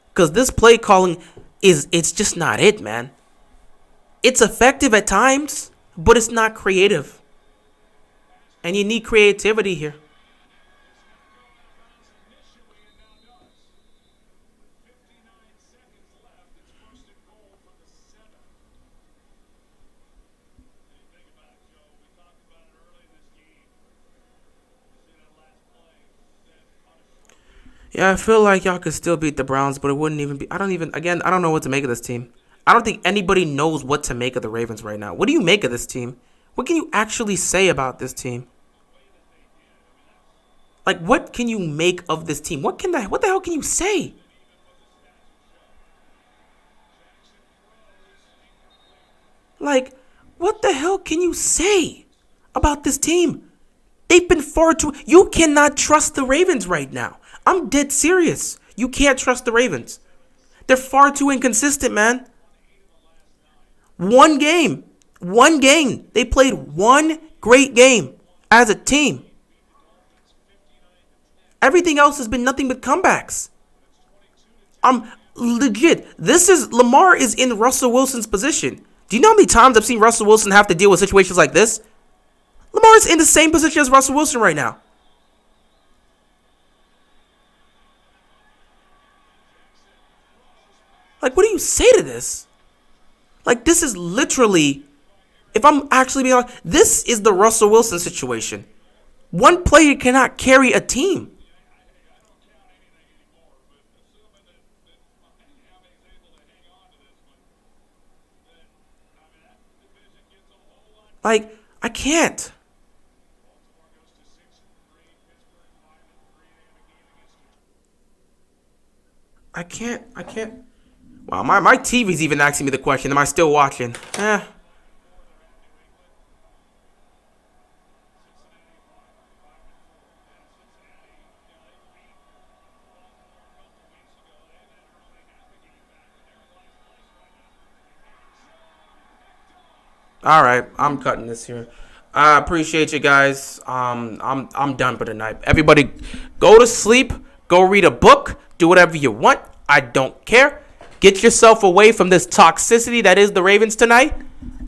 Because this play calling it's just not it, man. It's effective at times, but it's not creative. And you need creativity here. Yeah, I feel like y'all could still beat the Browns, but it wouldn't even be. I don't know what to make of this team. I don't think anybody knows what to make of the Ravens right now. What do you make of this team? What can you actually say about this team? Like, what can you make of this team? What the hell can you say? Like, what the hell can you say about this team? They've been far too. You cannot trust the Ravens right now. I'm dead serious. You can't trust the Ravens. They're far too inconsistent, man. One game. They played one great game as a team. Everything else has been nothing but comebacks. I'm legit. Lamar is in Russell Wilson's position. Do you know how many times I've seen Russell Wilson have to deal with situations like this? Lamar's in the same position as Russell Wilson right now. Like, what do you say to this? Like, this is literally, if I'm actually being honest, this is the Russell Wilson situation. One player cannot carry a team. Like, I can't. I can't. Wow, my TV's even asking me the question, am I still watching? All right, I'm cutting this here. I appreciate you guys. I'm done for the night. Everybody, go to sleep. Go read a book. Do whatever you want. I don't care. Get yourself away from this toxicity that is the Ravens tonight.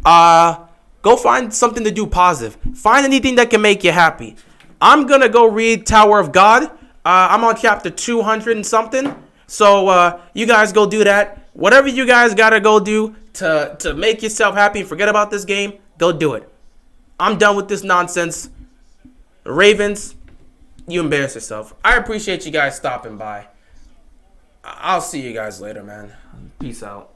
Go find something to do positive. Find anything that can make you happy. I'm gonna go read Tower of God. I'm on chapter 200 and something. So you guys go do that. Whatever you guys gotta go do to make yourself happy and forget about this game, go do it. I'm done with this nonsense. Ravens, you embarrass yourself. I appreciate you guys stopping by. I'll see you guys later, man. Peace out.